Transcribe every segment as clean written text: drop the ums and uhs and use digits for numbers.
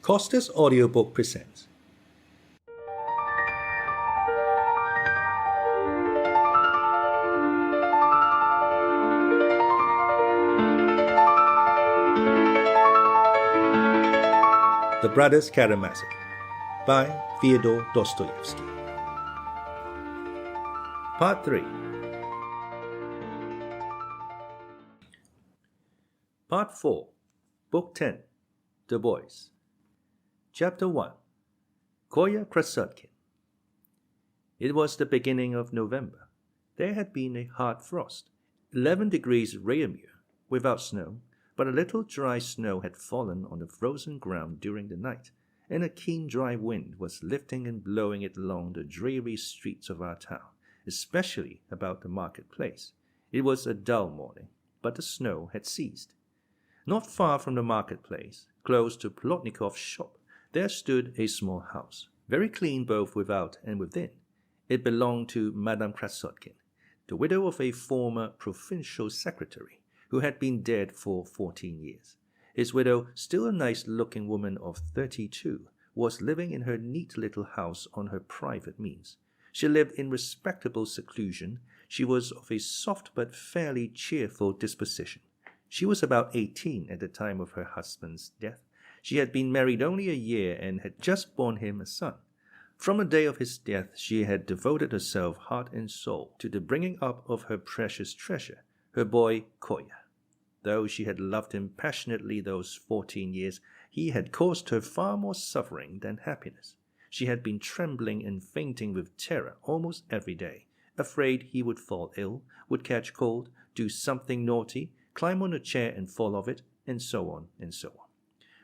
Costa's audiobook presents The Brothers Karamazov by Fyodor Dostoyevsky. Part 3. Part 4. Book 10. The Boys. Chapter 1. Kolya Krassotkin. It was the beginning of November. There had been a hard frost, 11 degrees Réaumur, without snow, but a little dry snow had fallen on the frozen ground during the night, and a keen dry wind was lifting and blowing it along the dreary streets of our town, especially about the marketplace. It was a dull morning, but the snow had ceased. Not far from the marketplace, close to Plotnikov's shop, there stood a small house, very clean both without and within. It belonged to Madame Krassotkin, the widow of a former provincial secretary, who had been dead for 14 years. His widow, still a nice-looking woman of 32, was living in her neat little house on her private means. She lived in respectable seclusion. She was of a soft but fairly cheerful disposition. She was about 18 at the time of her husband's death. She had been married only a year and had just borne him a son. From the day of his death, she had devoted herself heart and soul to the bringing up of her precious treasure, her boy Kolya. Though she had loved him passionately those 14 years, he had caused her far more suffering than happiness. She had been trembling and fainting with terror almost every day, afraid he would fall ill, would catch cold, do something naughty, climb on a chair and fall off it, and so on and so on.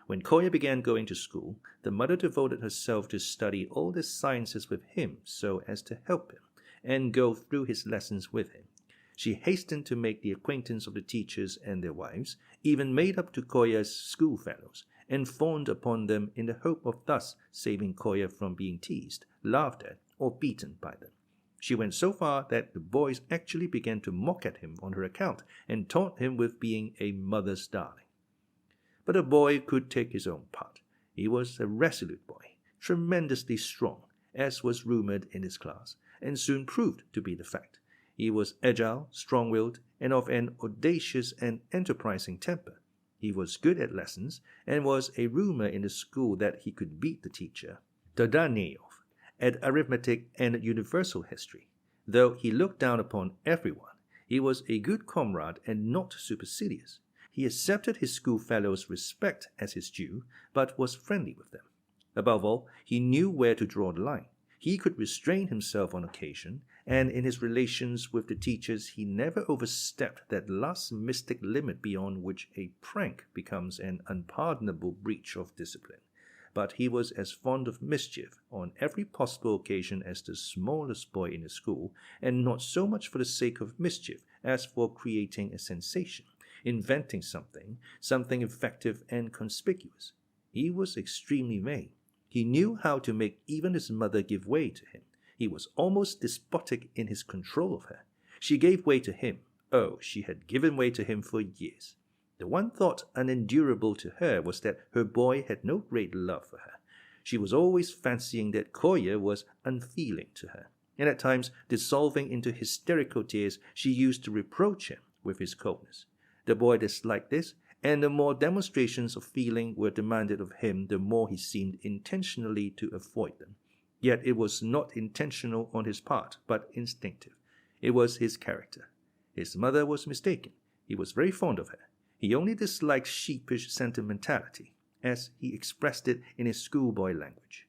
When Kolya began going to school, the mother devoted herself to study all the sciences with him so as to help him, and go through his lessons with him. She hastened to make the acquaintance of the teachers and their wives, even made up to Kolya's schoolfellows, and fawned upon them in the hope of thus saving Kolya from being teased, laughed at, or beaten by them. She went so far that the boys actually began to mock at him on her account, and taunt him with being a mother's darling. But the boy could take his own part. He was a resolute boy, tremendously strong, as was rumored in his class, and soon proved to be the fact. He was agile, strong-willed, and of an audacious and enterprising temper. He was good at lessons, and was a rumor in the school that he could beat the teacher, Dostoyevsky, at arithmetic and universal history. Though he looked down upon everyone, he was a good comrade and not supercilious. He accepted his schoolfellows' respect as his due, but was friendly with them. Above all, he knew where to draw the line. He could restrain himself on occasion, and in his relations with the teachers he never overstepped that last mystic limit beyond which a prank becomes an unpardonable breach of discipline. But he was as fond of mischief on every possible occasion as the smallest boy in the school, and not so much for the sake of mischief as for creating a sensation, inventing something effective and conspicuous. He was extremely vain. He knew how to make even his mother give way to him. He was almost despotic in his control of her. She gave way to him. Oh, she had given way to him for years. The one thought unendurable to her was that her boy had no great love for her. She was always fancying that Kolya was unfeeling to her, and at times, dissolving into hysterical tears, she used to reproach him with his coldness. The boy disliked this, and the more demonstrations of feeling were demanded of him, the more he seemed intentionally to avoid them. Yet it was not intentional on his part, but instinctive. It was his character. His mother was mistaken. He was very fond of her. He only disliked sheepish sentimentality, as he expressed it in his schoolboy language.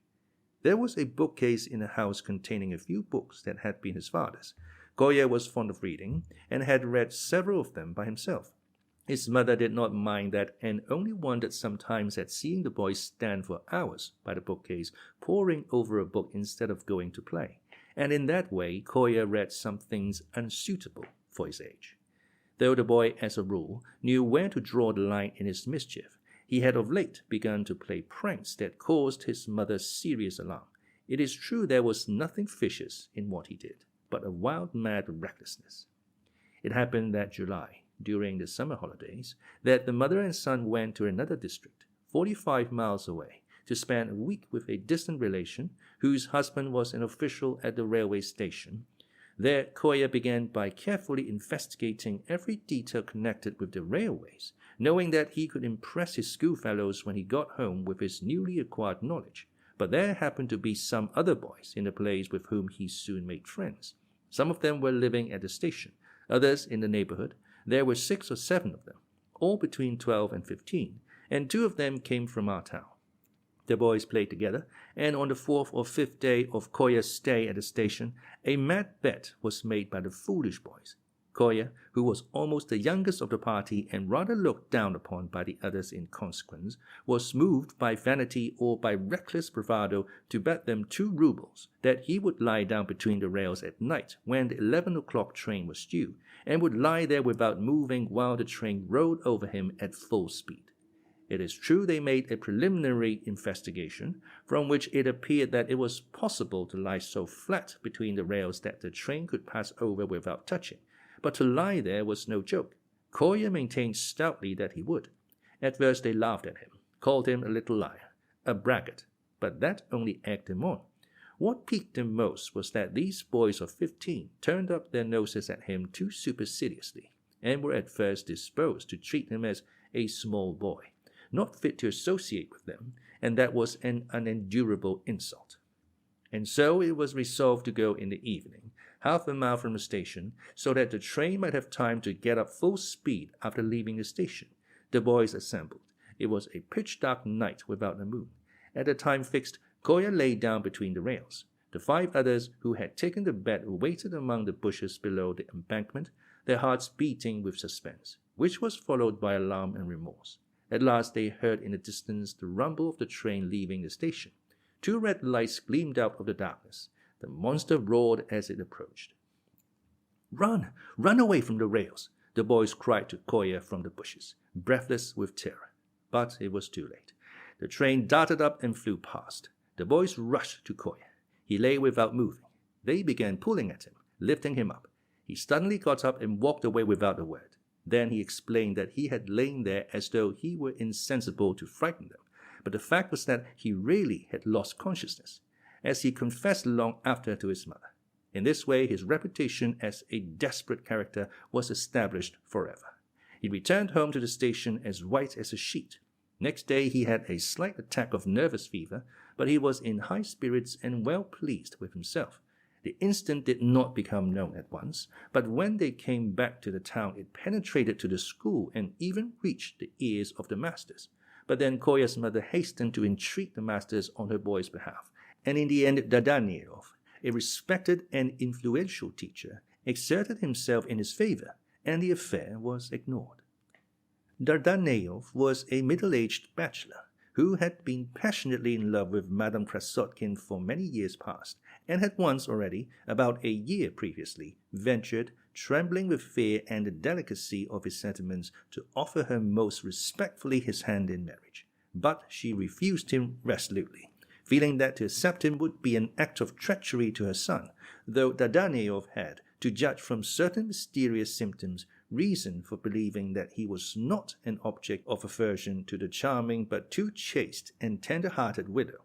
There was a bookcase in the house containing a few books that had been his father's. Kolya was fond of reading, and had read several of them by himself. His mother did not mind that, and only wondered sometimes at seeing the boy stand for hours by the bookcase, poring over a book instead of going to play. And in that way, Kolya read some things unsuitable for his age. Though the boy, as a rule, knew where to draw the line in his mischief, he had of late begun to play pranks that caused his mother serious alarm. It is true there was nothing vicious in what he did, but a wild, mad recklessness. It happened that July, during the summer holidays, that the mother and son went to another district, 45 miles away, to spend a week with a distant relation whose husband was an official at the railway station. There, Kolya began by carefully investigating every detail connected with the railways, knowing that he could impress his schoolfellows when he got home with his newly acquired knowledge. But there happened to be some other boys in the place with whom he soon made friends. Some of them were living at the station, others in the neighborhood. There were 6 or 7 of them, all between 12 and 15, and 2 of them came from our town. The boys played together, and on the 4th or 5th day of Kolya's stay at the station, a mad bet was made by the foolish boys. Kolya, who was almost the youngest of the party and rather looked down upon by the others in consequence, was moved by vanity or by reckless bravado to bet them 2 rubles that he would lie down between the rails at night when the 11 o'clock train was due, and would lie there without moving while the train rolled over him at full speed. It is true they made a preliminary investigation, from which it appeared that it was possible to lie so flat between the rails that the train could pass over without touching. But to lie there was no joke. Kolya maintained stoutly that he would. At first they laughed at him, called him a little liar, a braggart, but that only egged him on. What piqued him most was that these boys of 15 turned up their noses at him too superciliously, and were at first disposed to treat him as a small boy, not fit to associate with them, and that was an unendurable insult. And so it was resolved to go in the evening, half a mile from the station, so that the train might have time to get up full speed after leaving the station. The boys assembled. It was a pitch-dark night without a moon. At the time fixed, Kolya lay down between the rails. The 5 others who had taken the bet waited among the bushes below the embankment, their hearts beating with suspense, which was followed by alarm and remorse. At last they heard in the distance the rumble of the train leaving the station. 2 red lights gleamed out of the darkness. The monster roared as it approached. "Run! Run away from the rails!" the boys cried to Kolya from the bushes, breathless with terror. But it was too late. The train darted up and flew past. The boys rushed to Kolya. He lay without moving. They began pulling at him, lifting him up. He suddenly got up and walked away without a word. Then he explained that he had lain there as though he were insensible to frighten them, but the fact was that he really had lost consciousness, as he confessed long after to his mother. In this way his reputation as a desperate character was established forever. He returned home to the station as white as a sheet. Next day he had a slight attack of nervous fever, but he was in high spirits and well pleased with himself. The incident did not become known at once, but when they came back to the town it penetrated to the school and even reached the ears of the masters. But then Kolya's mother hastened to entreat the masters on her boy's behalf, and in the end Dardanelov, a respected and influential teacher, exerted himself in his favor, and the affair was ignored. Dardanelov was a middle-aged bachelor who had been passionately in love with Madame Krassotkin for many years past, and had once already, about a year previously, ventured, trembling with fear and the delicacy of his sentiments, to offer her most respectfully his hand in marriage. But she refused him resolutely, feeling that to accept him would be an act of treachery to her son, though Dardanelov had, to judge from certain mysterious symptoms, reason for believing that he was not an object of aversion to the charming but too chaste and tender-hearted widow.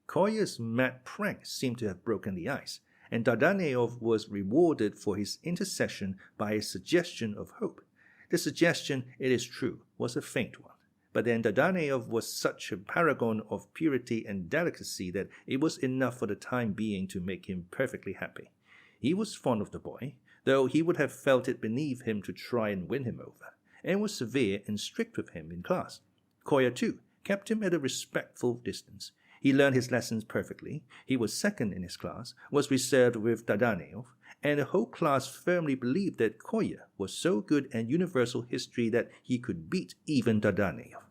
Kolya's mad prank seemed to have broken the ice, and Dardanelov was rewarded for his intercession by a suggestion of hope. The suggestion, it is true, was a faint one, but then Dardanelov was such a paragon of purity and delicacy that it was enough for the time being to make him perfectly happy. He was fond of the boy, though he would have felt it beneath him to try and win him over, and was severe and strict with him in class. Kolya, too, kept him at a respectful distance. He learned his lessons perfectly. He was second in his class, was reserved with Dardanelov, and the whole class firmly believed that Kolya was so good at universal history that he could beat even Dardanelov.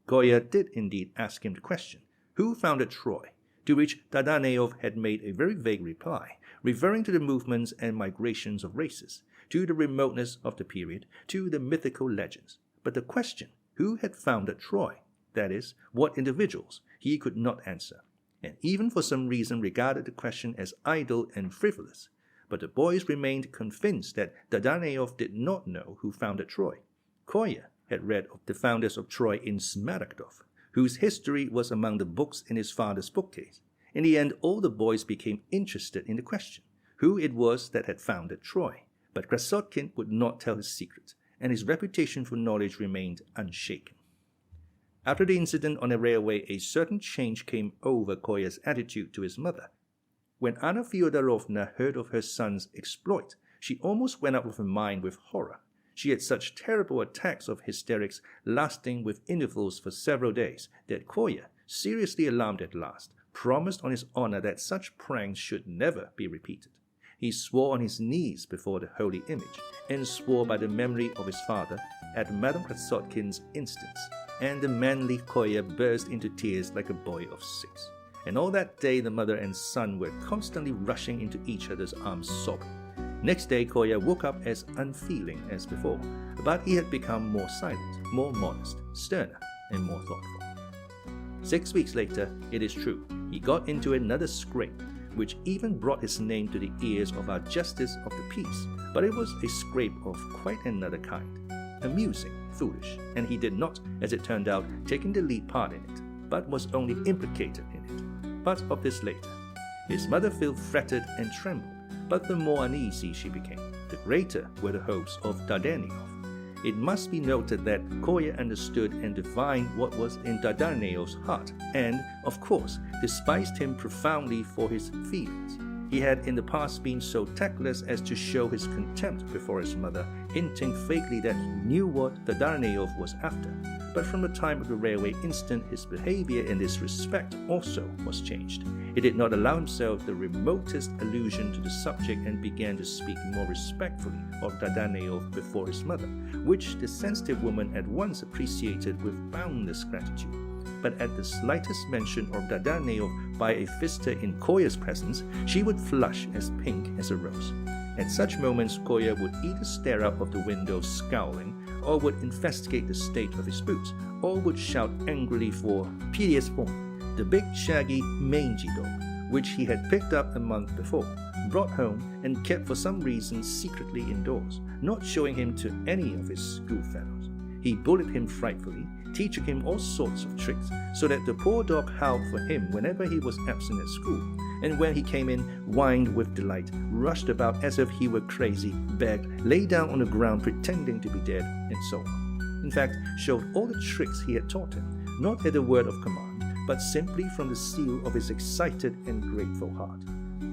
Kolya did indeed ask him the question, "Who founded Troy?" to which Dardanelov had made a very vague reply, referring to the movements and migrations of races, to the remoteness of the period, to the mythical legends. But the question, who had founded Troy, that is, what individuals, he could not answer, and even for some reason regarded the question as idle and frivolous. But the boys remained convinced that Dardanelov did not know who founded Troy. Kolya had read of the founders of Troy in Smaragdov, whose history was among the books in his father's bookcase. In the end, all the boys became interested in the question, who it was that had founded Troy. But Krassotkin would not tell his secret, and his reputation for knowledge remained unshaken. After the incident on the railway, a certain change came over Kolya's attitude to his mother. When Anna Fyodorovna heard of her son's exploit, she almost went out of her mind with horror. She had such terrible attacks of hysterics, lasting with intervals for several days, that Kolya, seriously alarmed at last, promised on his honor that such pranks should never be repeated. He swore on his knees before the holy image, and swore by the memory of his father at Madame Krassotkin's instance, and the manly Kolya burst into tears like a boy of 6. And all that day the mother and son were constantly rushing into each other's arms sobbing. Next day Kolya woke up as unfeeling as before, but he had become more silent, more modest, sterner, and more thoughtful. 6 weeks later, it is true, he got into another scrape, which even brought his name to the ears of our Justice of the Peace, but it was a scrape of quite another kind. Amusing, foolish, and he did not, as it turned out, take the lead part in it, but was only implicated in it. But of this later. His mother felt fretted and trembled, but the more uneasy she became, the greater were the hopes of Dardanelov. It must be noted that Kolya understood and divined what was in Dardanellov's heart, and, of course, despised him profoundly for his feelings. He had in the past been so tactless as to show his contempt before his mother, hinting vaguely that he knew what Dardanelov was after. But from the time of the railway incident, his behavior in this respect also was changed. He did not allow himself the remotest allusion to the subject and began to speak more respectfully of Dardanelov before his mother, which the sensitive woman at once appreciated with boundless gratitude. But at the slightest mention of Dardanelov by a visitor in Kolya's presence, she would flush as pink as a rose. At such moments, Kolya would either stare out of the window scowling, or would investigate the state of his boots, or would shout angrily for Perezvon, the big shaggy mangy dog, which he had picked up a month before, brought home, and kept for some reason secretly indoors, not showing him to any of his schoolfellows. He bullied him frightfully, teaching him all sorts of tricks, so that the poor dog howled for him whenever he was absent at school, and when he came in, whined with delight, rushed about as if he were crazy, begged, lay down on the ground pretending to be dead, and so on. In fact, showed all the tricks he had taught him, not at a word of command, but simply from the seal of his excited and grateful heart.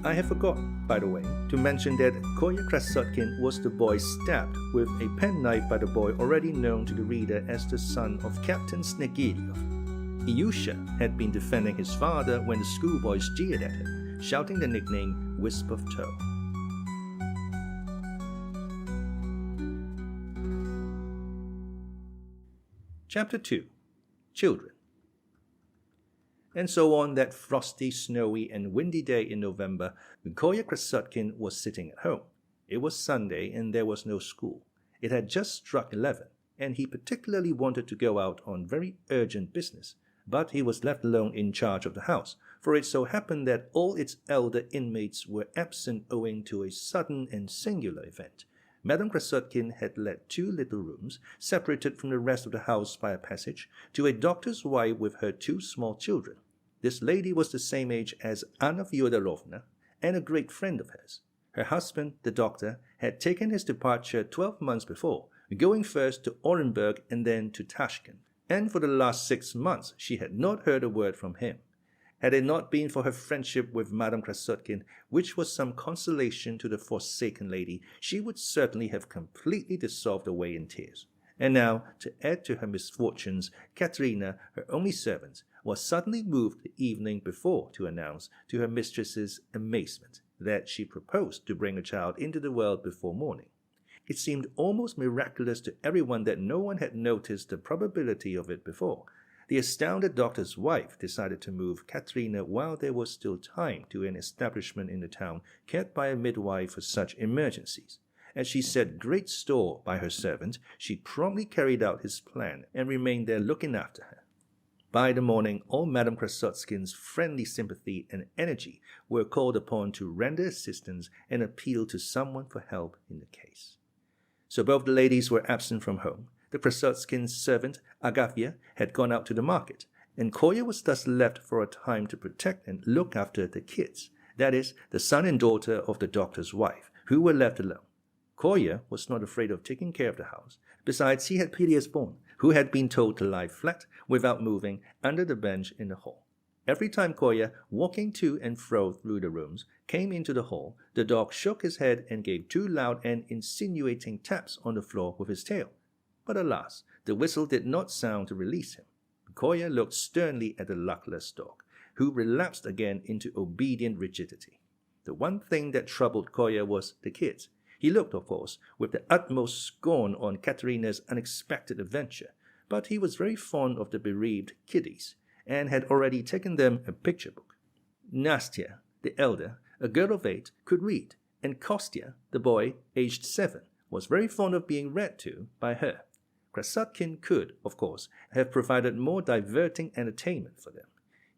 I have forgotten, by the way, to mention that Kolya Krassotkin was the boy stabbed with a penknife by the boy already known to the reader as the son of Captain Snegiryov. Ilyusha had been defending his father when the schoolboys jeered at him, shouting the nickname Wisp of Tow. Chapter 2. Children. And so on that frosty, snowy, and windy day in November, Kolya Krassotkin was sitting at home. It was Sunday, and there was no school. It had just struck 11, and he particularly wanted to go out on very urgent business, but he was left alone in charge of the house, for it so happened that all its elder inmates were absent owing to a sudden and singular event. Madame Krassotkin had let 2 little rooms, separated from the rest of the house by a passage, to a doctor's wife with her 2 small children. This lady was the same age as Anna Fyodorovna, and a great friend of hers. Her husband, the doctor, had taken his departure 12 months before, going first to Orenburg and then to Tashkent, and for the last 6 months she had not heard a word from him. Had it not been for her friendship with Madame Krassotkin, which was some consolation to the forsaken lady, she would certainly have completely dissolved away in tears. And now, to add to her misfortunes, Katerina, her only servant, was suddenly moved the evening before to announce, to her mistress's amazement, that she proposed to bring a child into the world before morning. It seemed almost miraculous to everyone that no one had noticed the probability of it before. The astounded doctor's wife decided to move Katerina while there was still time to an establishment in the town kept by a midwife for such emergencies. As she set great store by her servant, she promptly carried out his plan and remained there looking after her. By the morning, all Madame Krassotkin's friendly sympathy and energy were called upon to render assistance and appeal to someone for help in the case. So both the ladies were absent from home. The Krassotkin servant, Agafya, had gone out to the market, and Kolya was thus left for a time to protect and look after the kids, that is, the son and daughter of the doctor's wife, who were left alone. Kolya was not afraid of taking care of the house. Besides, he had Perezvon, who had been told to lie flat, without moving, under the bench in the hall. Every time Kolya, walking to and fro through the rooms, came into the hall, the dog shook his head and gave 2 loud and insinuating taps on the floor with his tail. But alas, the whistle did not sound to release him. Kolya looked sternly at the luckless dog, who relapsed again into obedient rigidity. The one thing that troubled Kolya was the kids. He looked, of course, with the utmost scorn on Katerina's unexpected adventure, but he was very fond of the bereaved kiddies, and had already taken them a picture book. Nastya, the elder, a girl of 8, could read, and Kostya, the boy, aged 7, was very fond of being read to by her. Krassotkin could, of course, have provided more diverting entertainment for them.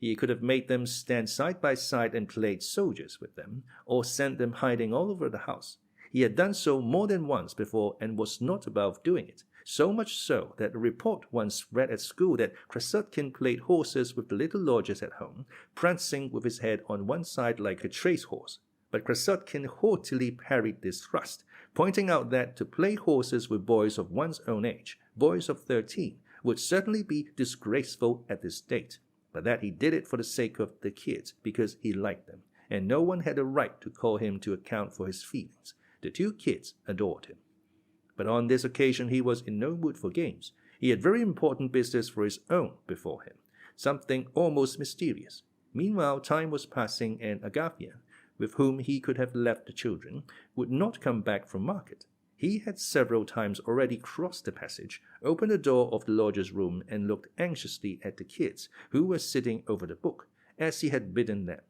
He could have made them stand side by side and played soldiers with them, or sent them hiding all over the house. He had done so more than once before and was not above doing it, so much so that a report once read at school that Krassotkin played horses with the little lodgers at home, prancing with his head on one side like a trace horse. But Krassotkin haughtily parried this thrust, pointing out that to play horses with boys of one's own age, boys of 13, would certainly be disgraceful at this date, but that he did it for the sake of the kids, because he liked them, and no one had a right to call him to account for his feelings. The 2 kids adored him. But on this occasion he was in no mood for games. He had very important business for his own before him, something almost mysterious. Meanwhile time was passing, and Agafya, with whom he could have left the children, would not come back from market. He had several times already crossed the passage, opened the door of the lodger's room, and looked anxiously at the kids, who were sitting over the book, as he had bidden them.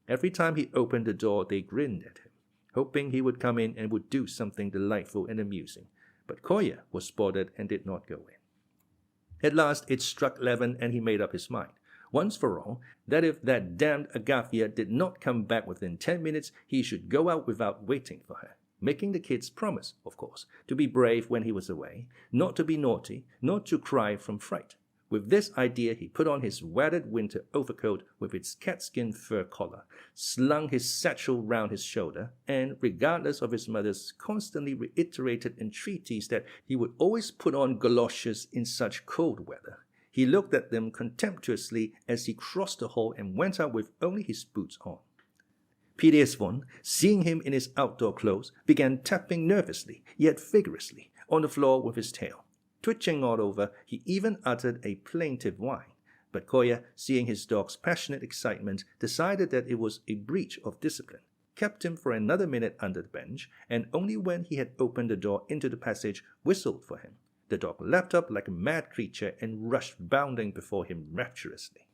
Every time he opened the door they grinned at him, hoping he would come in and would do something delightful and amusing. But Kolya was spotted and did not go in. At last it struck 11, and he made up his mind, once for all, that if that damned Agafya did not come back within 10 minutes, he should go out without waiting for her, making the kids promise, of course, to be brave when he was away, not to be naughty, not to cry from fright. With this idea he put on his wadded winter overcoat with its catskin fur collar, slung his satchel round his shoulder, and, regardless of his mother's constantly reiterated entreaties that he would always put on goloshes in such cold weather, he looked at them contemptuously as he crossed the hall and went out with only his boots on. Perezvon, seeing him in his outdoor clothes, began tapping nervously, yet vigorously, on the floor with his tail. Twitching all over, he even uttered a plaintive whine. But Kolya, seeing his dog's passionate excitement, decided that it was a breach of discipline, kept him for another minute under the bench, and only when he had opened the door into the passage, whistled for him. The dog leapt up like a mad creature and rushed bounding before him rapturously.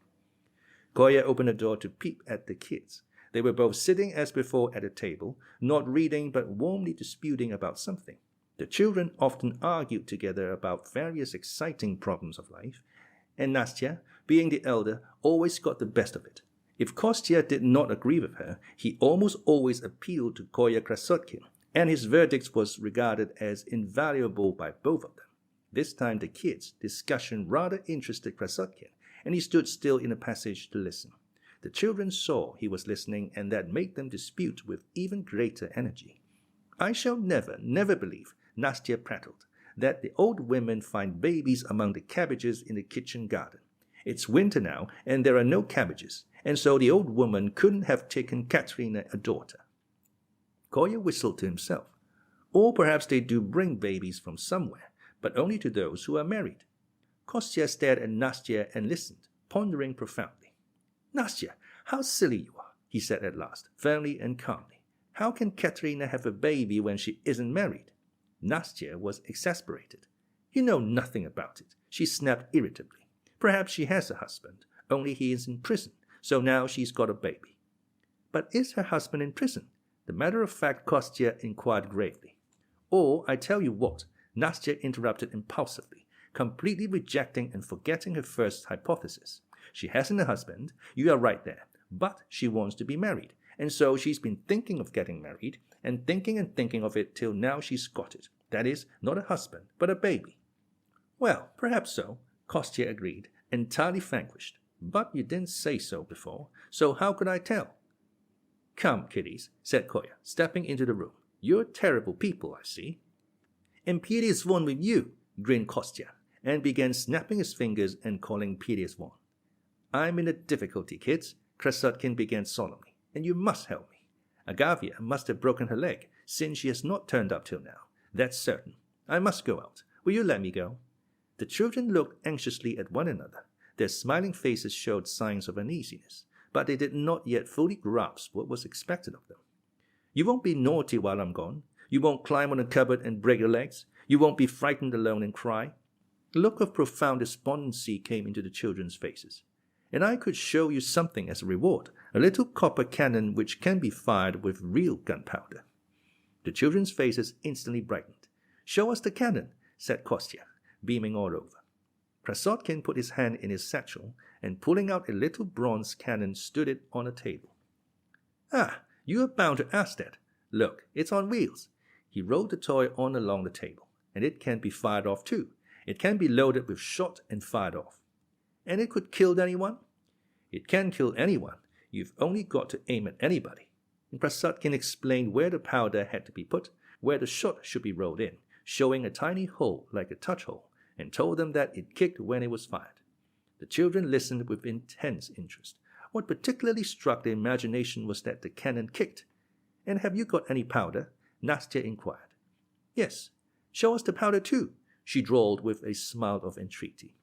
Kolya opened the door to peep at the kids. They were both sitting as before at a table, not reading but warmly disputing about something. The children often argued together about various exciting problems of life, and Nastya, being the elder, always got the best of it. If Kostya did not agree with her, he almost always appealed to Kolya Krassotkin, and his verdict was regarded as invaluable by both of them. This time the kids' discussion rather interested Krassotkin, and he stood still in the passage to listen. The children saw he was listening, and that made them dispute with even greater energy. "I shall never believe," Nastya prattled, "that the old women find babies among the cabbages in the kitchen garden. It's winter now, and there are no cabbages, and so the old woman couldn't have taken Katerina a daughter." Kolya whistled to himself. "Or perhaps they do bring babies from somewhere, but only to those who are married." Kostya stared at Nastya and listened, pondering profoundly. "Nastya, how silly you are," he said at last, firmly and calmly. "How can Katerina have a baby when she isn't married?" Nastya was exasperated. "You know nothing about it," she snapped irritably. "Perhaps she has a husband, only he is in prison, so now she's got a baby." "But is her husband in prison?" the matter-of-fact Kostya inquired gravely. "Or, I tell you what," Nastya interrupted impulsively, completely rejecting and forgetting her first hypothesis. "She hasn't a husband, you are right there, but she wants to be married, and so she's been thinking of getting married, and thinking of it till now she's got it. That is, not a husband, but a baby." "Well, perhaps so," Kostya agreed, entirely vanquished. But you didn't say so before, so how could I tell? Come, kiddies, said Kolya, stepping into the room. You're terrible people, I see. And Perezvon with you, grinned Kostya, and began snapping his fingers and calling Perezvon. I'm in a difficulty, kids, Krassotkin began solemnly, and you must help me. Agafya must have broken her leg, since she has not turned up till now. That's certain. I must go out. Will you let me go? The children looked anxiously at one another. Their smiling faces showed signs of uneasiness, but they did not yet fully grasp what was expected of them. You won't be naughty while I'm gone. You won't climb on a cupboard and break your legs. You won't be frightened alone and cry. A look of profound despondency came into the children's faces. And I could show you something as a reward, a little copper cannon which can be fired with real gunpowder. The children's faces instantly brightened. Show us the cannon, said Kostya, beaming all over. Krassotkin put his hand in his satchel and, pulling out a little bronze cannon, stood it on a table. Ah, you are bound to ask that. Look, it's on wheels. He rolled the toy on along the table, and it can be fired off too. It can be loaded with shot and fired off. And it could kill anyone? It can kill anyone. You've only got to aim at anybody. And Krassotkin explained where the powder had to be put, where the shot should be rolled in, showing a tiny hole like a touch hole, and told them that it kicked when it was fired. The children listened with intense interest. What particularly struck their imagination was that the cannon kicked. And have you got any powder? Nastya inquired. Yes. Show us the powder too, she drawled with a smile of entreaty.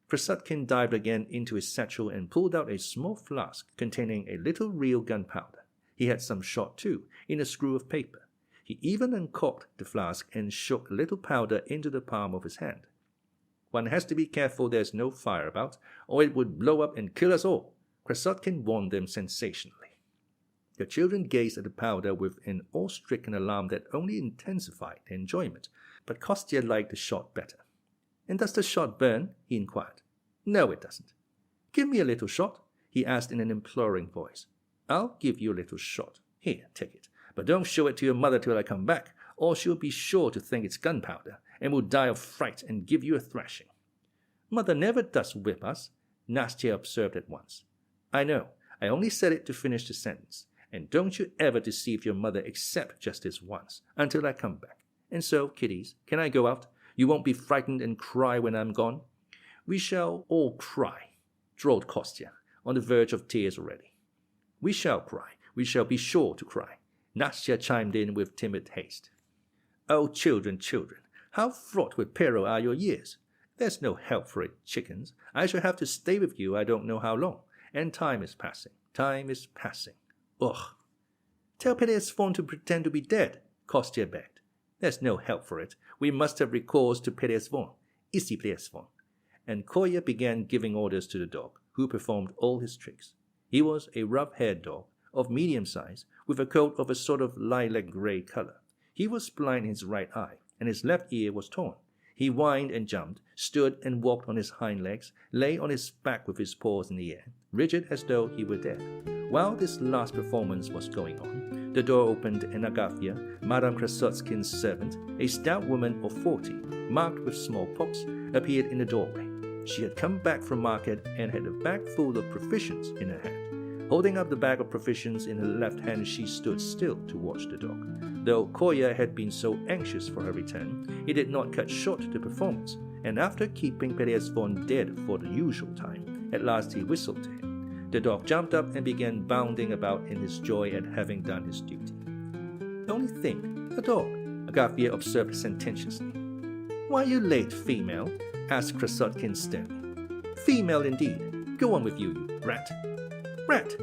Krassotkin dived again into his satchel and pulled out a small flask containing a little real gunpowder. He had some shot too, in a screw of paper. He even uncorked the flask and shook a little powder into the palm of his hand. One has to be careful there's no fire about, or it would blow up and kill us all, Krassotkin warned them sensationally. The children gazed at the powder with an awe-stricken alarm that only intensified their enjoyment, but Kostya liked the shot better. And does the shot burn? He inquired. No, it doesn't. Give me a little shot, he asked in an imploring voice. I'll give you a little shot. Here, take it. But don't show it to your mother till I come back, or she'll be sure to think it's gunpowder, and will die of fright and give you a thrashing. Mother never does whip us, Nastya observed at once. I know. I only said it to finish the sentence. And don't you ever deceive your mother except just this once, until I come back. And so, kiddies, can I go out? You won't be frightened and cry when I'm gone? We shall all cry, drawled Kostya, on the verge of tears already. We shall cry. We shall be sure to cry, Nastya chimed in with timid haste. Oh, children, children, how fraught with peril are your years. There's no help for it, chickens. I shall have to stay with you I don't know how long, and time is passing. Time is passing. Ugh. Tell Perezvon to pretend to be dead, Kostya begged. There's no help for it. We must have recourse to Perezvon. Ici Perezvon. And Kolya began giving orders to the dog, who performed all his tricks. He was a rough-haired dog, of medium size, with a coat of a sort of lilac-gray color. He was blind in his right eye, and his left ear was torn. He whined and jumped, stood and walked on his hind legs, lay on his back with his paws in the air, rigid as though he were dead. While this last performance was going on, the door opened and Agafya, Madame Krassotkin's servant, a stout woman of 40, marked with smallpox, appeared in the doorway. She had come back from market and had a bag full of provisions in her hand. Holding up the bag of provisions in her left hand, she stood still to watch the dog. Though Kolya had been so anxious for her return, he did not cut short the performance, and after keeping Perezvon dead for the usual time, at last he whistled to him. The dog jumped up and began bounding about in his joy at having done his duty. Only think, a dog, Agafya observed sententiously. Why are you late, female? Asked Krassotkin sternly. Female indeed. Go on with you, you brat. Brat?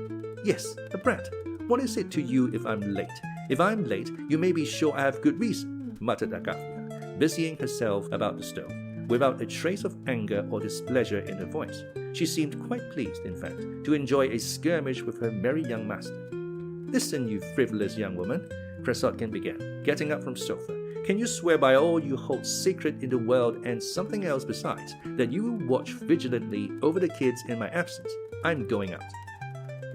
Yes, a brat. What is it to you if I'm late? If I'm late, you may be sure I have good reason, muttered Agafya, busying herself about the stove, without a trace of anger or displeasure in her voice. She seemed quite pleased, in fact, to enjoy a skirmish with her merry young master. Listen, you frivolous young woman, Krassotkin began, getting up from sofa. Can you swear by all you hold sacred in the world and something else besides, that you will watch vigilantly over the kids in my absence? I'm going out.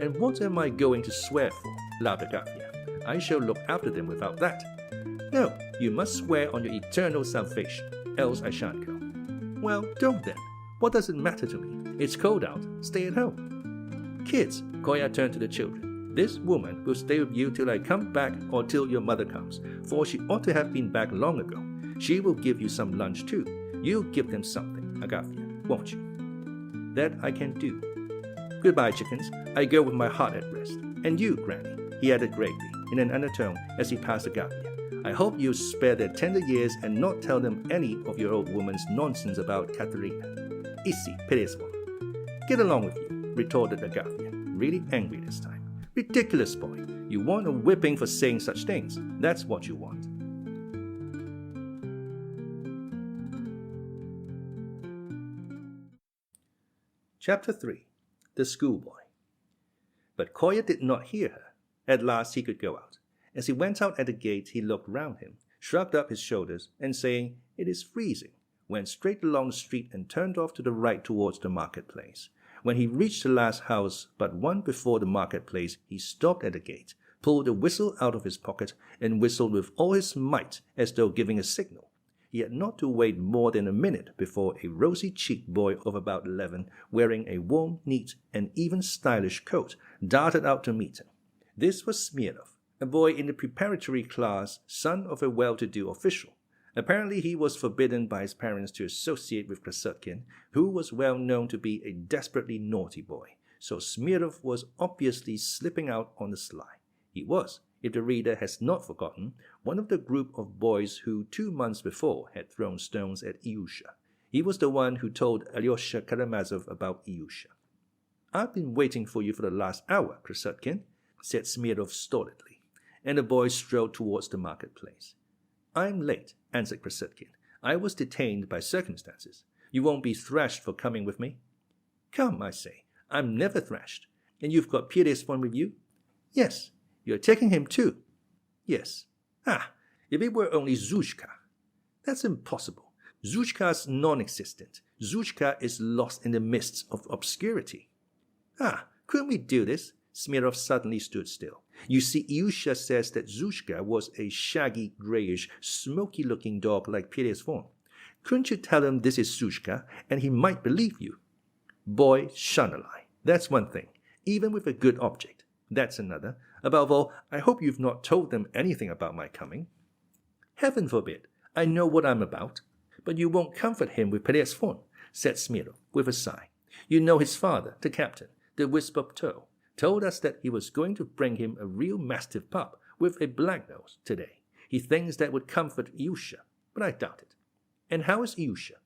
And what am I going to swear for? Laughed Agafya. I shall look after them without that. No, you must swear on your eternal salvation, else I shan't go. Well, don't then. What does it matter to me? It's cold out. Stay at home. Kids, Kolya turned to the children. This woman will stay with you till I come back or till your mother comes, for she ought to have been back long ago. She will give you some lunch too. You'll give them something, Agafya, won't you? That I can do. Goodbye, chickens. I go with my heart at rest. And you, Granny, he added gravely, in an undertone as he passed Agafya. I hope you'll spare their tender years and not tell them any of your old woman's nonsense about Katerina. Easy, Perezvon. Get along with you, retorted Agafya, really angry this time. Ridiculous boy. You want a whipping for saying such things. That's what you want. Chapter 3. The Schoolboy. But Kolya did not hear her. At last he could go out. As he went out at the gate, he looked round him, shrugged up his shoulders, and saying, "It is freezing," went straight along the street and turned off to the right towards the marketplace. When he reached the last house but one before the marketplace, he stopped at the gate, pulled a whistle out of his pocket, and whistled with all his might as though giving a signal. He had not to wait more than a minute before a rosy-cheeked boy of about 11, wearing a warm, neat, and even stylish coat, darted out to meet him. This was Smurov, a boy in the preparatory class, son of a well-to-do official. Apparently he was forbidden by his parents to associate with Krassotkin, who was well known to be a desperately naughty boy, so Smurov was obviously slipping out on the sly. He was, if the reader has not forgotten, one of the group of boys who 2 months before had thrown stones at Ilyusha. He was the one who told Alyosha Karamazov about Ilyusha. "I've been waiting for you for the last hour, Krassotkin," said Smurov stolidly, and the boy strode towards the marketplace. "I'm late," answered Krassotkin. "I was detained by circumstances. You won't be thrashed for coming with me?" "Come, I say. I'm never thrashed. And you've got Perezvon with you?" "Yes." "You're taking him too?" "Yes." "Ah, if it were only Zhushka." "That's impossible. Zhushka's non-existent. Zhushka is lost in the mists of obscurity." "Ah, couldn't we do this?" Smurov suddenly stood still. "You see, Ilyusha says that Zhushka was a shaggy, greyish, smoky-looking dog like Perezvon. Couldn't you tell him this is Zhushka, and he might believe you?" "Boy, shun a lie. That's one thing. Even with a good object. That's another. Above all, I hope you've not told them anything about my coming." "Heaven forbid. I know what I'm about." "But you won't comfort him with Perezvon," said Smurov with a sigh. "You know his father, the captain, the wisp of tow, told us that he was going to bring him a real mastiff pup with a black nose today. He thinks that would comfort Ilyusha, but I doubt it." "And how is Ilyusha?"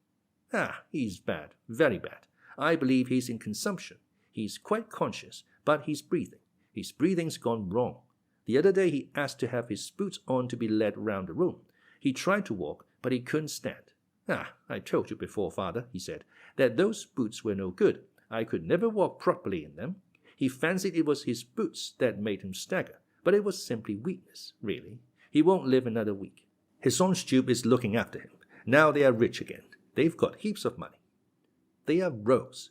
"Ah, he's bad, very bad. I believe he's in consumption. He's quite conscious, but he's breathing. His breathing's gone wrong. The other day he asked to have his boots on to be led round the room. He tried to walk, but he couldn't stand. 'Ah, I told you before, father,' he said, 'that those boots were no good. I could never walk properly in them.' He fancied it was his boots that made him stagger, but it was simply weakness, really. He won't live another week. His son Stube is looking after him. Now they are rich again. They've got heaps of money." "They are rogues."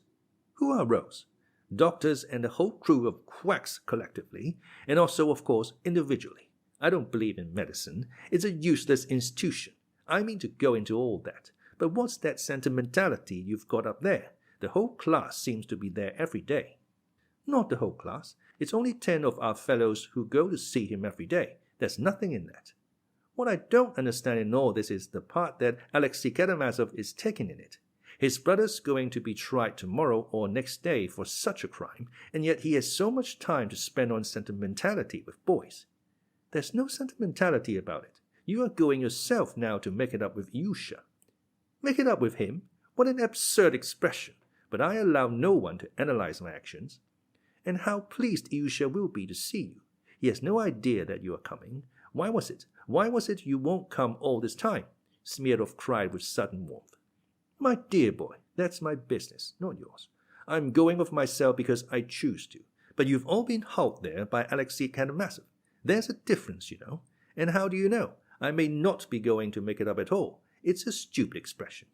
"Who are rogues?" "Doctors and the whole crew of quacks collectively, and also, of course, individually. I don't believe in medicine. It's a useless institution. I mean to go into all that. But what's that sentimentality you've got up there? The whole class seems to be there every day." "Not the whole class. It's only 10 of our fellows who go to see him every day. There's nothing in that." "What I don't understand in all this is the part that Alexei Karamazov is taking in it. His brother's going to be tried tomorrow or next day for such a crime, and yet he has so much time to spend on sentimentality with boys." "There's no sentimentality about it. You are going yourself now to make it up with Ilyusha." "Make it up with him? What an absurd expression! But I allow no one to analyze my actions." "And how pleased Ilyusha will be to see you. He has no idea that you are coming. Why was it you won't come all this time?" Smurov cried with sudden warmth. "My dear boy, that's my business, not yours. I'm going of myself because I choose to. But you've all been helped there by Alexei Karamazov. There's a difference, you know. And how do you know? I may not be going to make it up at all. It's a stupid expression."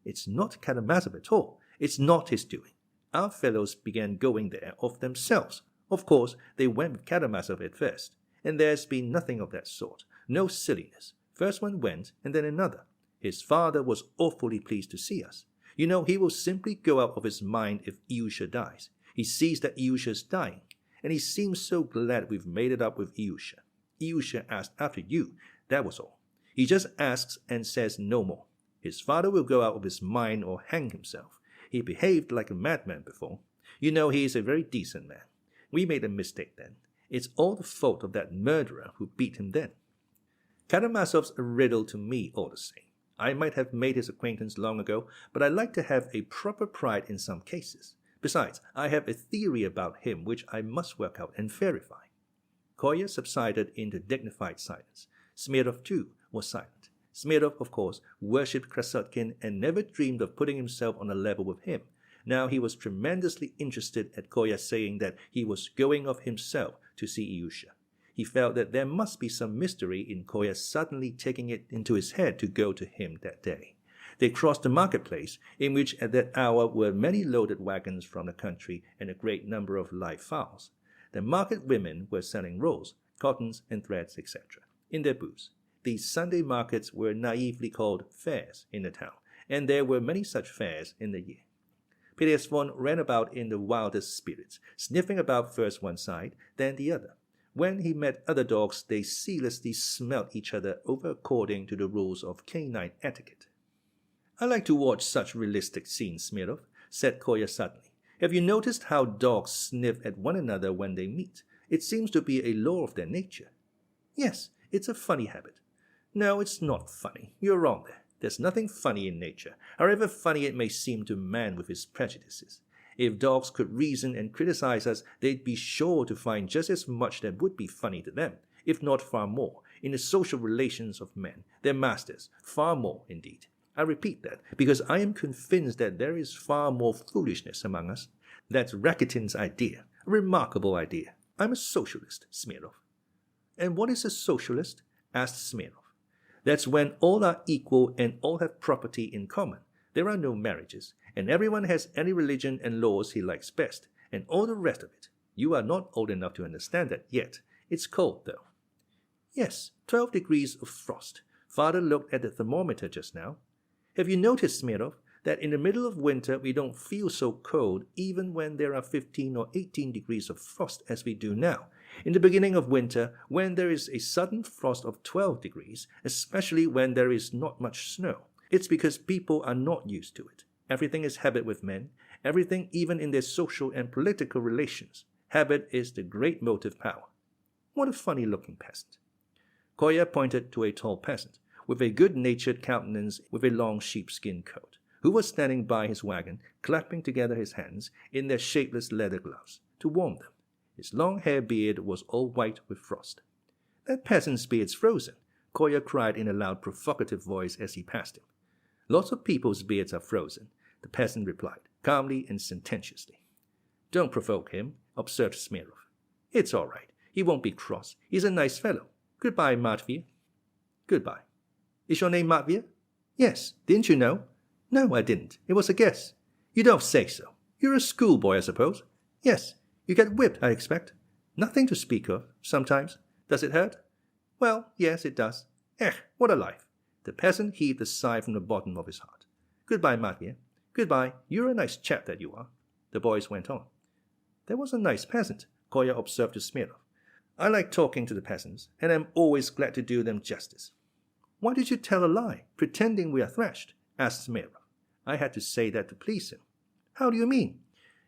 "It's not Karamazov at all. It's not his doing. Our fellows began going there of themselves. Of course, they went with Karamazov at first. And there's been nothing of that sort. No silliness. First one went, and then another. His father was awfully pleased to see us. You know, he will simply go out of his mind if Ilyusha dies. He sees that Ilyusha is dying, and he seems so glad we've made it up with Ilyusha. Ilyusha asked after you, that was all. He just asks and says no more. His father will go out of his mind or hang himself. He behaved like a madman before. You know, he is a very decent man. We made a mistake then. It's all the fault of that murderer who beat him then. Karamazov's a riddle to me all the same. I might have made his acquaintance long ago, but I like to have a proper pride in some cases. Besides, I have a theory about him which I must work out and verify. Kolya subsided into dignified silence. Smurov, too, was silent. Smurov, of course, worshipped Krassotkin and never dreamed of putting himself on a level with him. Now he was tremendously interested at Kolya saying that he was going of himself to see Ilyusha. He felt that there must be some mystery in Kolya suddenly taking it into his head to go to him that day. They crossed the marketplace, in which at that hour were many loaded wagons from the country and a great number of live fowls. The market women were selling rolls, cottons, and threads, etc., in their booths. These Sunday markets were naively called fairs in the town, and there were many such fairs in the year. Perezvon ran about in the wildest spirits, sniffing about first one side, then the other. When he met other dogs, they ceaselessly smelt each other over according to the rules of canine etiquette. I like to watch such realistic scenes, Smurov, said Kolya suddenly. Have you noticed how dogs sniff at one another when they meet? It seems to be a law of their nature. Yes, it's a funny habit. No, it's not funny. You're wrong there. There's nothing funny in nature, however funny it may seem to man with his prejudices. If dogs could reason and criticize us, they'd be sure to find just as much that would be funny to them, if not far more, in the social relations of men, their masters, far more indeed. I repeat that, because I am convinced that there is far more foolishness among us. That's Rakitin's idea, a remarkable idea. I'm a socialist, Smurov. And what is a socialist? Asked Smurov. That's when all are equal and all have property in common. There are no marriages, and everyone has any religion and laws he likes best, and all the rest of it. You are not old enough to understand that yet. It's cold, though. Yes, 12 degrees of frost. Father looked at the thermometer just now. Have you noticed, Smurov, that in the middle of winter we don't feel so cold even when there are 15 or 18 degrees of frost as we do now? In the beginning of winter, when there is a sudden frost of 12 degrees, especially when there is not much snow, it's because people are not used to it. Everything is habit with men, everything even in their social and political relations. Habit is the great motive power. What a funny-looking peasant. Kolya pointed to a tall peasant, with a good-natured countenance with a long sheepskin coat, who was standing by his wagon, clapping together his hands in their shapeless leather gloves, to warm them. His long hair beard was all white with frost. That peasant's beard's frozen, Kolya cried in a loud, provocative voice as he passed him. Lots of people's beards are frozen, the peasant replied, calmly and sententiously. Don't provoke him, observed Smurov. It's all right. He won't be cross. He's a nice fellow. Goodbye, Matvey. Goodbye. Is your name Matvey? Yes. Didn't you know? No, I didn't. It was a guess. You don't say so. You're a schoolboy, I suppose. Yes. You get whipped, I expect. Nothing to speak of, sometimes. Does it hurt? Well, yes, it does. What a life. The peasant heaved a sigh from the bottom of his heart. Goodbye, Matvey. Goodbye. You're a nice chap that you are. The boys went on. That was a nice peasant, Kolya observed to Smurov. I like talking to the peasants, and am always glad to do them justice. Why did you tell a lie, pretending we are thrashed? Asked Smurov. I had to say that to please him. How do you mean?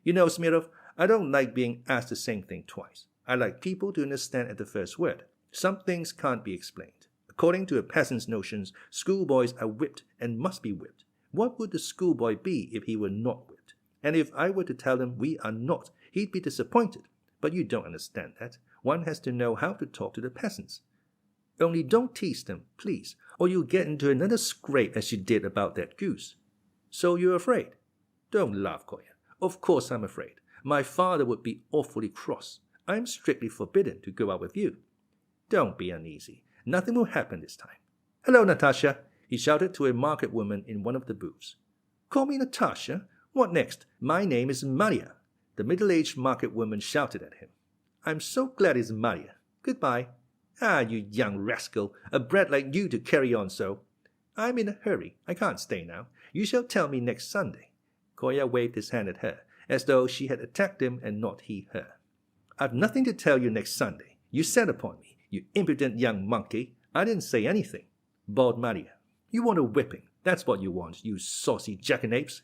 You know, Smurov, I don't like being asked the same thing twice. I like people to understand at the first word. Some things can't be explained. According to a peasant's notions, schoolboys are whipped and must be whipped. What would the schoolboy be if he were not whipped? And if I were to tell him we are not, he'd be disappointed. But you don't understand that. One has to know how to talk to the peasants. Only don't tease them, please, or you'll get into another scrape as you did about that goose. So you're afraid? Don't laugh, Kolya. Of course I'm afraid. My father would be awfully cross. I'm strictly forbidden to go out with you. Don't be uneasy. Nothing will happen this time. Hello, Natasha, he shouted to a market woman in one of the booths. Call me Natasha? What next? My name is Maria. The middle-aged market woman shouted at him. I'm so glad it's Maria. Goodbye. Ah, you young rascal, a brat like you to carry on so. I'm in a hurry. I can't stay now. You shall tell me next Sunday. Kolya waved his hand at her, as though she had attacked him and not he her. I've nothing to tell you next Sunday. You set upon me, you impudent young monkey. I didn't say anything, bawled Maria. You want a whipping, that's what you want, you saucy jackanapes.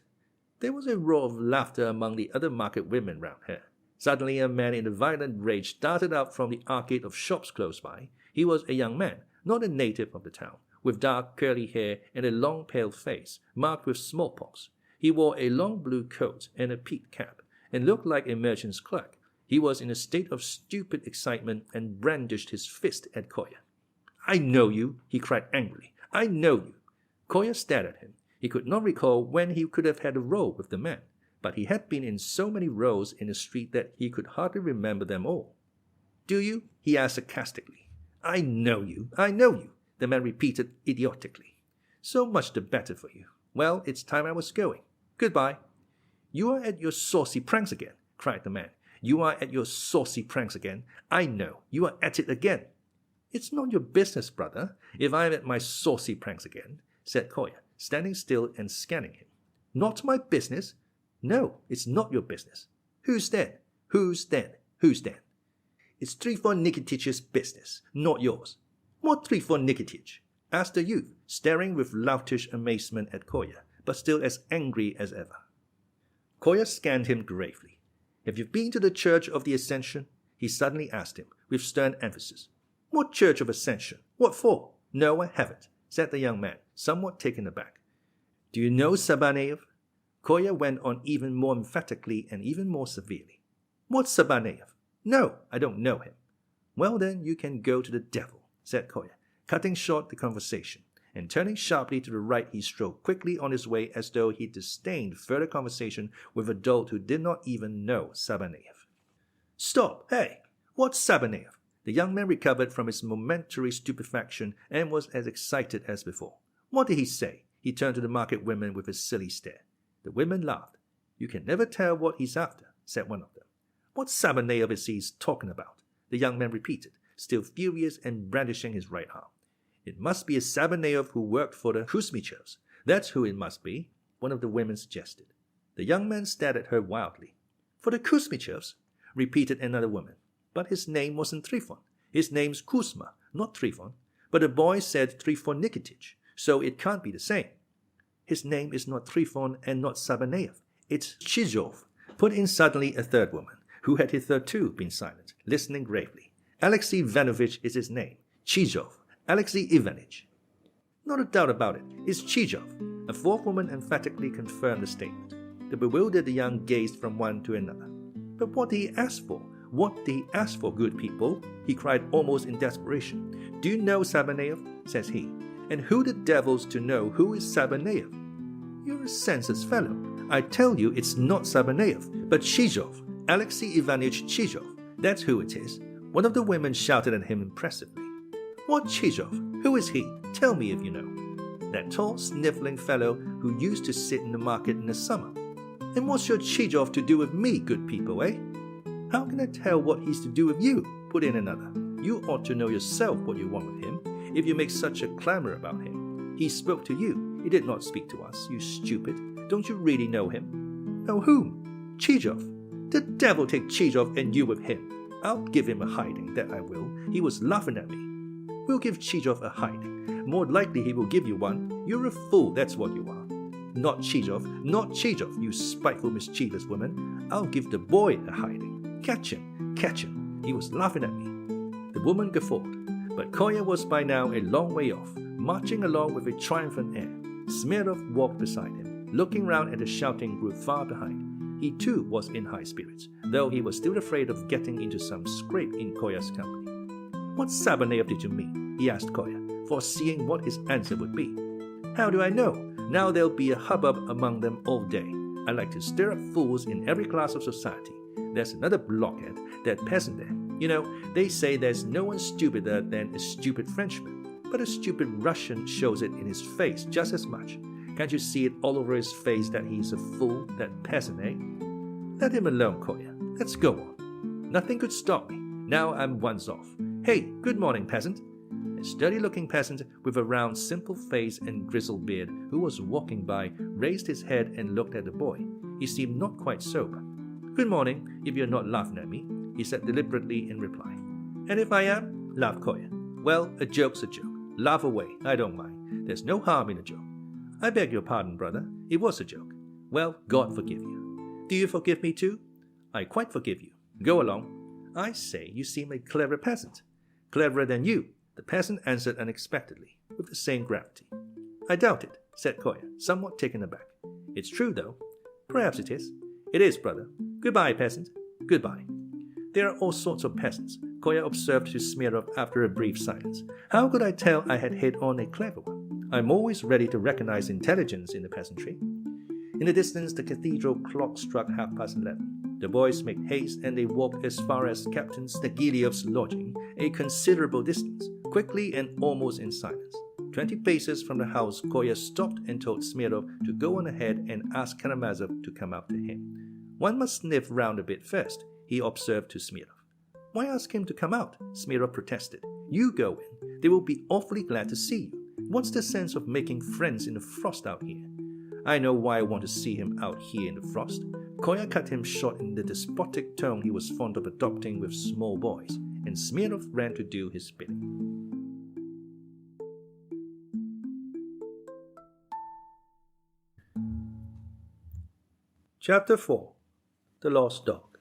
There was a roar of laughter among the other market women round her. Suddenly a man in a violent rage started out from the arcade of shops close by. He was a young man, not a native of the town, with dark curly hair and a long pale face, marked with smallpox. He wore a long blue coat and a peaked cap, and looked like a merchant's clerk. He was in a state of stupid excitement and brandished his fist at Kolya. I know you, he cried angrily. I know you. Kolya stared at him. He could not recall when he could have had a row with the man, but he had been in so many rows in the street that he could hardly remember them all. Do you? He asked sarcastically. I know you, the man repeated idiotically. So much the better for you. Well, it's time I was going. Goodbye. You are at your saucy pranks again, cried the man. You are at your saucy pranks again. I know. You are at it again. It's not your business, brother, if I am at my saucy pranks again, said Kolya, standing still and scanning him. Not my business? No, it's not your business. Whose then? Whose then? Whose then? It's Trifon Nikititch's business, not yours. What Trifon Nikititch? Asked the youth, staring with loutish amazement at Kolya, but still as angry as ever. Kolya scanned him gravely. Have you been to the Church of the Ascension? He suddenly asked him, with stern emphasis. What Church of Ascension? What for? No, I haven't, said the young man, somewhat taken aback. Do you know Sabaneyev? Kolya went on even more emphatically and even more severely. What's Sabaneyev? No, I don't know him. Well then, you can go to the devil, said Kolya, cutting short the conversation, and turning sharply to the right he strode quickly on his way as though he disdained further conversation with a dolt who did not even know Sabaneyev. Stop! Hey! What's Sabaneyev? The young man recovered from his momentary stupefaction and was as excited as before. What did he say? He turned to the market women with a silly stare. The women laughed. You can never tell what he's after, said one of them. What Sabaneyev is he talking about? The young man repeated, still furious and brandishing his right arm. It must be a Sabaneyev who worked for the Kuzmichevs. That's who it must be, one of the women suggested. The young man stared at her wildly. For the Kuzmichevs? Repeated another woman. But his name wasn't Trifon. His name's Kuzma, not Trifon. But the boy said Trifon Nikititch, so it can't be the same. His name is not Trifon and not Sabaneyev. It's Chizhov, put in suddenly a third woman, who had hitherto been silent, listening gravely. Alexey Ivanovich is his name. Chizhov. Alexey Ivanich. Not a doubt about it. It's Chizhov. A fourth woman emphatically confirmed the statement. The bewildered young gazed from one to another. But what did he ask for? What did he ask for, good people? He cried almost in desperation. Do you know Sabaneyev? Says he. And who the devil's to know who is Sabaneyev? You're a senseless fellow. I tell you it's not Sabaneyev, but Chizhov. Alexey Ivanich Chizhov. That's who it is. One of the women shouted at him impressively. What Chizhov? Who is he? Tell me if you know. That tall, sniffling fellow who used to sit in the market in the summer. And what's your Chizhov to do with me, good people, eh? How can I tell what he's to do with you? Put in another. You ought to know yourself what you want with him, if you make such a clamor about him. He spoke to you. He did not speak to us, you stupid. Don't you really know him? Know whom? Chizhov. The devil take Chizhov and you with him. I'll give him a hiding, that I will. He was laughing at me. We'll give Chizhov a hiding. More likely he will give you one. You're a fool, that's what you are. Not Chizhov, not Chizhov, you spiteful, mischievous woman. I'll give the boy a hiding. Catch him, catch him. He was laughing at me. The woman guffawed, but Kolya was by now a long way off, marching along with a triumphant air. Smurov walked beside him, looking round at the shouting group far behind. He too was in high spirits, though he was still afraid of getting into some scrape in Kolya's company. What Sabaneyev did you mean? He asked Kolya, foreseeing what his answer would be. How do I know? Now there'll be a hubbub among them all day. I like to stir up fools in every class of society. There's another blockhead, that peasant there. You know, they say there's no one stupider than a stupid Frenchman. But a stupid Russian shows it in his face just as much. Can't you see it all over his face that he's a fool, that peasant, eh? Let him alone, Kolya. Let's go on. Nothing could stop me. Now I'm once off. Hey, good morning, peasant. A sturdy-looking peasant with a round, simple face and grizzled beard who was walking by raised his head and looked at the boy. He seemed not quite sober. "Good morning, if you're not laughing at me," he said deliberately in reply. "And if I am?" laughed Kolya. "Well, a joke's a joke. Laugh away, I don't mind. There's no harm in a joke." "I beg your pardon, brother. It was a joke." "Well, God forgive you." "Do you forgive me too?" "I quite forgive you. Go along." "I say, you seem a clever peasant." "Cleverer than you," the peasant answered unexpectedly, with the same gravity. "I doubt it," said Kolya, somewhat taken aback. "It's true, though." "Perhaps it is." "It is, brother. Goodbye, peasant." "Goodbye." "There are all sorts of peasants," Kolya observed to Smurov after a brief silence. "How could I tell I had hit on a clever one? I'm always ready to recognize intelligence in the peasantry." In the distance, the cathedral clock struck 11:30. The boys made haste and they walked as far as Captain Snegiliev's lodging, a considerable distance, quickly and almost in silence. 20 paces from the house, Kolya stopped and told Smurov to go on ahead and ask Karamazov to come out to him. "One must sniff round a bit first," he observed to Smurov. "Why ask him to come out?" Smurov protested. "You go in. They will be awfully glad to see you. What's the sense of making friends in the frost out here?" "I know why I want to see him out here in the frost." Kolya cut him short in the despotic tone he was fond of adopting with small boys, and Smurov ran to do his bidding. Chapter 4. The Lost Dog.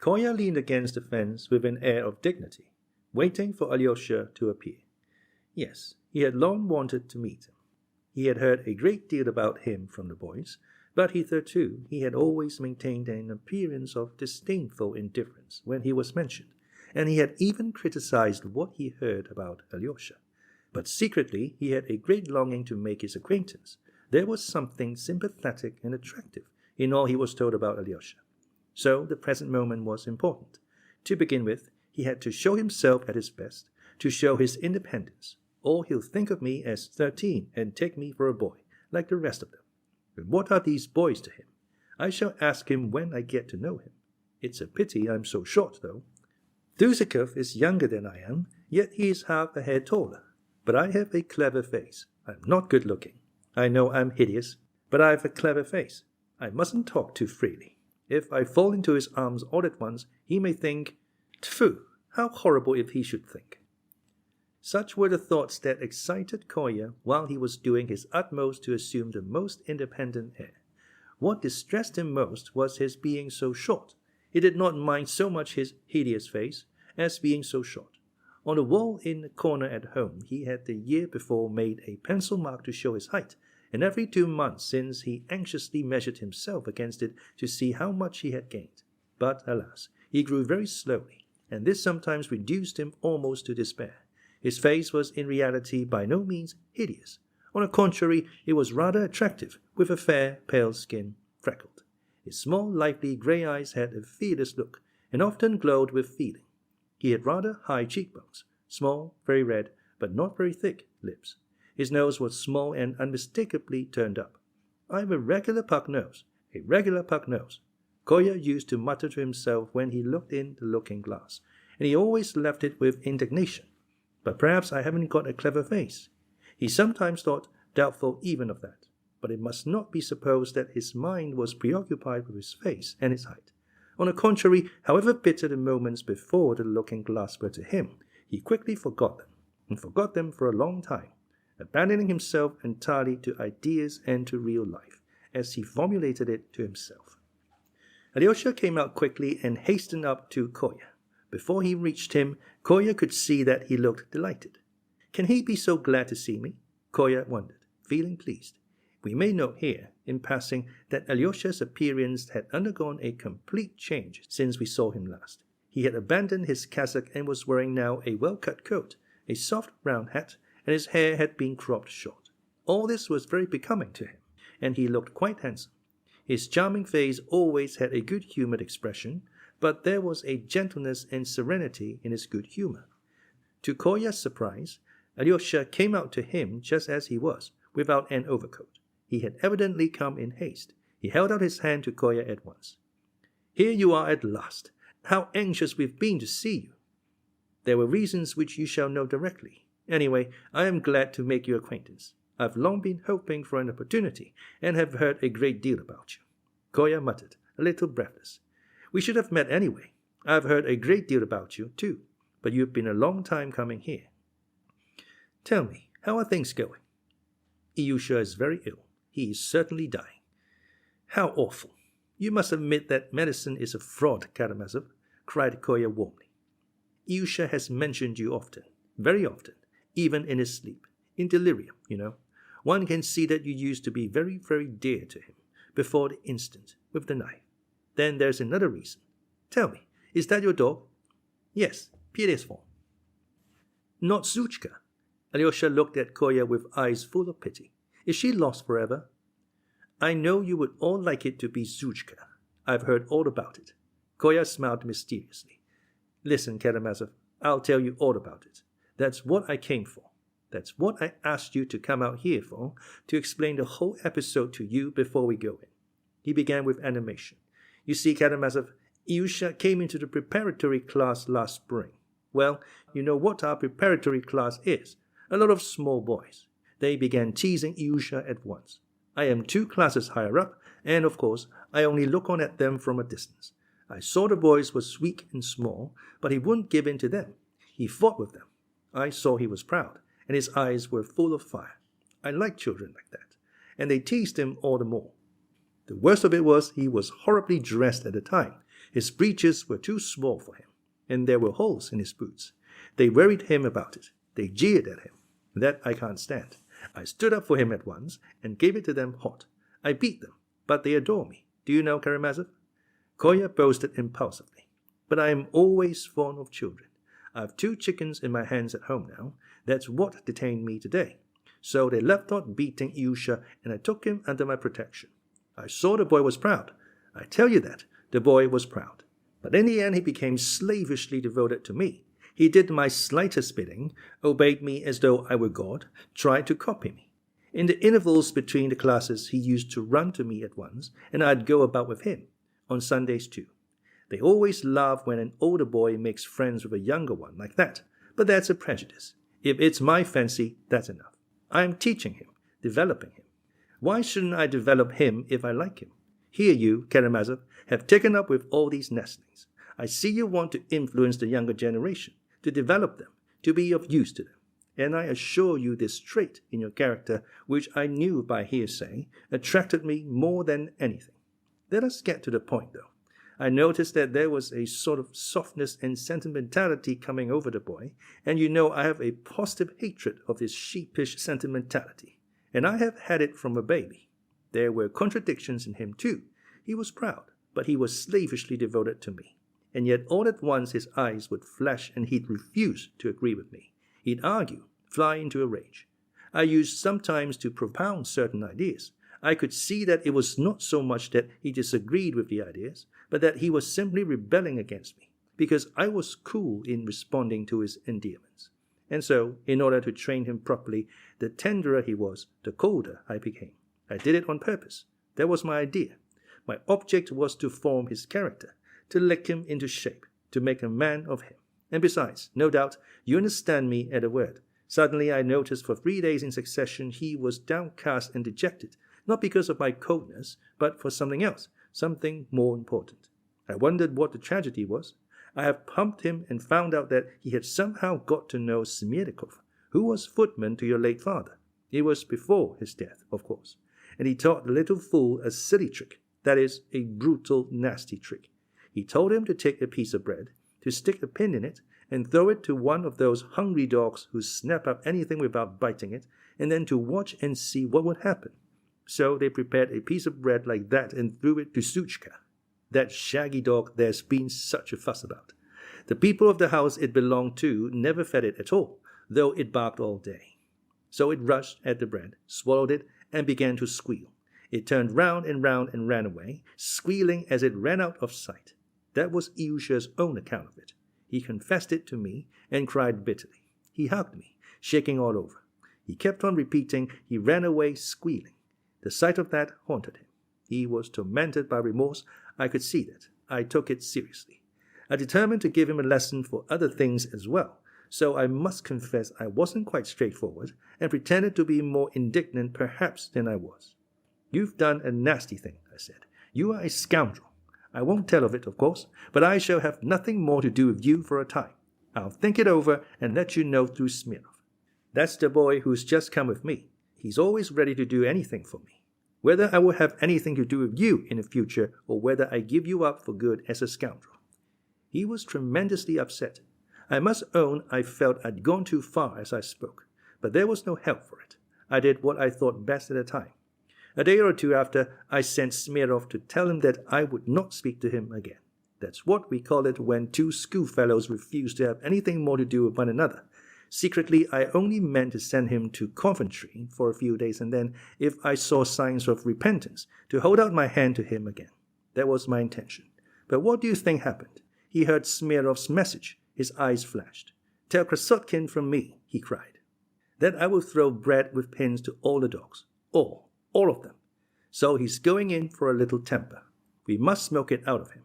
Kolya leaned against the fence with an air of dignity, waiting for Alyosha to appear. Yes, he had long wanted to meet him. He had heard a great deal about him from the boys, but hitherto he had always maintained an appearance of disdainful indifference when he was mentioned, and he had even criticized what he heard about Alyosha. But secretly he had a great longing to make his acquaintance. There was something sympathetic and attractive in all he was told about Alyosha. So the present moment was important. To begin with, he had to show himself at his best, to show his independence, or he'll think of me as 13 and take me for a boy, like the rest of them. And what are these boys to him? I shall ask him when I get to know him. It's a pity I'm so short, though. Duzikov is younger than I am, yet he is half a head taller. But I have a clever face. I'm not good-looking. I know I'm hideous, but I have a clever face. I mustn't talk too freely. If I fall into his arms all at once, he may think, "Tfu, how horrible if he should think." Such were the thoughts that excited Kolya while he was doing his utmost to assume the most independent air. What distressed him most was his being so short. He did not mind so much his hideous face as being so short. On the wall in the corner at home he had the year before made a pencil mark to show his height, and every 2 months since he anxiously measured himself against it to see how much he had gained. But, alas, he grew very slowly, and this sometimes reduced him almost to despair. His face was in reality by no means hideous. On the contrary, it was rather attractive, with a fair, pale skin, freckled. His small, lively grey eyes had a fearless look, and often glowed with feeling. He had rather high cheekbones, small, very red, but not very thick lips. His nose was small and unmistakably turned up. "I have a regular pug nose, a regular pug nose," Kolya used to mutter to himself when he looked in the looking-glass, and he always left it with indignation. "But perhaps I haven't got a clever face." He sometimes thought, doubtful even of that. But it must not be supposed that his mind was preoccupied with his face and his height. On the contrary, however bitter the moments before the looking-glass were to him, he quickly forgot them, and forgot them for a long time, abandoning himself entirely to ideas and to real life, as he formulated it to himself. Alyosha came out quickly and hastened up to Kolya. Before he reached him, Kolya could see that he looked delighted. "Can he be so glad to see me?" Kolya wondered, feeling pleased. We may note here, in passing, that Alyosha's appearance had undergone a complete change since we saw him last. He had abandoned his cassock and was wearing now a well-cut coat, a soft round hat, and his hair had been cropped short. All this was very becoming to him, and he looked quite handsome. His charming face always had a good-humoured expression, but there was a gentleness and serenity in his good humour. To Kolya's surprise, Alyosha came out to him just as he was, without an overcoat. He had evidently come in haste. He held out his hand to Kolya at once. "Here you are at last. How anxious we've been to see you." There were reasons which you shall know directly. Anyway, I am glad to make your acquaintance. I've long been hoping for an opportunity, and have heard a great deal about you." Kolya muttered, a little breathless. "We should have met anyway. I've heard a great deal about you, too, but you've been a long time coming here. Tell me, how are things going?" "Ilyusha is very ill. He is certainly dying." "How awful! You must admit that medicine is a fraud, Karamazov," cried Kolya warmly. "Ilyusha has mentioned you often, very often, even in his sleep, in delirium, you know. One can see that you used to be very, very dear to him, before the instant, with the knife. Then there's another reason. Tell me, is that your dog?" "Yes, Perezvon." "Not Zhuchka?" Alyosha looked at Kolya with eyes full of pity. "Is she lost forever?" "I know you would all like it to be Zhuchka. I've heard all about it." Kolya smiled mysteriously. "Listen, Karamazov, I'll tell you all about it. That's what I came for. That's what I asked you to come out here for, to explain the whole episode to you before we go in." He began with animation. "You see, Karamazov, Ilyusha came into the preparatory class last spring. Well, you know what our preparatory class is. A lot of small boys. They began teasing Ilyusha at once. I am 2 classes higher up, and of course, I only look on at them from a distance. I saw the boys was weak and small, but he wouldn't give in to them. He fought with them. I saw he was proud, and his eyes were full of fire. I like children like that, and they teased him all the more. The worst of it was he was horribly dressed at the time. His breeches were too small for him, and there were holes in his boots. They worried him about it. They jeered at him. That I can't stand. I stood up for him at once and gave it to them hot. I beat them, but they adore me. Do you know, Karamazov?" Kolya boasted impulsively. "But I am always fond of children. I have 2 chickens in my hands at home now. That's what detained me today. So they left off beating Ilyusha, and I took him under my protection. I saw the boy was proud. I tell you that, the boy was proud. But in the end he became slavishly devoted to me. He did my slightest bidding, obeyed me as though I were God, tried to copy me. In the intervals between the classes he used to run to me at once, and I'd go about with him, on Sundays too. They always laugh when an older boy makes friends with a younger one like that, but that's a prejudice. If it's my fancy, that's enough. I'm teaching him, developing him. Why shouldn't I develop him if I like him? Here you, Karamazov, have taken up with all these nestlings. I see you want to influence the younger generation, to develop them, to be of use to them. And I assure you this trait in your character, which I knew by hearsay, attracted me more than anything. Let us get to the point, though. I noticed that there was a sort of softness and sentimentality coming over the boy, and you know I have a positive hatred of this sheepish sentimentality, and I have had it from a baby. There were contradictions in him too. He was proud, but he was slavishly devoted to me. And yet all at once his eyes would flash and he'd refuse to agree with me. He'd argue, fly into a rage. I used sometimes to propound certain ideas. I could see that it was not so much that he disagreed with the ideas, but that he was simply rebelling against me, because I was cool in responding to his endearments. And so, in order to train him properly, the tenderer he was, the colder I became. I did it on purpose. That was my idea. My object was to form his character, to lick him into shape, to make a man of him. And besides, no doubt, you understand me at a word. Suddenly I noticed for 3 days in succession he was downcast and dejected, not because of my coldness, but for something else, something more important. I wondered what the tragedy was. I have pumped him and found out that he had somehow got to know Smerdyakov, who was footman to your late father. It was before his death, of course. And he taught the little fool a silly trick, that is, a brutal, nasty trick. He told him to take a piece of bread, to stick a pin in it, and throw it to one of those hungry dogs who snap up anything without biting it, and then to watch and see what would happen. So they prepared a piece of bread like that and threw it to Zhuchka, that shaggy dog there's been such a fuss about. The people of the house it belonged to never fed it at all, though it barked all day. So it rushed at the bread, swallowed it, and began to squeal. It turned round and ran away, squealing as it ran out of sight. That was Ilyusha's own account of it. He confessed it to me and cried bitterly. He hugged me, shaking all over. He kept on repeating, he ran away squealing. The sight of that haunted him. He was tormented by remorse. I could see that. I took it seriously. I determined to give him a lesson for other things as well, so I must confess I wasn't quite straightforward and pretended to be more indignant perhaps than I was. "You've done a nasty thing," I said. "You are a scoundrel. I won't tell of it, of course, but I shall have nothing more to do with you for a time. I'll think it over and let you know through Smurov. That's the boy who's just come with me. He's always ready to do anything for me. Whether I will have anything to do with you in the future or whether I give you up for good as a scoundrel." He was tremendously upset. I must own I felt I'd gone too far as I spoke, but there was no help for it. I did what I thought best at the time. A day or two after, I sent Smurov to tell him that I would not speak to him again. That's what we call it when two schoolfellows refuse to have anything more to do with one another. Secretly, I only meant to send him to Coventry for a few days and then, if I saw signs of repentance, to hold out my hand to him again. That was my intention. But what do you think happened? He heard Smurov's message. His eyes flashed. "Tell Krassotkin from me," he cried, "that I will throw bread with pins to all the dogs. All of them. So he's going in for a little temper. We must smoke it out of him."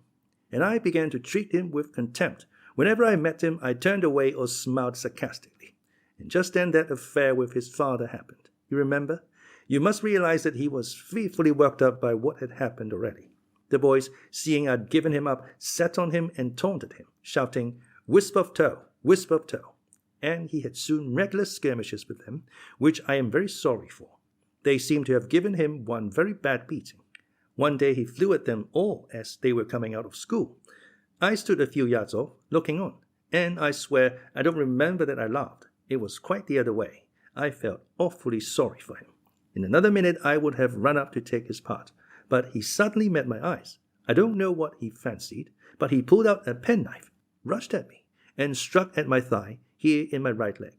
And I began to treat him with contempt. Whenever I met him, I turned away or smiled sarcastically. And just then that affair with his father happened. You remember? You must realize that he was fearfully worked up by what had happened already. The boys, seeing I'd given him up, sat on him and taunted him, shouting, "Wisp of tow, wisp of tow." And he had soon regular skirmishes with them, which I am very sorry for. They seem to have given him one very bad beating. One day he flew at them all as they were coming out of school. I stood a few yards off, looking on, and I swear I don't remember that I laughed. It was quite the other way. I felt awfully sorry for him. In another minute I would have run up to take his part, but he suddenly met my eyes. I don't know what he fancied, but he pulled out a penknife, rushed at me, and struck at my thigh, here in my right leg.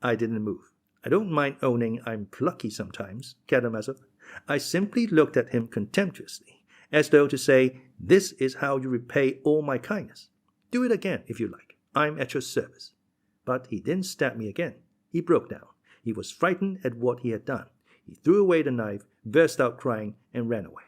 I didn't move. I don't mind owning I'm plucky sometimes, Karamazov. I simply looked at him contemptuously, as though to say, "This is how you repay all my kindness. Do it again, if you like. I'm at your service." But he didn't stab me again. He broke down. He was frightened at what he had done. He threw away the knife, burst out crying, and ran away.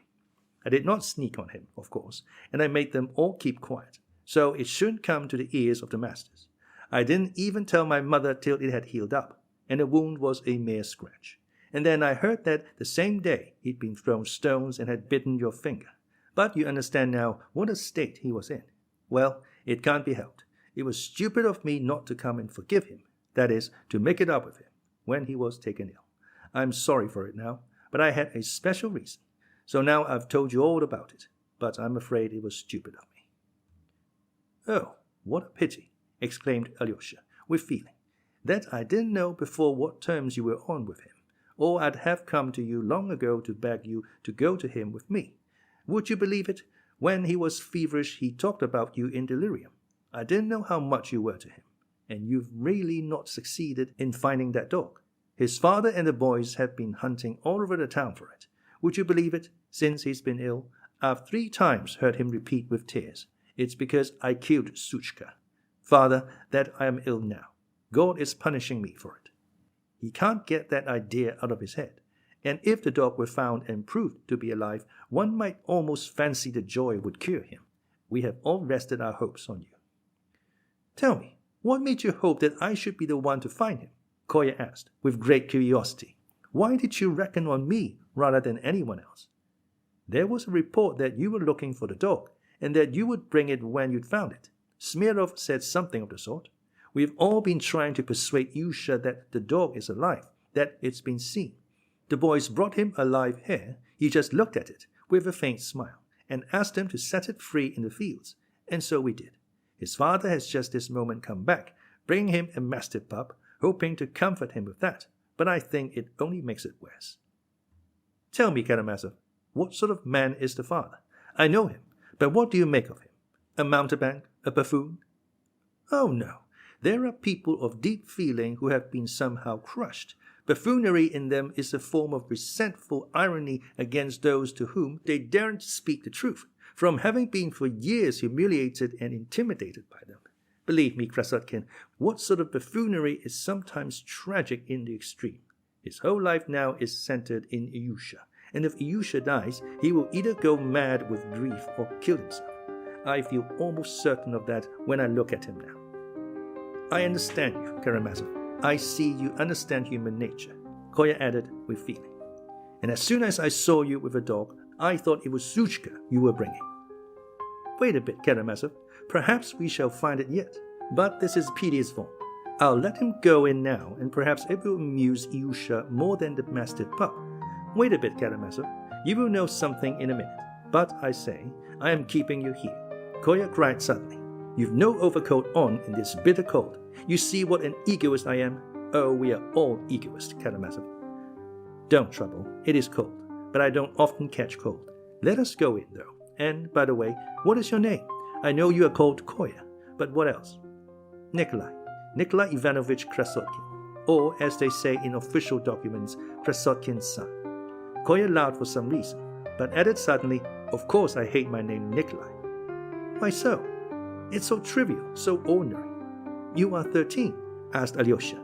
I did not sneak on him, of course, and I made them all keep quiet, so it shouldn't come to the ears of the masters. I didn't even tell my mother till it had healed up, and the wound was a mere scratch. And then I heard that the same day he'd been thrown stones and had bitten your finger. But you understand now what a state he was in. Well, it can't be helped. It was stupid of me not to come and forgive him, that is, to make it up with him, when he was taken ill. I'm sorry for it now, but I had a special reason. So now I've told you all about it, but I'm afraid it was stupid of me. "Oh, what a pity," exclaimed Alyosha, with feeling, "that I didn't know before what terms you were on with him, or I'd have come to you long ago to beg you to go to him with me. Would you believe it? When he was feverish, he talked about you in delirium. I didn't know how much you were to him, and you've really not succeeded in finding that dog. His father and the boys have been hunting all over the town for it. Would you believe it? Since he's been ill, I've 3 times heard him repeat with tears, 'It's because I killed Suchka. Father, that I am ill now. God is punishing me for it.' He can't get that idea out of his head. And if the dog were found and proved to be alive, one might almost fancy the joy would cure him. We have all rested our hopes on you." "Tell me, what made you hope that I should be the one to find him?" Kolya asked, with great curiosity. "Why did you reckon on me rather than anyone else?" "There was a report that you were looking for the dog, and that you would bring it when you'd found it. Smurov said something of the sort. We've all been trying to persuade Ilyusha that the dog is alive, that it's been seen. The boys brought him alive here. He just looked at it, with a faint smile, and asked them to set it free in the fields, and so we did. His father has just this moment come back, bringing him a mastiff pup, hoping to comfort him with that, but I think it only makes it worse." "Tell me, Karamazov, what sort of man is the father? I know him, but what do you make of him? A mountebank? A buffoon?" "Oh, no. There are people of deep feeling who have been somehow crushed. Buffoonery in them is a form of resentful irony against those to whom they daren't speak the truth, from having been for years humiliated and intimidated by them. Believe me, Krassotkin, what sort of buffoonery is sometimes tragic in the extreme. His whole life now is centered in Ilyusha, and if Ilyusha dies, he will either go mad with grief or kill himself. I feel almost certain of that when I look at him now. I understand you, Karamazov. I see you understand human nature, Kolya added with feeling. And as soon as I saw you with a dog, I thought it was Zhuchka you were bringing. Wait a bit, Karamazov. Perhaps we shall find it yet. But this is Perezvon. I'll let him go in now, and perhaps it will amuse Ilyusha more than the mastiff pup. Wait a bit, Karamazov. You will know something in a minute. But I say, I am keeping you here. Kolya cried suddenly. You've no overcoat on in this bitter cold. You see what an egoist I am? Oh, we are all egoists, Karamazov. Don't trouble. It is cold. But I don't often catch cold. Let us go in, though. And, by the way, what is your name? I know you are called Kolya, but what else? Nikolai Ivanovich Krassotkin, or, as they say in official documents, Krassotkin's son. Kolya laughed for some reason, but added suddenly, of course I hate my name Nikolai. Why so? It's so trivial, so ordinary. You are 13? Asked Alyosha.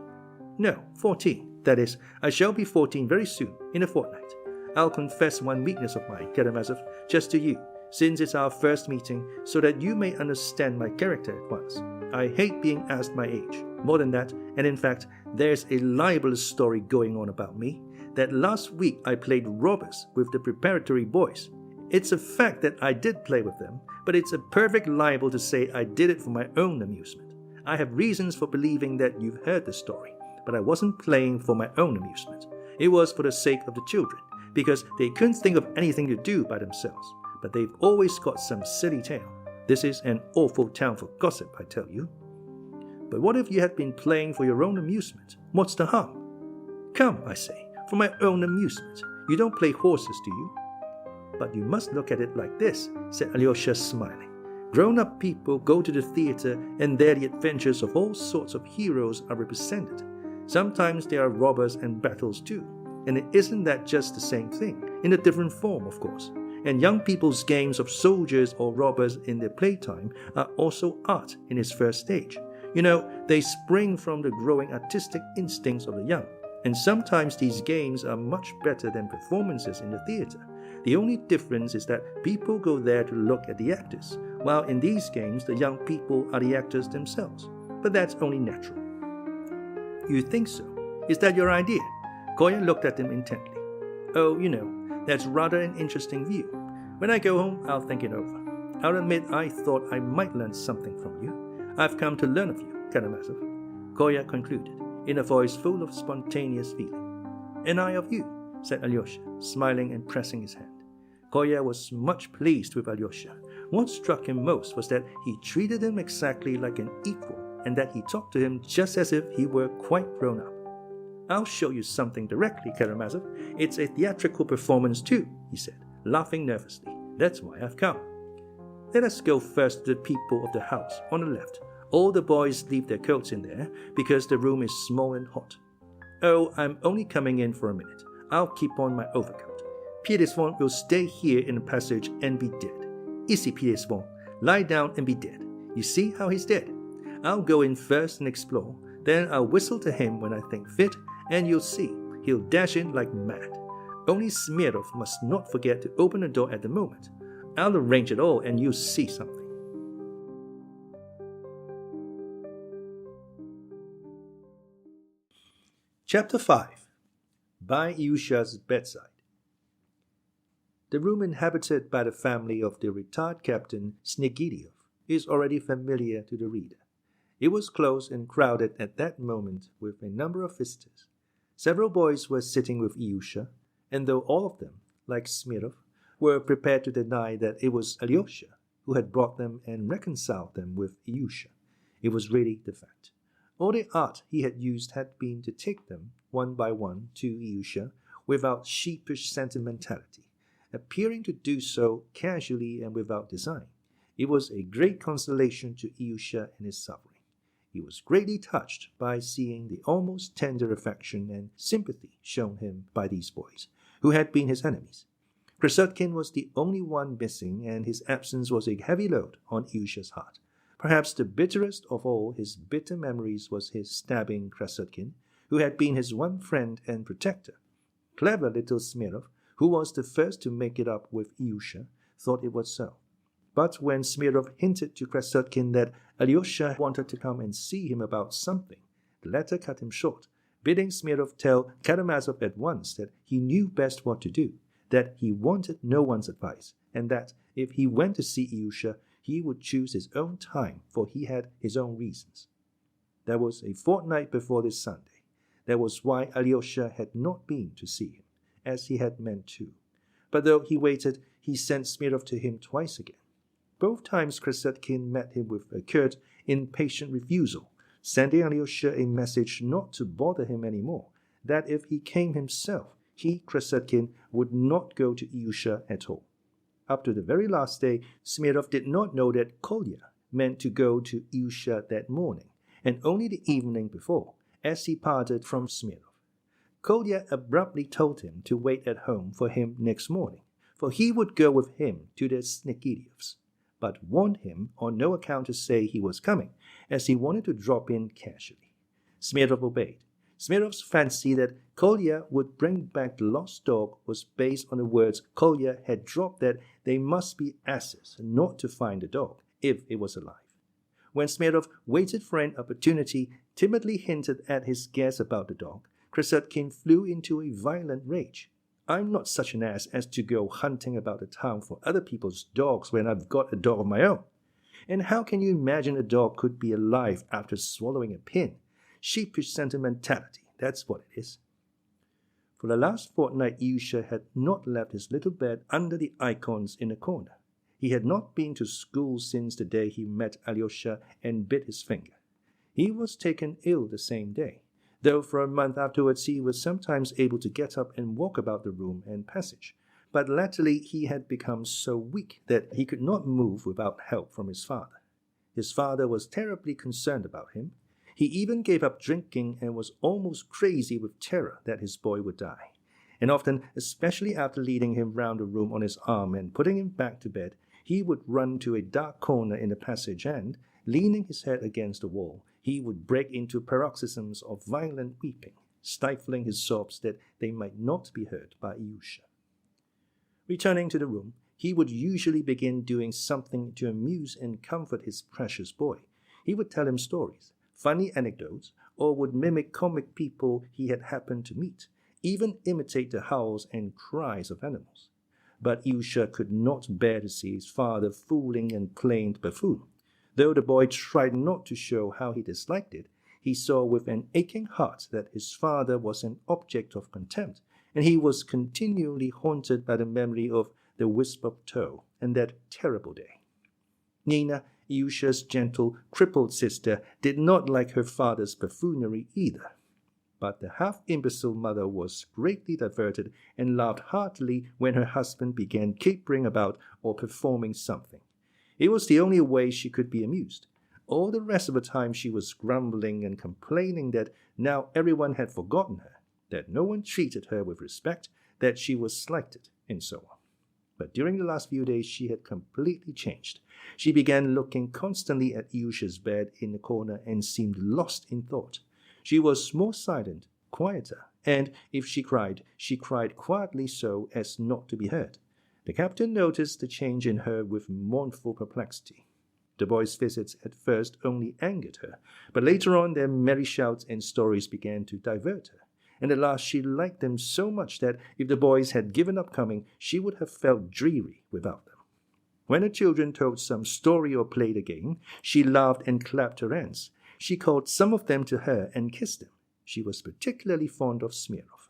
No, 14. That is, I shall be 14 very soon, in a fortnight. I'll confess one weakness of mine, Karamazov, just to you, since it's our first meeting, so that you may understand my character at once. I hate being asked my age. More than that, and in fact, there's a libelous story going on about me, that last week I played robbers with the preparatory boys. It's a fact that I did play with them, but it's a perfect libel to say I did it for my own amusement. I have reasons for believing that you've heard the story, but I wasn't playing for my own amusement. It was for the sake of the children, because they couldn't think of anything to do by themselves, but they've always got some silly tale. This is an awful town for gossip, I tell you. But what if you had been playing for your own amusement? What's the harm? Come, I say, for my own amusement. You don't play horses, do you? But you must look at it like this, said Alyosha, smiling. Grown-up people go to the theater, and there the adventures of all sorts of heroes are represented. Sometimes there are robbers and battles too. And isn't that just the same thing, in a different form, of course? And young people's games of soldiers or robbers in their playtime are also art in its first stage. You know, they spring from the growing artistic instincts of the young. And sometimes these games are much better than performances in the theater. The only difference is that people go there to look at the actors, while in these games the young people are the actors themselves. But that's only natural. You think so? Is that your idea? Kolya looked at him intently. Oh, you know, that's rather an interesting view. When I go home, I'll think it over. I'll admit I thought I might learn something from you. I've come to learn of you, Karamazov, Kolya concluded, in a voice full of spontaneous feeling. And I of you, said Alyosha, smiling and pressing his hand. Kolya was much pleased with Alyosha. What struck him most was that he treated him exactly like an equal, and that he talked to him just as if he were quite grown up. I'll show you something directly, Karamazov. It's a theatrical performance too, he said, laughing nervously. That's why I've come. Let us go first to the people of the house, on the left. All the boys leave their coats in there, because the room is small and hot. Oh, I'm only coming in for a minute. I'll keep on my overcoat. Perezvon will stay here in the passage and be dead. Easy, Perezvon. Lie down and be dead. You see how he's dead? I'll go in first and explore. Then I'll whistle to him when I think fit, and you'll see, he'll dash in like mad. Only Smurov must not forget to open the door at the moment. I'll arrange it all, and you'll see something. Chapter 5. By Ilyusha's bedside. The room inhabited by the family of the retired captain Snegidiev is already familiar to the reader. It was close and crowded at that moment with a number of visitors. Several boys were sitting with Ilyusha, and though all of them, like Smurov, were prepared to deny that it was Alyosha who had brought them and reconciled them with Ilyusha, it was really the fact. All the art he had used had been to take them, one by one, to Ilyusha without sheepish sentimentality, appearing to do so casually and without design. It was a great consolation to Ilyusha and his suffering. He was greatly touched by seeing the almost tender affection and sympathy shown him by these boys, who had been his enemies. Krassotkin was the only one missing, and his absence was a heavy load on Ilyusha's heart. Perhaps the bitterest of all his bitter memories was his stabbing Krassotkin, who had been his one friend and protector. Clever little Smurov, who was the first to make it up with Ilyusha, thought it was so. But when Smurov hinted to Krassotkin that Alyosha wanted to come and see him about something, the latter cut him short, bidding Smurov tell Karamazov at once that he knew best what to do, that he wanted no one's advice, and that if he went to see Ilyusha, he would choose his own time, for he had his own reasons. That was a fortnight before this Sunday. That was why Alyosha had not been to see him, as he had meant to. But though he waited, he sent Smurov to him twice again. Both times Krassotkin met him with a curt, impatient refusal, sending Alyosha a message not to bother him any more, that if he came himself, he, Krassotkin, would not go to Ilyusha at all. Up to the very last day, Smurov did not know that Kolya meant to go to Ilyusha that morning, and only the evening before, as he parted from Smurov. Kolya abruptly told him to wait at home for him next morning, for he would go with him to the Snikidyevs, but warned him on no account to say he was coming, as he wanted to drop in casually. Smurov obeyed. Smirov's fancy that Kolya would bring back the lost dog was based on the words Kolya had dropped that they must be asses not to find the dog, if it was alive. When Smurov waited for an opportunity, timidly hinted at his guess about the dog, Krassotkin flew into a violent rage. "I'm not such an ass as to go hunting about the town for other people's dogs when I've got a dog of my own. And how can you imagine a dog could be alive after swallowing a pin? Sheepish sentimentality, that's what it is." For the last fortnight, Ilyusha had not left his little bed under the icons in the corner. He had not been to school since the day he met Alyosha and bit his finger. He was taken ill the same day, though for a month afterwards he was sometimes able to get up and walk about the room and passage. But latterly he had become so weak that he could not move without help from his father. His father was terribly concerned about him. He even gave up drinking and was almost crazy with terror that his boy would die. And often, especially after leading him round the room on his arm and putting him back to bed, he would run to a dark corner in the passage and, leaning his head against the wall, he would break into paroxysms of violent weeping, stifling his sobs that they might not be heard by Ilyusha. Returning to the room, he would usually begin doing something to amuse and comfort his precious boy. He would tell him stories, funny anecdotes, or would mimic comic people he had happened to meet, even imitate the howls and cries of animals. But Ilyusha could not bear to see his father fooling and playing the buffoon. Though the boy tried not to show how he disliked it, he saw with an aching heart that his father was an object of contempt, and he was continually haunted by the memory of the wisp of tow and that terrible day. Nina, Ilyusha's gentle, crippled sister, did not like her father's buffoonery either. But the half-imbecile mother was greatly diverted and laughed heartily when her husband began capering about or performing something. It was the only way she could be amused. All the rest of the time she was grumbling and complaining that now everyone had forgotten her, that no one treated her with respect, that she was slighted, and so on. But during the last few days she had completely changed. She began looking constantly at Ilyusha's bed in the corner and seemed lost in thought. She was more silent, quieter, and if she cried quietly so as not to be heard. The captain noticed the change in her with mournful perplexity. The boys' visits at first only angered her, but later on their merry shouts and stories began to divert her, and at last she liked them so much that if the boys had given up coming, she would have felt dreary without them. When the children told some story or played a game, she laughed and clapped her hands. She called some of them to her and kissed them. She was particularly fond of Smurov.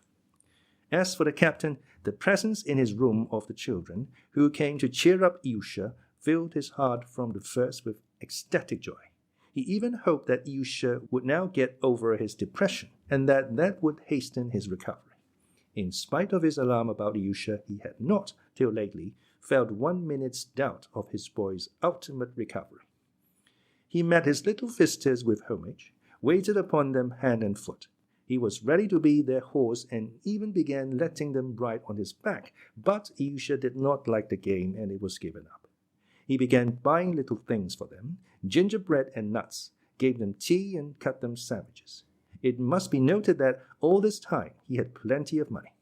As for the captain, the presence in his room of the children, who came to cheer up Ilyusha, filled his heart from the first with ecstatic joy. He even hoped that Ilyusha would now get over his depression, and that would hasten his recovery. In spite of his alarm about Ilyusha, he had not, till lately, felt 1 minute's doubt of his boy's ultimate recovery. He met his little visitors with homage, waited upon them hand and foot. He was ready to be their horse and even began letting them ride on his back, but Ilyusha did not like the game and it was given up. He began buying little things for them, gingerbread and nuts, gave them tea and cut them sandwiches. It must be noted that all this time he had plenty of money.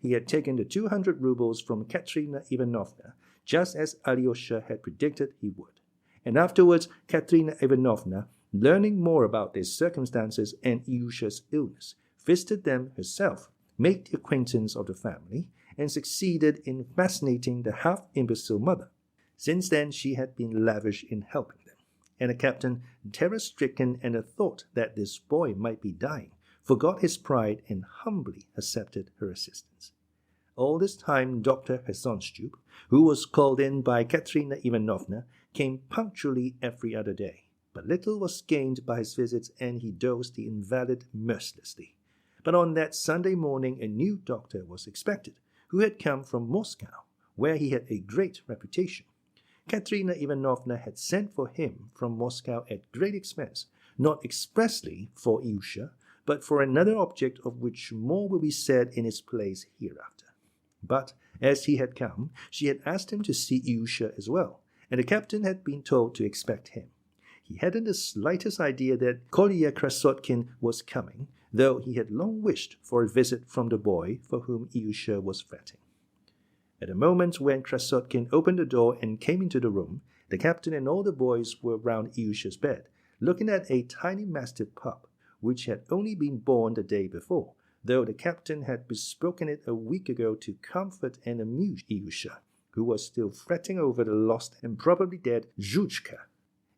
He had taken the 200 rubles from Katerina Ivanovna, just as Alyosha had predicted he would. And afterwards, Katerina Ivanovna, learning more about their circumstances and Ilyusha's illness, visited them herself, made the acquaintance of the family, and succeeded in fascinating the half-imbecile mother. Since then, she had been lavish in helping them, and the captain, terror-stricken at the thought that this boy might be dying, forgot his pride and humbly accepted her assistance. All this time, Dr. Hesonstube, who was called in by Katerina Ivanovna, came punctually every other day, but little was gained by his visits, and he dosed the invalid mercilessly. But on that Sunday morning a new doctor was expected, who had come from Moscow, where he had a great reputation. Katerina Ivanovna had sent for him from Moscow at great expense, not expressly for Ilyusha, but for another object of which more will be said in its place hereafter. But as he had come, she had asked him to see Ilyusha as well, and the captain had been told to expect him. He hadn't the slightest idea that Kolya Krassotkin was coming, though he had long wished for a visit from the boy for whom Ilyusha was fretting. At the moment when Krassotkin opened the door and came into the room, the captain and all the boys were round Ilyusha's bed, looking at a tiny mastiff pup, which had only been born the day before, though the captain had bespoken it a week ago to comfort and amuse Ilyusha, who was still fretting over the lost and probably dead Zhuchka.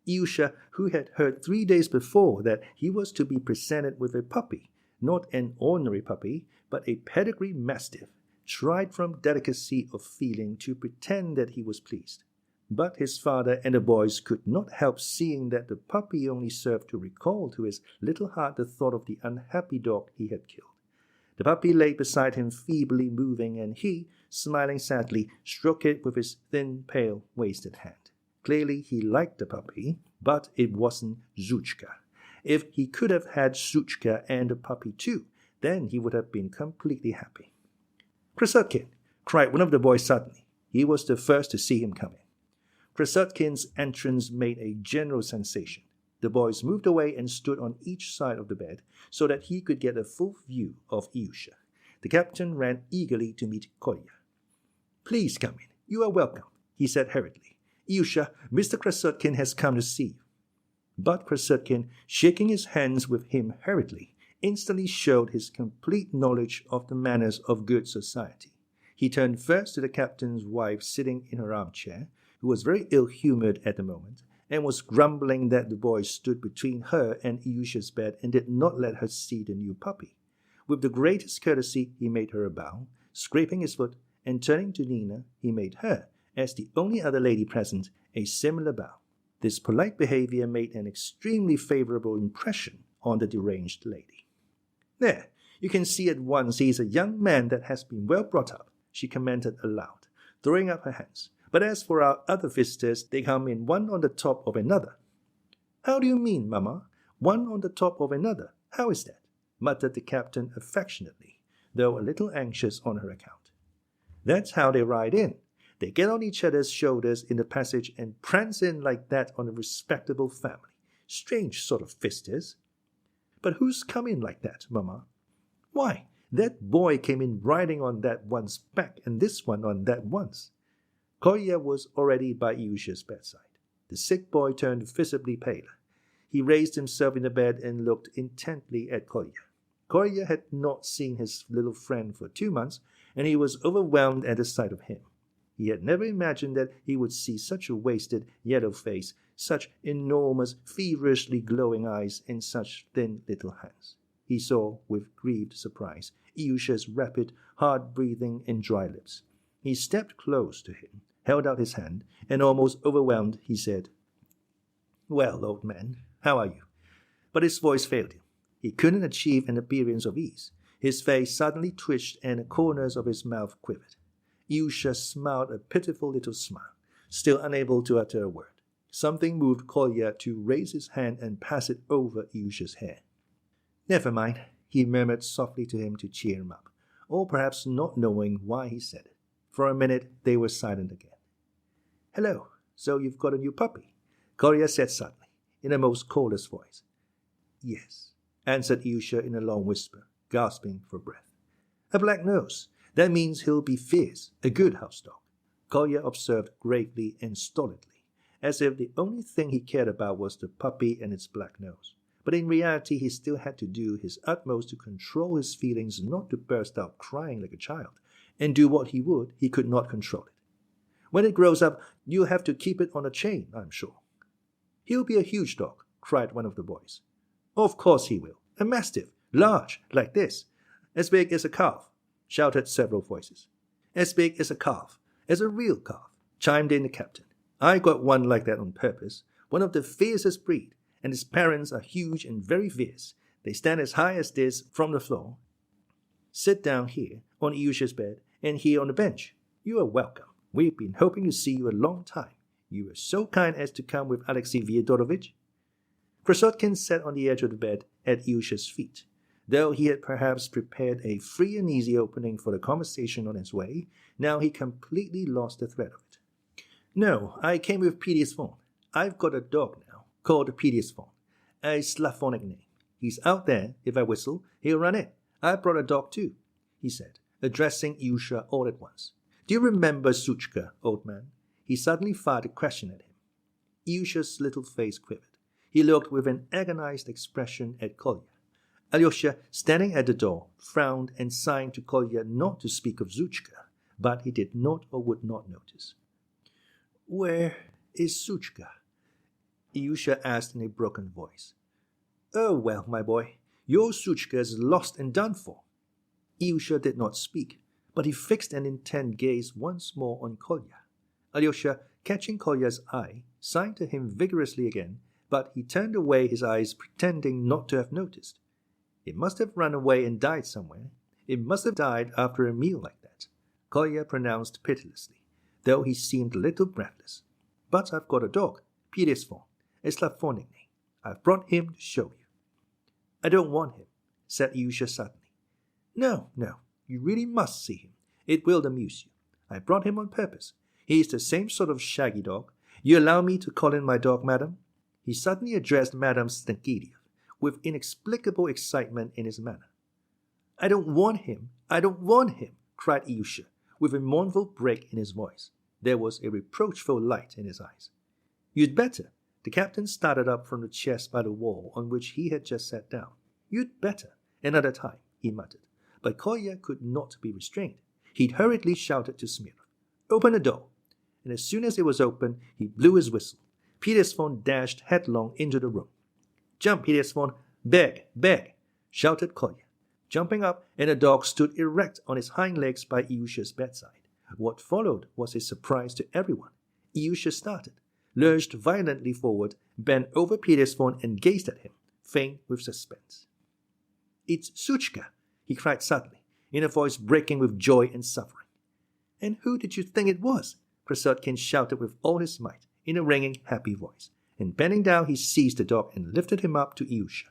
Ilyusha, who had heard 3 days before that he was to be presented with a puppy, not an ordinary puppy, but a pedigree mastiff, tried from delicacy of feeling to pretend that he was pleased. But his father and the boys could not help seeing that the puppy only served to recall to his little heart the thought of the unhappy dog he had killed. The puppy lay beside him feebly moving, and he, smiling sadly, stroked it with his thin, pale, wasted hand. Clearly he liked the puppy, but it wasn't Zhuchka. If he could have had Zhuchka and the puppy too, then he would have been completely happy. "Krassotkin!" cried one of the boys suddenly. He was the first to see him coming. Krassotkin's entrance made a general sensation. The boys moved away and stood on each side of the bed, so that he could get a full view of Ilyusha. The captain ran eagerly to meet Kolya. "Please come in. You are welcome," he said hurriedly. "Ilyusha, Mr. Krassotkin has come to see you." But Krassotkin, shaking his hands with him hurriedly, instantly showed his complete knowledge of the manners of good society. He turned first to the captain's wife sitting in her armchair, who was very ill-humored at the moment, and was grumbling that the boy stood between her and Ilyusha's bed and did not let her see the new puppy. With the greatest courtesy he made her a bow, scraping his foot, and turning to Nina, he made her, as the only other lady present, a similar bow. This polite behavior made an extremely favorable impression on the deranged lady. "There, you can see at once he is a young man that has been well brought up," she commented aloud, throwing up her hands. "But as for our other visitors, they come in one on the top of another." "How do you mean, Mamma? One on the top of another? How is that?" muttered the captain affectionately, though a little anxious on her account. "That's how they ride in. They get on each other's shoulders in the passage and prance in like that on a respectable family. Strange sort of visitors." "But who's come in like that, Mamma?" "Why, that boy came in riding on that one's back, and this one on that one's." Kolya was already by Ilyusha's bedside. The sick boy turned visibly paler. He raised himself in the bed and looked intently at Kolya. Kolya had not seen his little friend for 2 months, and he was overwhelmed at the sight of him. He had never imagined that he would see such a wasted, yellow face, such enormous, feverishly glowing eyes, and such thin little hands. He saw, with grieved surprise, Ilyusha's rapid, hard breathing and dry lips. He stepped close to him, held out his hand, and almost overwhelmed, he said, "Well, old man, how are you?" But his voice failed him. He couldn't achieve an appearance of ease. His face suddenly twitched, and the corners of his mouth quivered. Ilyusha smiled a pitiful little smile, still unable to utter a word. Something moved Kolya to raise his hand and pass it over Ilyusha's hair. "Never mind," he murmured softly to him to cheer him up, or perhaps not knowing why he said it. For a minute they were silent again. "Hello, so you've got a new puppy?" Kolya said suddenly, in a most callous voice. "Yes," answered Ilyusha in a long whisper, gasping for breath. "A black nose. That means he'll be fierce, a good house dog." Kolya observed gravely and stolidly, as if the only thing he cared about was the puppy and its black nose. But in reality, he still had to do his utmost to control his feelings not to burst out crying like a child, and do what he would, he could not control it. When it grows up, you'll have to keep it on a chain, I'm sure. He'll be a huge dog, cried one of the boys. Of course he will. A mastiff, large, like this. As big as a calf, shouted several voices. As big as a calf, as a real calf, chimed in the captain. I got one like that on purpose, one of the fiercest breed, and his parents are huge and very fierce. They stand as high as this from the floor. Sit down here on Ilyusha's bed and here on the bench. You are welcome. We've been hoping to see you a long time. You were so kind as to come with Alexei Fyodorovich. Krassotkin sat on the edge of the bed at Ilyusha's feet. Though he had perhaps prepared a free and easy opening for the conversation on its way, now he completely lost the thread of it. No, I came with Perezvon. I've got a dog now, called Perezvon, a Slavonic name. He's out there. If I whistle, he'll run in. I brought a dog too, he said, addressing Ilyusha all at once. Do you remember Suchka, old man? He suddenly fired a question at him. Ilyusha's little face quivered. He looked with an agonized expression at Kolya. Alyosha, standing at the door, frowned and signed to Kolya not to speak of Suchka, but he did not or would not notice. Where is Suchka? Ilyusha asked in a broken voice. Oh, well, my boy, your Suchka is lost and done for. Ilyusha did not speak, but he fixed an intent gaze once more on Kolya. Alyosha, catching Kolya's eye, signed to him vigorously again, but he turned away his eyes, pretending not to have noticed. It must have run away and died somewhere. It must have died after a meal like that, Kolya pronounced pitilessly, though he seemed a little breathless. But I've got a dog, Perezvon, a Slavonic name. I've brought him to show you. I don't want him, said Ilyusha suddenly. No, you really must see him. It will amuse you. I brought him on purpose. He is the same sort of shaggy dog. You allow me to call in my dog, madam? He suddenly addressed Madame Stenkirev, with inexplicable excitement in his manner. I don't want him, cried Ilyusha, with a mournful break in his voice. There was a reproachful light in his eyes. You'd better. The captain started up from the chest by the wall on which he had just sat down. You'd better. Another time, he muttered. But Kolya could not be restrained. He hurriedly shouted to Smurov, Open the door. And as soon as it was open, he blew his whistle. Perezvon dashed headlong into the room. Jump, Perezvon! Beg! Shouted Kolya, jumping up, and the dog stood erect on his hind legs by Ilyusha's bedside. What followed was a surprise to everyone. Ilyusha started, lurched violently forward, bent over Perezvon and gazed at him, faint with suspense. It's Suchka, he cried suddenly, in a voice breaking with joy and suffering. And who did you think it was? Krassotkin shouted with all his might, in a ringing, happy voice, and bending down he seized the dog and lifted him up to Ilyusha.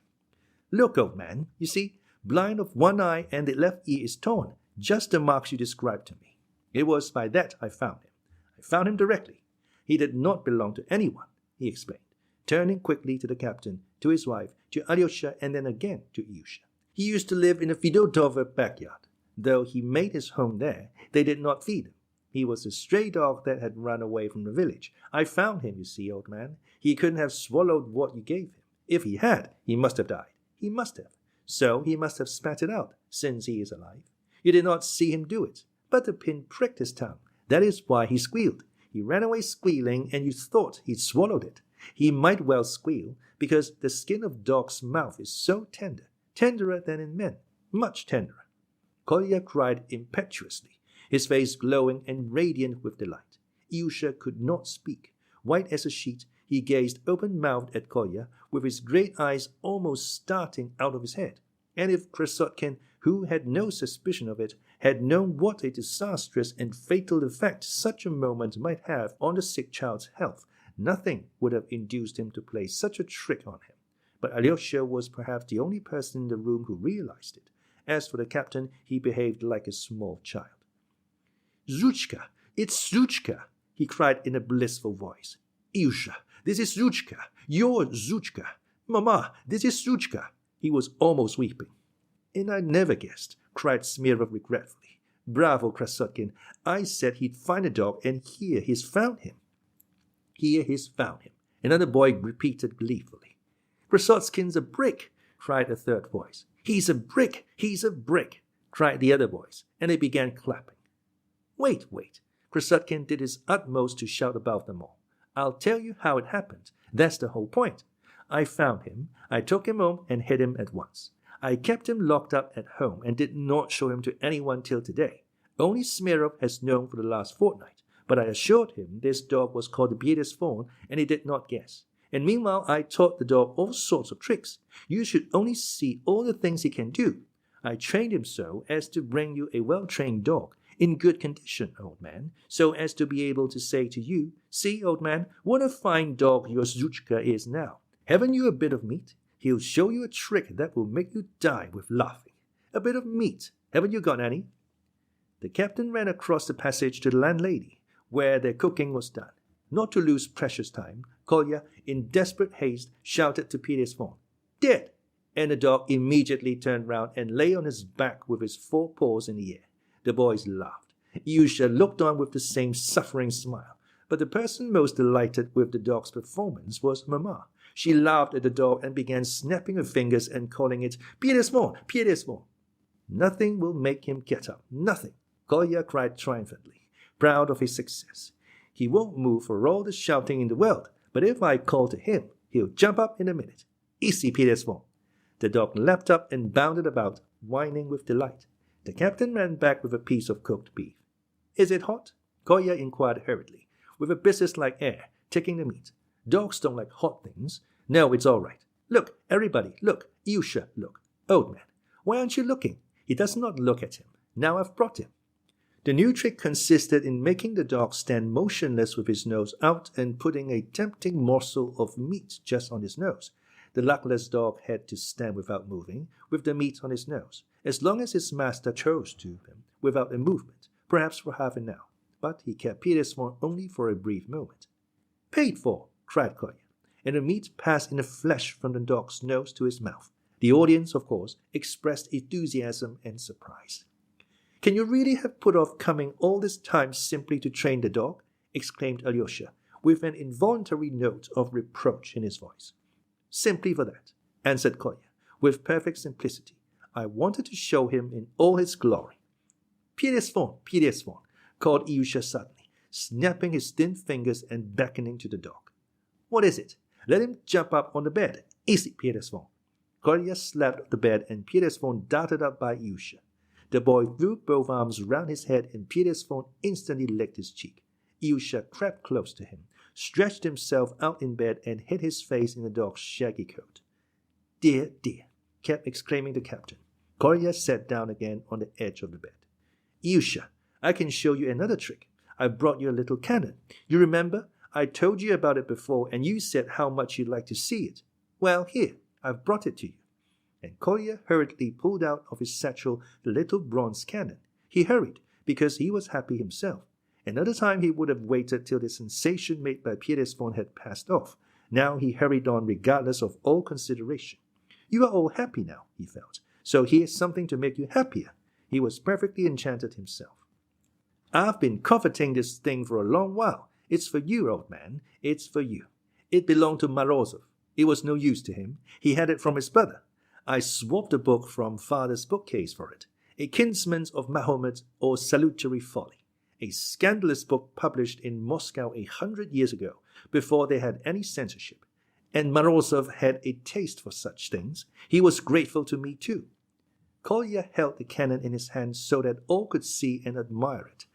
Look, old man, you see, blind of one eye and the left ear is torn, just the marks you described to me. It was by that I found him. I found him directly. He did not belong to anyone, he explained, turning quickly to the captain, to his wife, to Alyosha, and then again to Ilyusha. He used to live in the Fyodor backyard. Though he made his home there, they did not feed him. He was a stray dog that had run away from the village. I found him, you see, old man. He couldn't have swallowed what you gave him. If he had, he must have died. He must have. So he must have spat it out, since he is alive. You did not see him do it, but the pin pricked his tongue. That is why he squealed. He ran away squealing, and you thought he'd swallowed it. He might well squeal, because the skin of dog's mouth is so tender, tenderer than in men, much tenderer. Kolya cried impetuously, his face glowing and radiant with delight. Ilyusha could not speak. White as a sheet, he gazed open-mouthed at Kolya, with his great eyes almost starting out of his head. And if Krassotkin, who had no suspicion of it, had known what a disastrous and fatal effect such a moment might have on the sick child's health, nothing would have induced him to play such a trick on him. But Alyosha was perhaps the only person in the room who realized it. As for the captain, he behaved like a small child. Suchka! It's Suchka! He cried in a blissful voice. Ilyusha, this is Suchka! Your Suchka! Mama, this is Suchka! He was almost weeping. And I never guessed, cried Smurov regretfully. Bravo, Krassotkin. I said he'd find a dog, and here he's found him. Here he's found him, another boy repeated gleefully. Krassotkin's a brick, cried a third voice. He's a brick, he's a brick, cried the other boys, and they began clapping. Wait. Krassotkin did his utmost to shout above them all. I'll tell you how it happened. That's the whole point. I found him, I took him home and hid him at once. I kept him locked up at home and did not show him to anyone till today. Only Smurov has known for the last fortnight, but I assured him this dog was called Perezvon, and he did not guess. And meanwhile I taught the dog all sorts of tricks. You should only see all the things he can do. I trained him so as to bring you a well-trained dog, in good condition, old man, so as to be able to say to you, see, old man, what a fine dog your Zhuchka is now. Haven't you a bit of meat? He'll show you a trick that will make you die with laughing. A bit of meat. Haven't you got any? The captain ran across the passage to the landlady, where their cooking was done. Not to lose precious time, Kolya, in desperate haste, shouted to Perezvon, dead! And the dog immediately turned round and lay on his back with his 4 paws in the air. The boys laughed. Ilyusha looked on with the same suffering smile. But the person most delighted with the dog's performance was Mamma. She laughed at the dog and began snapping her fingers and calling it, Perezvon, Perezvon. Nothing will make him get up, nothing, Kolya cried triumphantly, proud of his success. He won't move for all the shouting in the world, but if I call to him, he'll jump up in a minute. Easy, Perezvon. The dog leapt up and bounded about, whining with delight. The captain ran back with a piece of cooked beef. Is it hot? Kolya inquired hurriedly, with a business-like air, taking the meat. Dogs don't like hot things. No, it's all right. Look, everybody, look. Ilyusha, look. Old man, why aren't you looking? He does not look at him. Now I've brought him. The new trick consisted in making the dog stand motionless with his nose out and putting a tempting morsel of meat just on his nose. The luckless dog had to stand without moving, with the meat on his nose, as long as his master chose to him, without a movement, perhaps for half an hour. But he kept Perezvon only for a brief moment. Paid for, cried Kolya, and the meat passed in a flash from the dog's nose to his mouth. The audience, of course, expressed enthusiasm and surprise. Can you really have put off coming all this time simply to train the dog? Exclaimed Alyosha, with an involuntary note of reproach in his voice. Simply for that, answered Kolya, with perfect simplicity. I wanted to show him in all his glory. Perezvon, Perezvon, called Ilyusha suddenly, snapping his thin fingers and beckoning to the dog. What is it? Let him jump up on the bed. Easy, Perezvon. Kolya slapped the bed and Perezvon darted up by Ilyusha. The boy threw both arms round his head and Perezvon instantly licked his cheek. Ilyusha crept close to him, stretched himself out in bed and hid his face in the dog's shaggy coat. Dear, dear, kept exclaiming the captain. Kolya sat down again on the edge of the bed. Ilyusha, I can show you another trick. I brought you a little cannon. You remember? I told you about it before and you said how much you'd like to see it. Well, here, I've brought it to you. And Kolya hurriedly pulled out of his satchel the little bronze cannon. He hurried, because he was happy himself. Another time he would have waited till the sensation made by Perezvon had passed off. Now he hurried on regardless of all consideration. You are all happy now, he felt, so here's something to make you happier. He was perfectly enchanted himself. I've been coveting this thing for a long while. It's for you, old man. It's for you. It belonged to Morozov. It was no use to him. He had it from his brother. I swapped a book from father's bookcase for it. A Kinsman of Mahomet or Salutary Folly. A scandalous book published in Moscow 100 years ago, before they had any censorship. And Morozov had a taste for such things. He was grateful to me too. Kolya held the cannon in his hand so that all could see and admire it.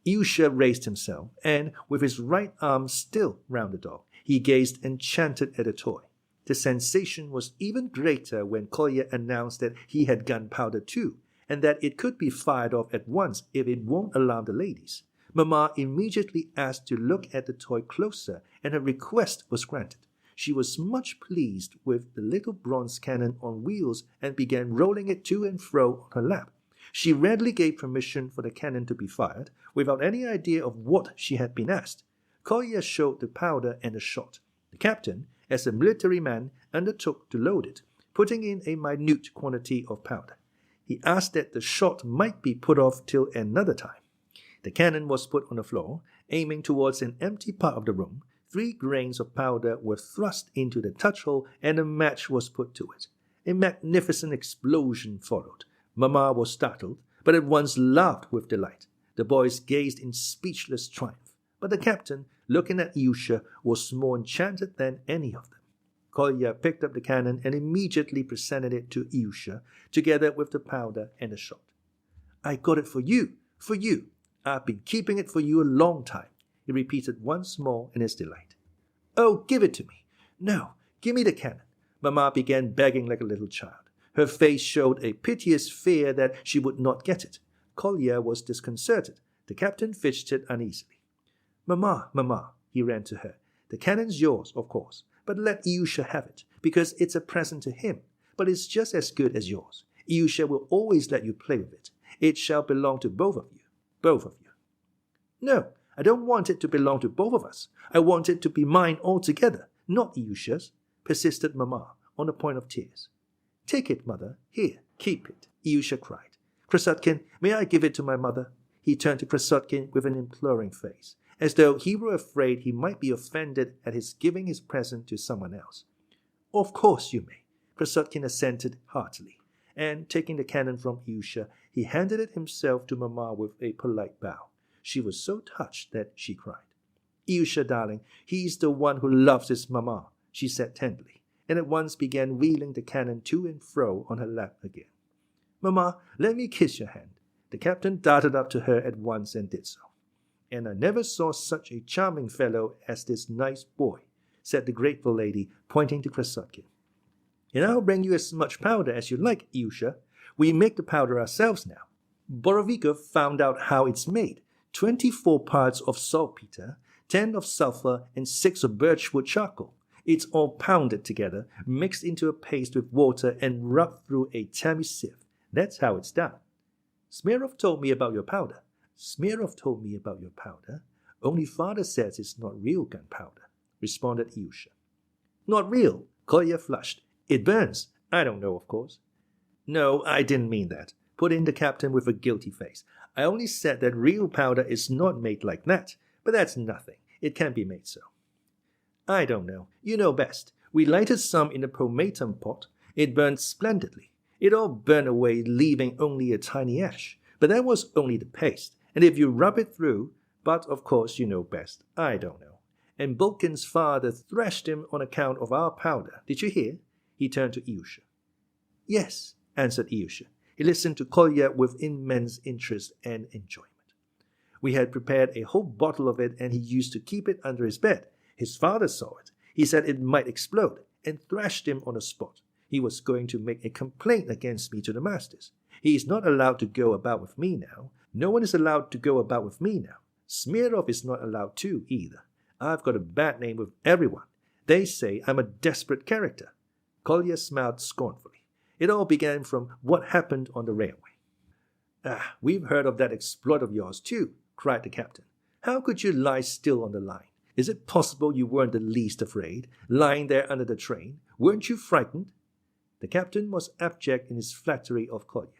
Ilyusha raised himself, and, with his right arm still round the dog, he gazed enchanted at the toy. The sensation was even greater when Kolya announced that he had gunpowder too, and that it could be fired off at once if it won't alarm the ladies. Mamma immediately asked to look at the toy closer, and her request was granted. She was much pleased with the little bronze cannon on wheels and began rolling it to and fro on her lap. She readily gave permission for the cannon to be fired, without any idea of what she had been asked. Kolya showed the powder and the shot. The captain, as a military man, undertook to load it, putting in a minute quantity of powder. He asked that the shot might be put off till another time. The cannon was put on the floor, aiming towards an empty part of the room. 3 grains of powder were thrust into the touch-hole, and a match was put to it. A magnificent explosion followed. Mamma was startled, but at once laughed with delight. The boys gazed in speechless triumph, but the captain, looking at Ilyusha, was more enchanted than any of them. Kolya picked up the cannon and immediately presented it to Ilyusha, together with the powder and the shot. "I got it for you, for you. I've been keeping it for you a long time," he repeated once more in his delight. "Oh, give it to me. No, give me the cannon." Mamma began begging like a little child. Her face showed a piteous fear that she would not get it. Kolya was disconcerted. The captain fidgeted uneasily. "Mamma, Mamma," he ran to her. "The cannon's yours, of course, but let Ilyusha have it, because it's a present to him. But it's just as good as yours. Ilyusha will always let you play with it. It shall belong to both of you. Both of you." "No, I don't want it to belong to both of us. I want it to be mine altogether, not Ilyusha's," persisted Mamma, on the point of tears. "Take it, mother. Here, keep it," Ilyusha cried. "Krassotkin, may I give it to my mother?" He turned to Krassotkin with an imploring face, as though he were afraid he might be offended at his giving his present to someone else. "Of course you may," Krassotkin assented heartily, and taking the cannon from Ilyusha, he handed it himself to Mamma with a polite bow. She was so touched that she cried. "Ilyusha, darling, he's the one who loves his mamma," she said tenderly, and at once began wheeling the cannon to and fro on her lap again. "Mamma, let me kiss your hand." The captain darted up to her at once and did so. "And I never saw such a charming fellow as this nice boy," said the grateful lady, pointing to Krassotkin. "And I'll bring you as much powder as you like, Ilyusha. We make the powder ourselves now. Borovikov found out how it's made. 24 parts of saltpeter, 10 of sulfur, and 6 of birchwood charcoal. It's all pounded together, mixed into a paste with water, and rubbed through a tammy sieve. That's how it's done." "Smurov told me about your powder." "Smurov told me about your powder? Only father says it's not real gunpowder," responded Ilyusha. "Not real?" Kolya flushed. "It burns. I don't know, of course." "No, I didn't mean that," put in the captain with a guilty face. "I only said that real powder is not made like that, but that's nothing. It can be made so." "I don't know. You know best. We lighted some in the pomatum pot. It burned splendidly. It all burned away, leaving only a tiny ash. But that was only the paste. And if you rub it through, but of course you know best. I don't know. And Bulkin's father thrashed him on account of our powder. Did you hear?" He turned to Ilyusha. "Yes," answered Ilyusha. He listened to Kolya with immense interest and enjoyment. "We had prepared a whole bottle of it, and he used to keep it under his bed. His father saw it. He said it might explode, and thrashed him on the spot. He was going to make a complaint against me to the masters. He is not allowed to go about with me now. No one is allowed to go about with me now. Smurov is not allowed to either. I've got a bad name with everyone. They say I'm a desperate character." Kolya smiled scornfully. "It all began from what happened on the railway." "Ah, we've heard of that exploit of yours too," cried the captain. "How could you lie still on the line? Is it possible you weren't the least afraid, lying there under the train? Weren't you frightened?" The captain was abject in his flattery of Kolya.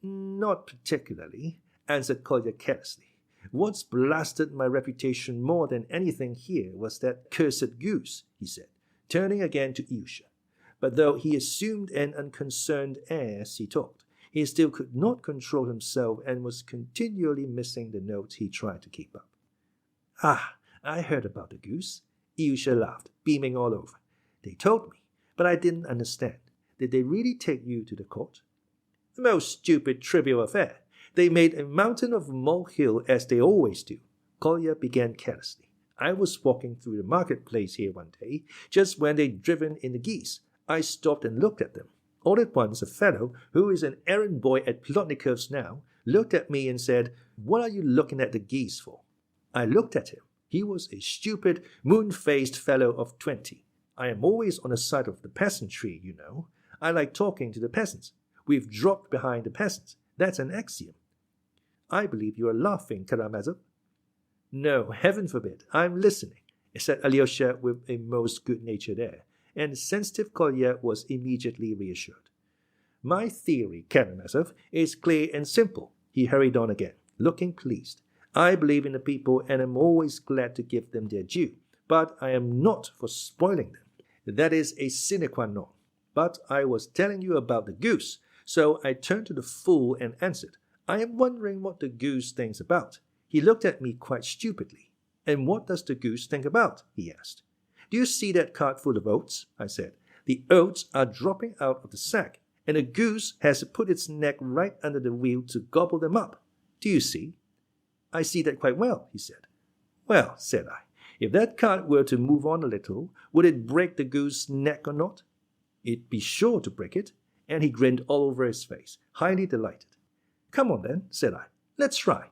"Not particularly," answered Kolya carelessly. "What's blasted my reputation more than anything here was that cursed goose," he said, turning again to Ilyusha. But though he assumed an unconcerned air as he talked, he still could not control himself and was continually missing the notes he tried to keep up. "Ah, I heard about the goose." Ilyusha laughed, beaming all over. "They told me, but I didn't understand. Did they really take you to the court?" "The most stupid, trivial affair. They made a mountain of a molehill, as they always do." Kolya began carelessly. "I was walking through the marketplace here one day, just when they'd driven in the geese. I stopped and looked at them. All at once a fellow, who is an errand boy at Plotnikov's now, looked at me and said, 'What are you looking at the geese for?' I looked at him. He was a stupid, moon-faced fellow of 20. I am always on the side of the peasantry, you know. I like talking to the peasants. We've dropped behind the peasants. That's an axiom." "I believe you are laughing, Karamazov." "No, heaven forbid. I'm listening," said Alyosha with a most good-natured air, and the sensitive Kolya was immediately reassured. My theory, Karamazov, is clear and simple, he hurried on again, looking pleased. I believe in the people and am always glad to give them their due, but I am not for spoiling them. That is a sine qua non. But I was telling you about the goose, so I turned to the fool and answered, I am wondering what the goose thinks about. He looked at me quite stupidly. And what does the goose think about? He asked. Do you see that cart full of oats? I said. The oats are dropping out of the sack, and the goose has put its neck right under the wheel to gobble them up. Do you see? I see that quite well, he said. Well, said I, if that cart were to move on a little, would it break the goose's neck or not? It'd be sure to break it, and he grinned all over his face, highly delighted. Come on then, said I, let's try.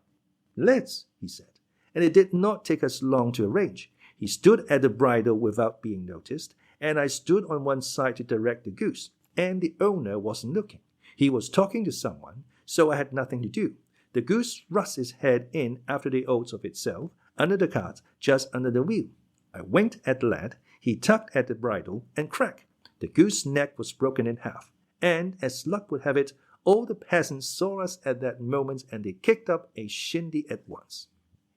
Let's, he said, and it did not take us long to arrange. He stood at the bridle without being noticed, and I stood on one side to direct the goose, and the owner wasn't looking. He was talking to someone, so I had nothing to do. The goose thrust his head in after the oats of itself, under the cart, just under the wheel. I winked at the lad, he tugged at the bridle, and crack! The goose's neck was broken in half, and, as luck would have it, all the peasants saw us at that moment, and they kicked up a shindy at once.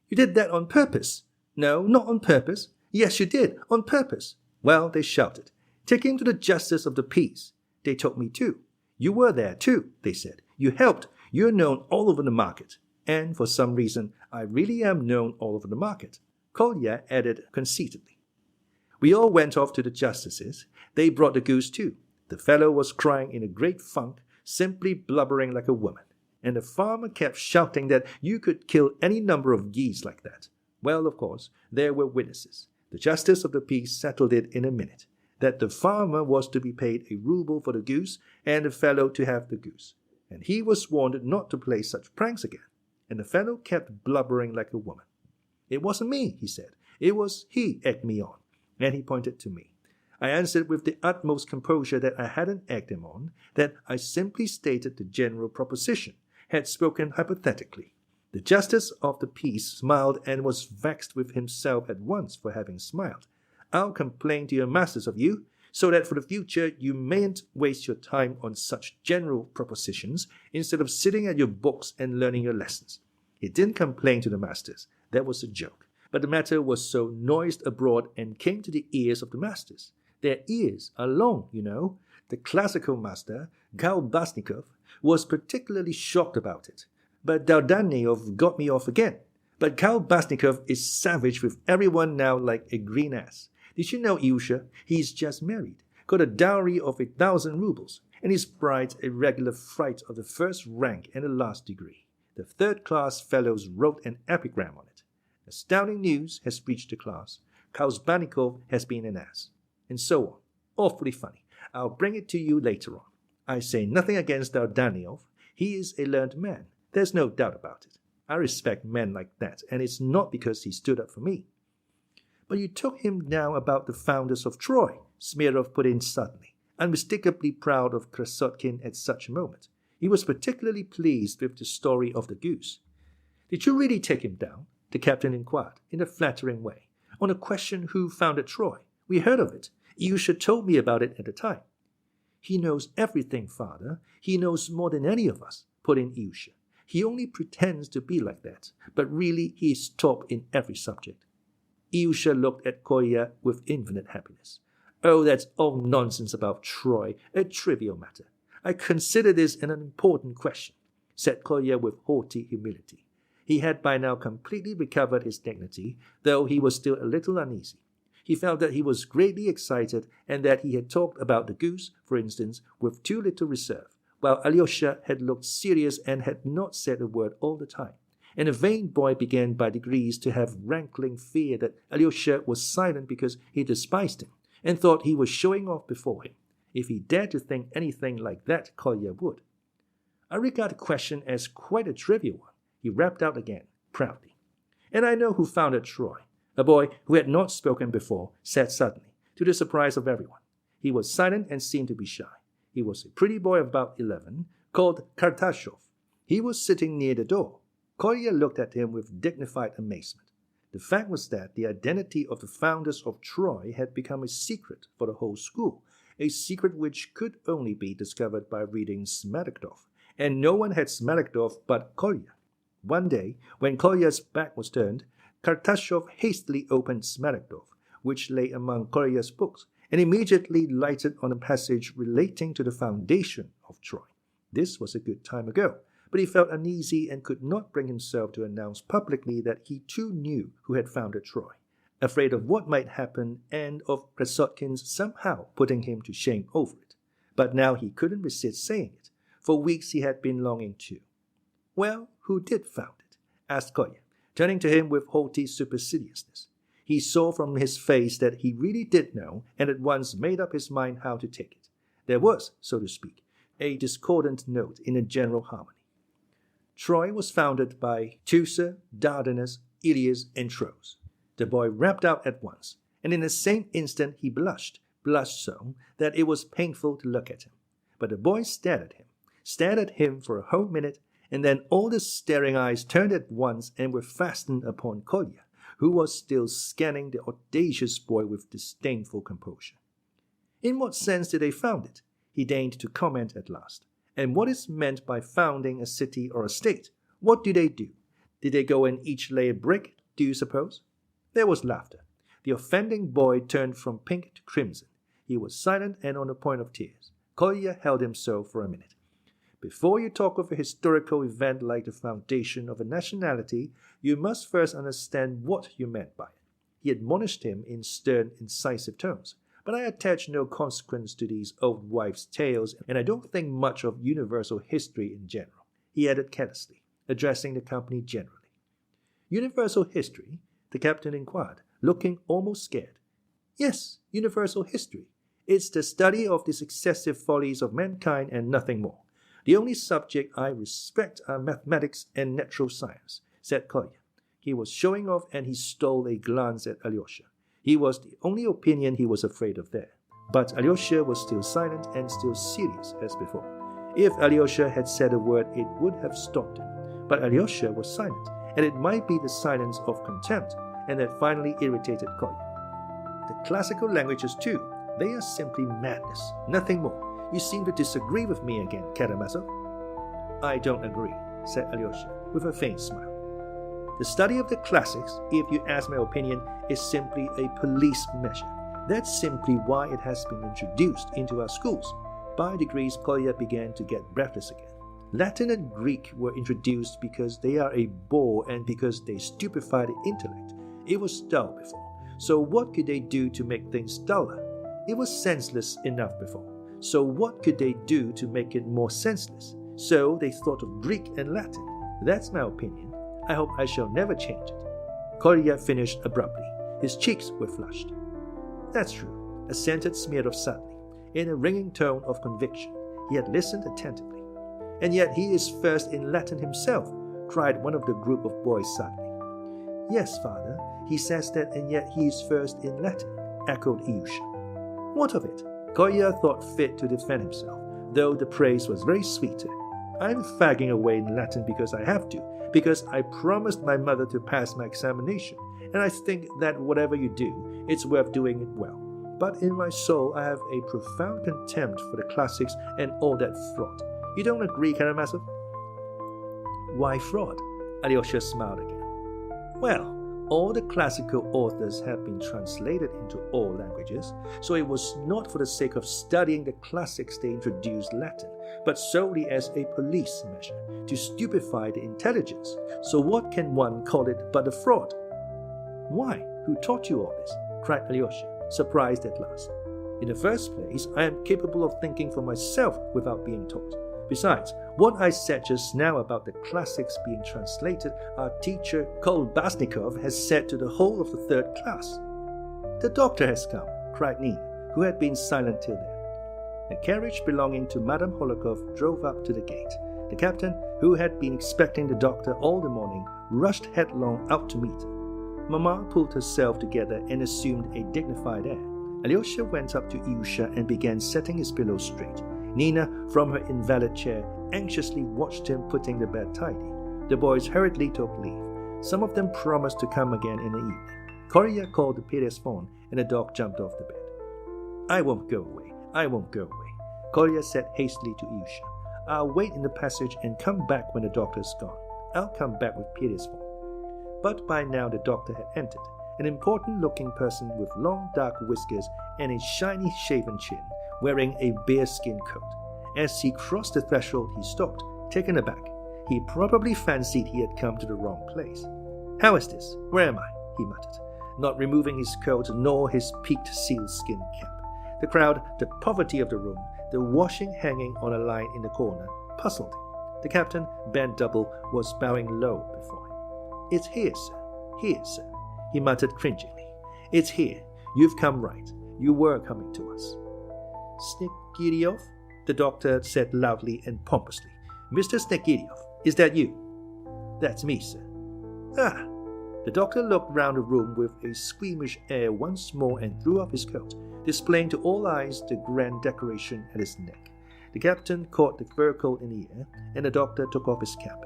You did that on purpose? No, not on purpose. Yes, you did, on purpose. Well, they shouted, take him to the justice of the peace. They took me too. You were there too, they said. You helped. You're known all over the market. And for some reason, I really am known all over the market, Kolya added conceitedly. We all went off to the justices. They brought the goose too. The fellow was crying in a great funk, simply blubbering like a woman. And the farmer kept shouting that you could kill any number of geese like that. Well, of course, there were witnesses. The justice of the peace settled it in a minute, that the farmer was to be paid a ruble for the goose and the fellow to have the goose. And he was warned not to play such pranks again. And the fellow kept blubbering like a woman. It wasn't me, he said. It was he egged me on. And he pointed to me. I answered with the utmost composure that I hadn't egged him on, that I simply stated the general proposition, had spoken hypothetically. The justice of the peace smiled and was vexed with himself at once for having smiled. I'll complain to your masters of you, so that for the future you mayn't waste your time on such general propositions instead of sitting at your books and learning your lessons. He didn't complain to the masters. That was a joke. But the matter was so noised abroad and came to the ears of the masters. Their ears are long, you know. The classical master, Kolbasnikov, was particularly shocked about it. But Dardanyev got me off again. But Kolbasnikov is savage with everyone now like a green ass. Did you know, Ilyusha, he's just married, got a dowry of 1,000 rubles, and his bride's a regular fright of the first rank and the last degree. The third-class fellows wrote an epigram on it. Astounding news has reached the class. Kolbasnikov has been an ass. And so on. Awfully funny. I'll bring it to you later on. I say nothing against Dardanyev. He is a learned man. There's no doubt about it. I respect men like that, and it's not because he stood up for me. But you took him down about the founders of Troy, Smurov put in suddenly, unmistakably proud of Krassotkin at such a moment. He was particularly pleased with the story of the goose. Did you really take him down? The captain inquired, in a flattering way, on a question who founded Troy. We heard of it. Ilyusha told me about it at the time. He knows everything, father. He knows more than any of us, put in Ilyusha. He only pretends to be like that, but really he is top in every subject. Ilyusha looked at Kolya with infinite happiness. Oh, that's all nonsense about Troy, a trivial matter. I consider this an important question, said Kolya with haughty humility. He had by now completely recovered his dignity, though he was still a little uneasy. He felt that he was greatly excited and that he had talked about the goose, for instance, with too little reserve, while Alyosha had looked serious and had not said a word all the time. And the vain boy began by degrees to have rankling fear that Alyosha was silent because he despised him, and thought he was showing off before him. If he dared to think anything like that, Kolya would. I regard the question as quite a trivial one, he rapped out again, proudly. And I know who founded Troy. A boy who had not spoken before said suddenly, to the surprise of everyone. He was silent and seemed to be shy. He was a pretty boy of about 11, called Kartashov. He was sitting near the door. Kolya looked at him with dignified amazement. The fact was that the identity of the founders of Troy had become a secret for the whole school, a secret which could only be discovered by reading Smaragdov, and no one had Smaragdov but Kolya. One day, when Kolya's back was turned, Kartashov hastily opened Smaragdov, which lay among Kolya's books, and immediately lighted on a passage relating to the foundation of Troy. This was a good time ago, but he felt uneasy and could not bring himself to announce publicly that he too knew who had founded Troy, afraid of what might happen and of Krassotkin's somehow putting him to shame over it. But now he couldn't resist saying it. For weeks he had been longing to. "Well, who did found it?" asked Kolya, turning to him with haughty superciliousness. He saw from his face that he really did know, and at once made up his mind how to take it. There was, so to speak, a discordant note in a general harmony. Troy was founded by Teucer, Dardanus, Ilias, and Tros. The boy rapped out at once, and in the same instant he blushed so that it was painful to look at him. But the boy stared at him for a whole minute, and then all the staring eyes turned at once and were fastened upon Kolya, who was still scanning the audacious boy with disdainful composure. "In what sense did they found it?" he deigned to comment at last. "And what is meant by founding a city or a state? What do they do? Did they go and each lay a brick, do you suppose?" There was laughter. The offending boy turned from pink to crimson. He was silent and on the point of tears. Kolya held him so for a minute. "Before you talk of a historical event like the foundation of a nationality, you must first understand what you meant by it." He admonished him in stern, incisive tones. "But I attach no consequence to these old wives' tales, and I don't think much of universal history in general," he added carelessly, addressing the company generally. "Universal history?" the captain inquired, looking almost scared. "Yes, universal history. It's the study of the successive follies of mankind and nothing more. The only subject I respect are mathematics and natural science," said Kolya. He was showing off, and he stole a glance at Alyosha. He was the only opinion he was afraid of there. But Alyosha was still silent and still serious as before. If Alyosha had said a word, it would have stopped him. But Alyosha was silent, and it might be the silence of contempt, and that finally irritated Kolya. "The classical languages too, they are simply madness, nothing more. You seem to disagree with me again, Karamazov." "I don't agree," said Alyosha, with a faint smile. "The study of the classics, if you ask my opinion, is simply a police measure. That's simply why it has been introduced into our schools." By degrees, Kolya began to get breathless again. Latin and Greek were introduced because they are a bore and because they stupefy the intellect. It was dull before. So what could they do to make things duller? It was senseless enough before. So what could they do to make it more senseless? So they thought of Greek and Latin. That's my opinion. I hope I shall never change it." Kolya finished abruptly. His cheeks were flushed. "That's true," assented Smurov suddenly, in a ringing tone of conviction. He had listened attentively. "And yet he is first in Latin himself," cried one of the group of boys suddenly. "Yes, father, he says that, and yet he is first in Latin," echoed Ilyusha. "What of it?" Kolya thought fit to defend himself, though the praise was very sweet to him. "I'm fagging away in Latin because I have to, because I promised my mother to pass my examination, and I think that whatever you do, it's worth doing it well. But in my soul I have a profound contempt for the classics and all that fraud. You don't agree, Karamazov?" "Why fraud?" Alyosha smiled again. "Well, all the classical authors have been translated into all languages, so it was not for the sake of studying the classics they introduced Latin, but solely as a police measure, to stupefy the intelligence. So what can one call it but a fraud?" "Why? Who taught you all this?" cried Alyosha, surprised at last. "In the first place, I am capable of thinking for myself without being taught. Besides, what I said just now about the classics being translated, our teacher Kolbasnikov has said to the whole of the third class." "The doctor has come," cried Nina, who had been silent till then. A carriage belonging to Madame Holikov drove up to the gate. The captain, who had been expecting the doctor all the morning, rushed headlong out to meet him. Mamma pulled herself together and assumed a dignified air. Alyosha went up to Ilyusha and began setting his pillow straight. Nina, from her invalid chair, anxiously watched him putting the bed tidy. The boys hurriedly took leave. Some of them promised to come again in the evening. Kolya called the Perezvon, and the dog jumped off the bed. "I won't go away. I won't go away, Kolya said hastily to Ilyusha. I'll wait in the passage and come back when the doctor's gone. I'll come back with Perezvon. But by now the doctor had entered, an important-looking person with long dark whiskers and a shiny shaven chin, wearing a bearskin coat. As he crossed the threshold, he stopped, taken aback. He probably fancied he had come to the wrong place. How is this? Where am I? He muttered, not removing his coat nor his peaked sealskin cap. The crowd, the poverty of the room, the washing hanging on a line in the corner, puzzled him. The captain, bent double, was bowing low before him. It's here, sir. Here, sir, he muttered cringingly. It's here. You've come right. You were coming to us. Snegiryov? The doctor said loudly and pompously. Mr. Snegiryov, is that you? That's me, sir. Ah! The doctor looked round the room with a squeamish air once more and threw off his coat, displaying to all eyes the grand decoration at his neck. The captain caught the fur coat in the air, and the doctor took off his cap.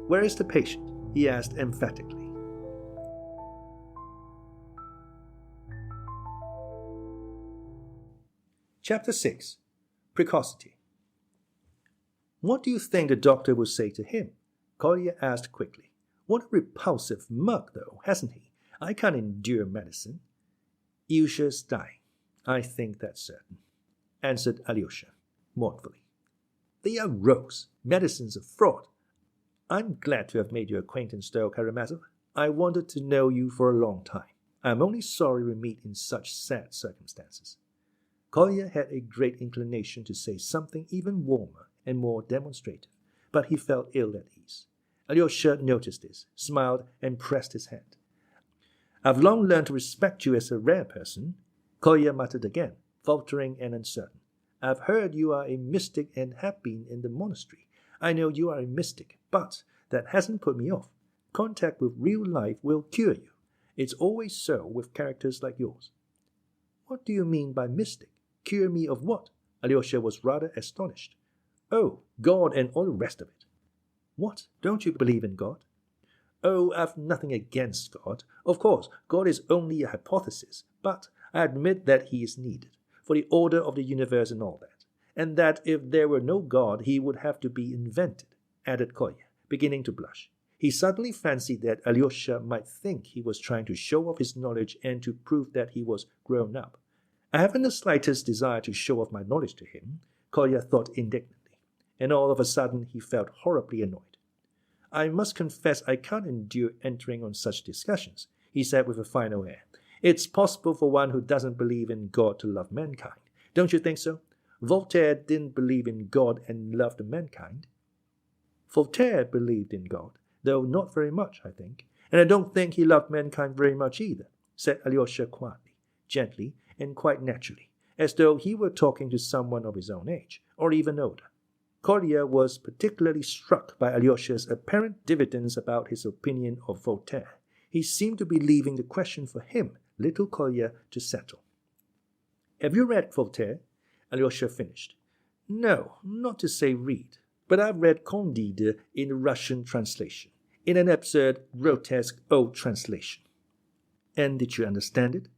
Where is the patient? He asked emphatically. Chapter 6. Precocity. What do you think the doctor will say to him? Kolya asked quickly. What a repulsive mug, though, hasn't he? I can't endure medicine. Ilyusha's dying. I think that's certain, answered Alyosha, mournfully. They are rogues. Medicine's a fraud. I'm glad to have made your acquaintance, though, Karamazov. I wanted to know you for a long time. I'm only sorry we meet in such sad circumstances. Kolya had a great inclination to say something even warmer and more demonstrative, but he felt ill at ease. Alyosha noticed this, smiled, and pressed his hand. I've long learned to respect you as a rare person, Kolya muttered again, faltering and uncertain. I've heard you are a mystic and have been in the monastery. I know you are a mystic, but that hasn't put me off. Contact with real life will cure you. It's always so with characters like yours. What do you mean by mystic? Cure me of what? Alyosha was rather astonished. Oh, God and all the rest of it. What? Don't you believe in God? Oh, I've nothing against God. Of course, God is only a hypothesis, but I admit that he is needed for the order of the universe and all that, and that if there were no God, he would have to be invented, added Kolya, beginning to blush. He suddenly fancied that Alyosha might think he was trying to show off his knowledge and to prove that he was grown up. I haven't the slightest desire to show off my knowledge to him, Kolya thought indignantly, and all of a sudden he felt horribly annoyed. I must confess I can't endure entering on such discussions, he said with a final air. It's possible for one who doesn't believe in God to love mankind. Don't you think so? Voltaire didn't believe in God and loved mankind. Voltaire believed in God, though not very much, I think, and I don't think he loved mankind very much either, said Alyosha quietly, gently, and quite naturally, as though he were talking to someone of his own age, or even older. Kolya was particularly struck by Alyosha's apparent diffidence about his opinion of Voltaire. He seemed to be leaving the question for him, little Kolya, to settle. Have you read Voltaire? Alyosha finished. No, not to say read, but I've read Candide in a Russian translation, in an absurd, grotesque old translation. And did you understand it?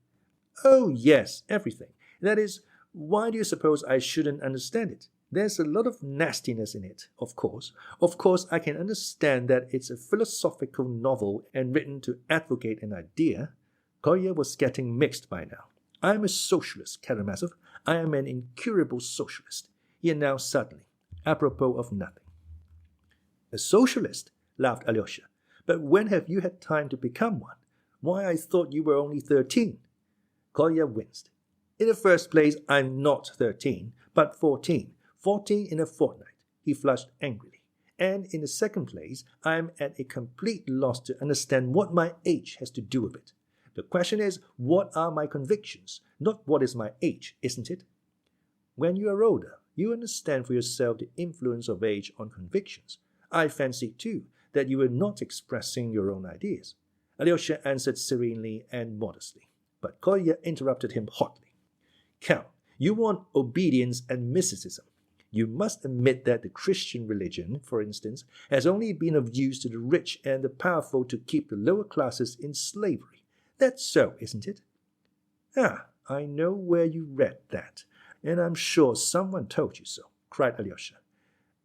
Oh, yes, everything. That is, why do you suppose I shouldn't understand it? There's a lot of nastiness in it, of course. Of course, I can understand that it's a philosophical novel and written to advocate an idea. Kolya was getting mixed by now. I am a socialist, Karamazov. I am an incurable socialist, he announced suddenly, apropos of nothing. A socialist? Laughed Alyosha. But when have you had time to become one? Why, I thought you were only 13. Kolya winced. In the first place, I'm not 13, but 14. 14 in a fortnight, he flushed angrily. And in the second place, I am at a complete loss to understand what my age has to do with it. The question is, what are my convictions, not what is my age, isn't it? When you are older, you understand for yourself the influence of age on convictions. I fancy, too, that you were not expressing your own ideas. Alyosha answered serenely and modestly, but Kolya interrupted him hotly. Count, you want obedience and mysticism. You must admit that the Christian religion, for instance, has only been of use to the rich and the powerful to keep the lower classes in slavery. That's so, isn't it? Ah, I know where you read that. And I'm sure someone told you so, cried Alyosha.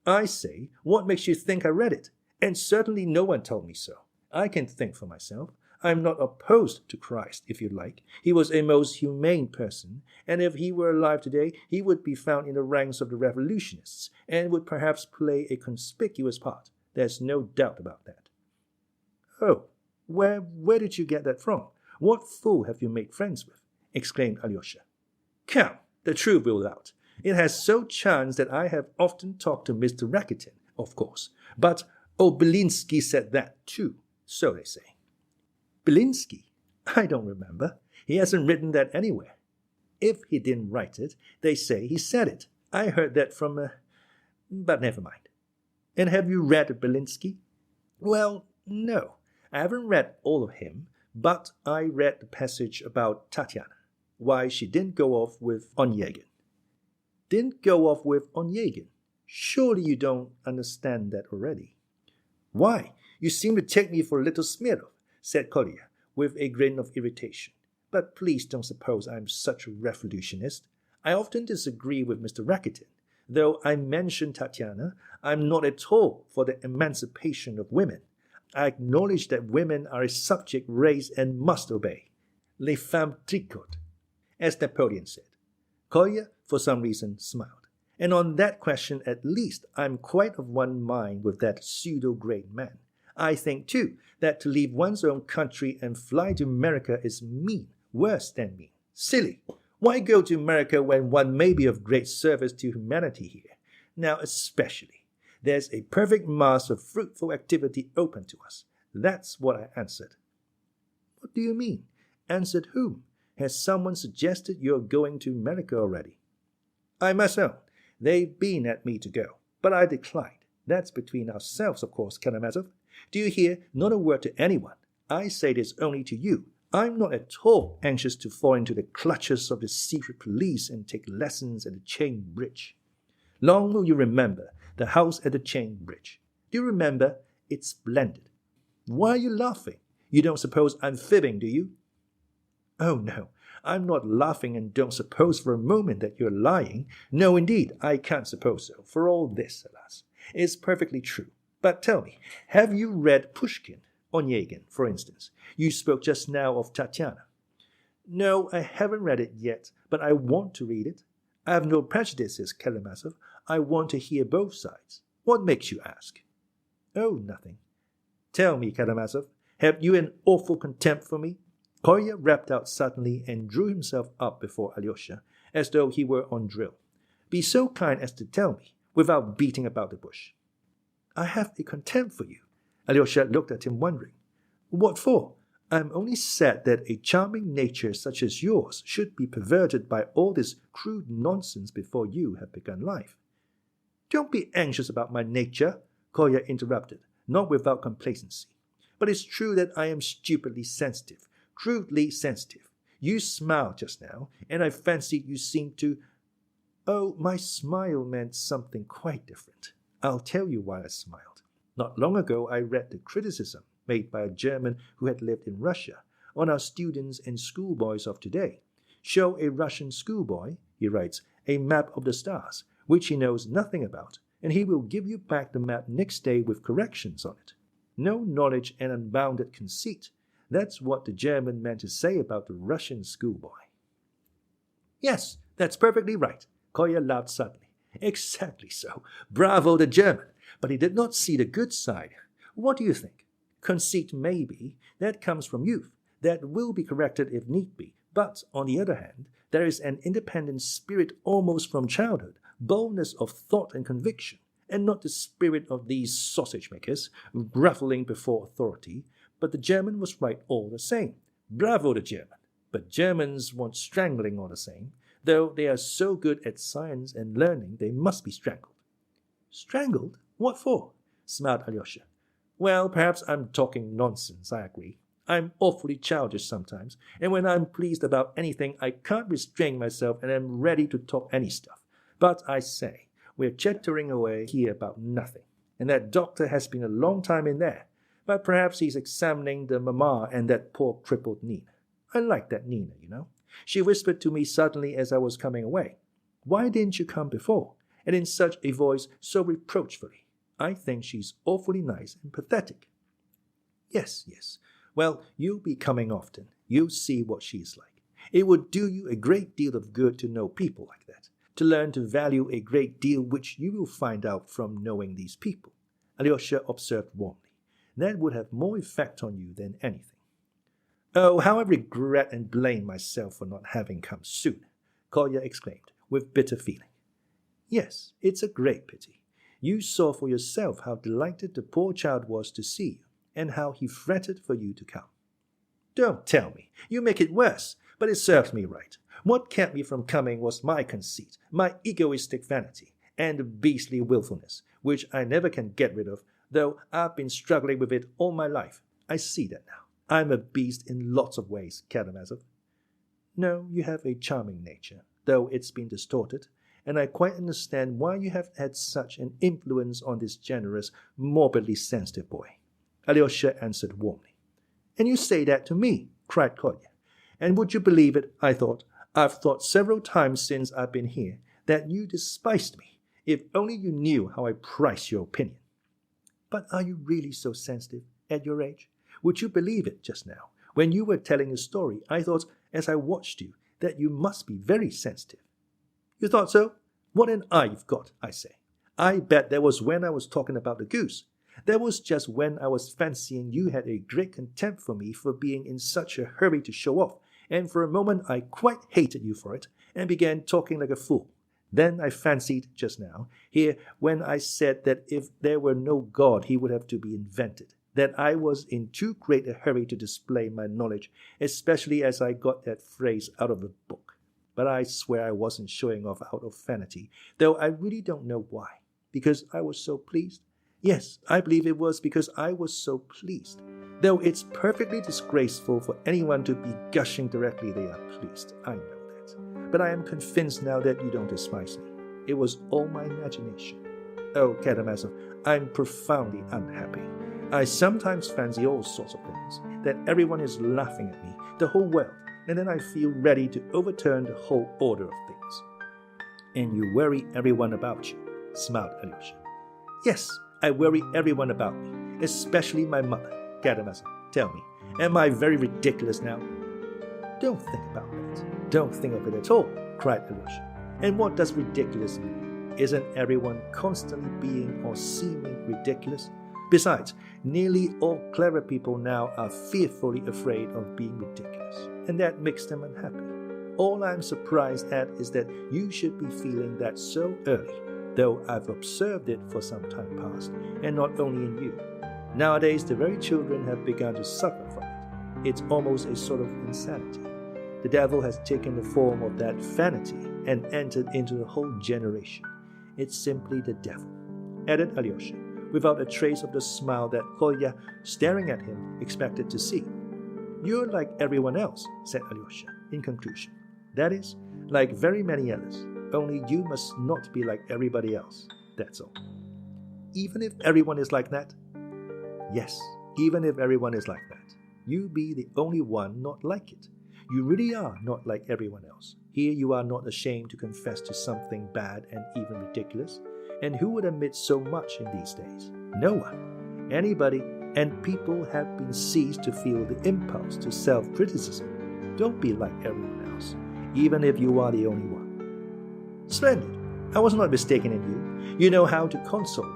I say, what makes you think I read it? And certainly no one told me so. I can think for myself. I'm not opposed to Christ, if you like. He was a most humane person, and if he were alive today, he would be found in the ranks of the revolutionists, and would perhaps play a conspicuous part. There's no doubt about that. Oh, where did you get that from? What fool have you made friends with? Exclaimed Alyosha. Come, the truth will out. It has so chanced that I have often talked to Mr. Rakitin, of course, but Belinsky said that too, so they say. Belinsky? I don't remember. He hasn't written that anywhere. If he didn't write it, they say he said it. I heard that from but never mind. And have you read Belinsky? Well, no. I haven't read all of him, but I read the passage about Tatiana, why she didn't go off with Onyegin. Didn't go off with Onyegin? Surely you don't understand that already. Why, you seem to take me for little Smurov, said Kolya, with a grin of irritation. But please don't suppose I'm such a revolutionist. I often disagree with Mr. Rakitin. Though I mention Tatiana, I'm not at all for the emancipation of women. I acknowledge that women are a subject race and must obey. Les femmes tricotent, as Napoleon said. Kolya, for some reason, smiled. And on that question, at least, I'm quite of one mind with that pseudo-great man. I think, too, that to leave one's own country and fly to America is mean, worse than mean, silly. Why go to America when one may be of great service to humanity here? Now especially, there's a perfect mass of fruitful activity open to us. That's what I answered. What do you mean? Answered whom? Has someone suggested you're going to America already? I must own, they've been at me to go, but I declined. That's between ourselves, of course, Karamazov. Do you hear? Not a word to anyone. I say this only to you. I'm not at all anxious to fall into the clutches of the secret police and take lessons at the Chain Bridge. Long will you remember the house at the Chain Bridge. Do you remember? It's splendid. Why are you laughing? You don't suppose I'm fibbing, do you? Oh, no, I'm not laughing, and don't suppose for a moment that you're lying. No, indeed, I can't suppose so, for all this, alas. It's perfectly true. But tell me, have you read Pushkin, Onyegin, for instance? You spoke just now of Tatiana. No, I haven't read it yet, but I want to read it. I have no prejudices, Karamazov. I want to hear both sides. What makes you ask? Oh, nothing. Tell me, Karamazov, have you an awful contempt for me? Kolya rapped out suddenly and drew himself up before Alyosha, as though he were on drill. Be so kind as to tell me, without beating about the bush. I have a contempt for you. Alyosha looked at him wondering. What for? I'm only sad that a charming nature such as yours should be perverted by all this crude nonsense before you have begun life. Don't be anxious about my nature, Kolya interrupted, not without complacency. But it's true that I am stupidly sensitive, crudely sensitive. You smiled just now, and I fancied you seemed to... Oh, my smile meant something quite different. I'll tell you why I smiled. Not long ago I read the criticism made by a German who had lived in Russia on our students and schoolboys of today. Show a Russian schoolboy, he writes, a map of the stars, which he knows nothing about, and he will give you back the map next day with corrections on it. No knowledge and unbounded conceit. That's what the German meant to say about the Russian schoolboy. Yes, that's perfectly right. Kolya laughed suddenly. Exactly so. Bravo, the German. But he did not see the good side. What do you think? Conceit, maybe. That comes from youth. That will be corrected if need be. But, on the other hand, there is an independent spirit almost from childhood, boldness of thought and conviction, and not the spirit of these sausage-makers, groveling before authority. But the German was right all the same. Bravo, the German. But Germans want strangling all the same. Though they are so good at science and learning, they must be strangled. Strangled? What for? Smiled Alyosha. Well, perhaps I'm talking nonsense, I agree. I'm awfully childish sometimes, and when I'm pleased about anything, I can't restrain myself and am ready to talk any stuff. But I say, we're chattering away here about nothing, and that doctor has been a long time in there. But perhaps he's examining the mamma and that poor crippled Nina. I like that Nina, you know. She whispered to me suddenly as I was coming away. Why didn't you come before? And in such a voice so reproachfully. I think she's awfully nice and pathetic. Yes. Well, you'll be coming often. You'll see what she's like. It would do you a great deal of good to know people like that, to learn to value a great deal which you will find out from knowing these people, Alyosha observed warmly. That would have more effect on you than anything. Oh, how I regret and blame myself for not having come sooner, Kolya exclaimed, with bitter feeling. Yes, it's a great pity. You saw for yourself how delighted the poor child was to see you, and how he fretted for you to come. Don't tell me. You make it worse, but it serves me right. What kept me from coming was my conceit, my egoistic vanity, and the beastly willfulness, which I never can get rid of, though I've been struggling with it all my life. I see that now. I'm a beast in lots of ways, Karamazov. No, you have a charming nature, though it's been distorted, and I quite understand why you have had such an influence on this generous, morbidly sensitive boy, Alyosha answered warmly. And you say that to me, cried Kolya. And would you believe it, I've thought several times since I've been here, that you despised me, if only you knew how I prize your opinion. But are you really so sensitive at your age? Would you believe it just now? When you were telling a story, I thought, as I watched you, that you must be very sensitive. You thought so? What an eye you've got, I say. I bet that was when I was talking about the goose. That was just when I was fancying you had a great contempt for me for being in such a hurry to show off, and for a moment I quite hated you for it, and began talking like a fool. Then I fancied just now, here, when I said that if there were no God he would have to be invented, that I was in too great a hurry to display my knowledge, especially as I got that phrase out of a book. But I swear I wasn't showing off out of vanity, though I really don't know why. Because I was so pleased? Yes, I believe it was because I was so pleased. Though it's perfectly disgraceful for anyone to be gushing directly they are pleased. I know that. But I am convinced now that you don't despise me. It was all my imagination. Oh, Karamazov, I'm profoundly unhappy. I sometimes fancy all sorts of things, that everyone is laughing at me, the whole world, and then I feel ready to overturn the whole order of things. And you worry everyone about you, smiled Ilyusha. Yes, I worry everyone about me, especially my mother. Karamazov, tell me, am I very ridiculous now? Don't think about that. Don't think of it at all, cried Ilyusha. And what does ridiculous mean? Isn't everyone constantly being or seeming ridiculous? Besides, nearly all clever people now are fearfully afraid of being ridiculous, and that makes them unhappy. All I'm surprised at is that you should be feeling that so early, though I've observed it for some time past, and not only in you. Nowadays, the very children have begun to suffer from it. It's almost a sort of insanity. The devil has taken the form of that vanity and entered into the whole generation. It's simply the devil, added Alyosha, without a trace of the smile that Kolya, staring at him, expected to see. You're like everyone else, said Alyosha, in conclusion. That is, like very many others, only you must not be like everybody else, that's all. Even if everyone is like that? Yes, even if everyone is like that. You be the only one not like it. You really are not like everyone else. Here you are not ashamed to confess to something bad and even ridiculous. And who would admit so much in these days? No one. Anybody, and people have been seized to feel the impulse to self-criticism. Don't be like everyone else, even if you are the only one. Splendid. I was not mistaken in you. You know how to console one.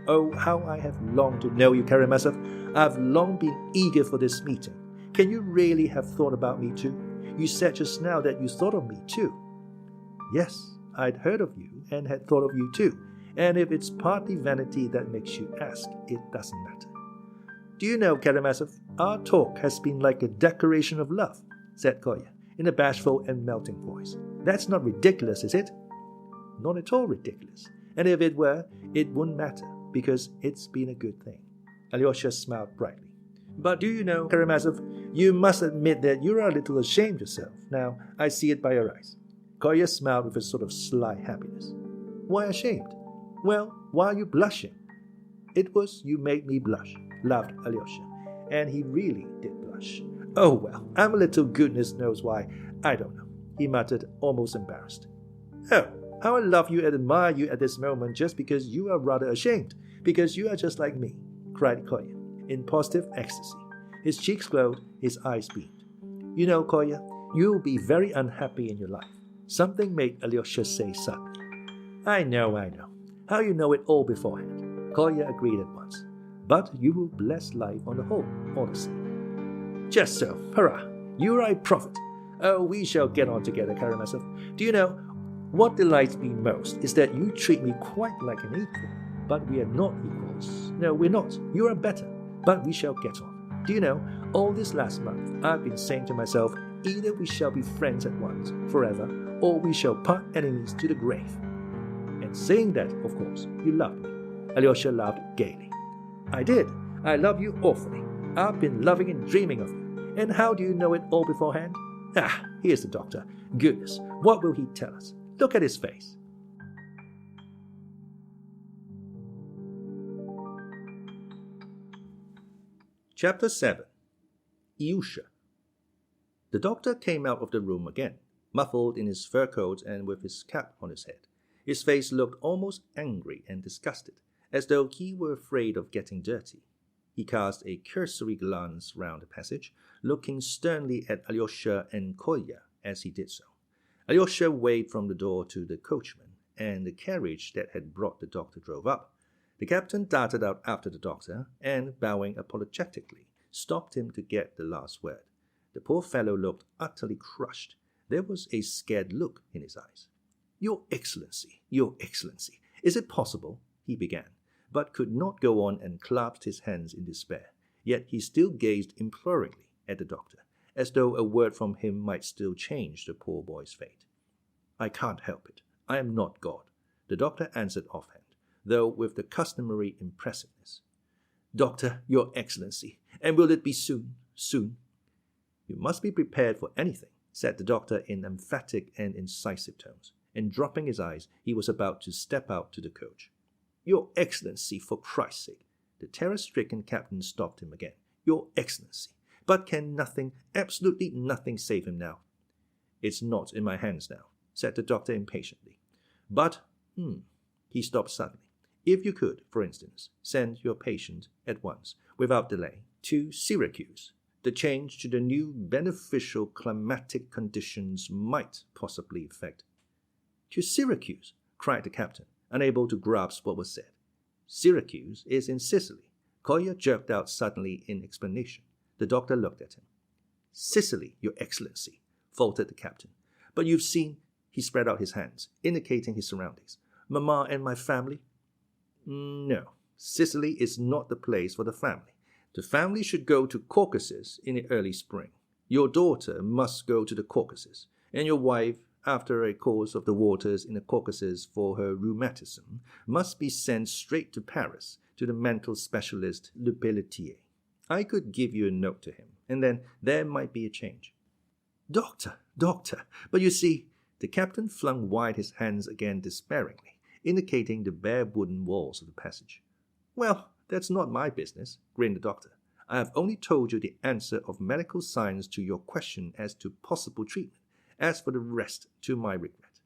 Oh, how I have longed to know you, Karamazov. I've long been eager for this meeting. Can you really have thought about me too? You said just now that you thought of me too. Yes, I'd heard of you and had thought of you too. And if it's partly vanity that makes you ask, it doesn't matter. Do you know, Karamazov, our talk has been like a declaration of love, said Kolya, in a bashful and melting voice. That's not ridiculous, is it? Not at all ridiculous. And if it were, it wouldn't matter, because it's been a good thing. Alyosha smiled brightly. But do you know, Karamazov, you must admit that you're a little ashamed yourself. Now, I see it by your eyes. Kolya smiled with a sort of sly happiness. Why ashamed? Well, why are you blushing? It was you made me blush, laughed Alyosha, and he really did blush. Oh well, I'm a little goodness knows why, I don't know, he muttered, almost embarrassed. Oh, How I love you and admire you at this moment just because you are rather ashamed, because you are just like me, cried Kolya, in positive ecstasy. His cheeks glowed, his eyes beamed. You know, Kolya, you will be very unhappy in your life. Something made Alyosha say suddenly. I know. How you know it all beforehand? Kolya agreed at once. But you will bless life on the whole, all the same. Just so, hurrah! You are a prophet. Oh, we shall get on together, Karamazov. Do you know, what delights me most is that you treat me quite like an equal. But we are not equals. No, we're not. You are better. But we shall get on. Do you know, all this last month, I've been saying to myself, either we shall be friends at once, forever, or we shall part enemies to the grave. And saying that, of course, you loved me. Alyosha laughed gaily. I did. I love you awfully. I've been loving and dreaming of you. And how do you know it all beforehand? Ah, here's the doctor. Goodness, what will he tell us? Look at his face. Chapter 7. Ilyusha. The doctor came out of the room again, muffled in his fur coat and with his cap on his head. His face looked almost angry and disgusted, as though he were afraid of getting dirty. He cast a cursory glance round the passage, looking sternly at Alyosha and Kolya as he did so. Alyosha waved from the door to the coachman, and the carriage that had brought the doctor drove up. The captain darted out after the doctor, and, bowing apologetically, stopped him to get the last word. The poor fellow looked utterly crushed. There was a scared look in his eyes. Your Excellency, is it possible? He began, but could not go on and clasped his hands in despair. Yet he still gazed imploringly at the doctor, as though a word from him might still change the poor boy's fate. I can't help it. I am not God, the doctor answered offhand, though with the customary impressiveness. Doctor, Your Excellency, and will it be soon? Soon? You must be prepared for anything, said the doctor in emphatic and incisive tones, and dropping his eyes, he was about to step out to the coach. Your Excellency, for Christ's sake! The terror-stricken captain stopped him again. Your Excellency! But can nothing, absolutely nothing save him now? It's not in my hands now, said the doctor impatiently. But, he stopped suddenly. If you could, for instance, send your patient at once, without delay, to Syracuse, the change to the new beneficial climatic conditions might possibly effect. To Syracuse, cried the captain, unable to grasp what was said. Syracuse is in Sicily, Kolya jerked out suddenly in explanation. The doctor looked at him. Sicily, Your Excellency, faltered the captain. But you've seen, he spread out his hands, indicating his surroundings. Mamma and my family? No, Sicily is not the place for the family. The family should go to Caucasus in the early spring. Your daughter must go to the Caucasus, and your wife, after a course of the waters in the Caucasus for her rheumatism, must be sent straight to Paris, to the mental specialist Le Pelletier. I could give you a note to him, and then there might be a change. Doctor, but you see, the captain flung wide his hands again despairingly, indicating the bare wooden walls of the passage. Well, that's not my business, grinned the doctor. I have only told you the answer of medical science to your question as to possible treatment. As for the rest, to my regret.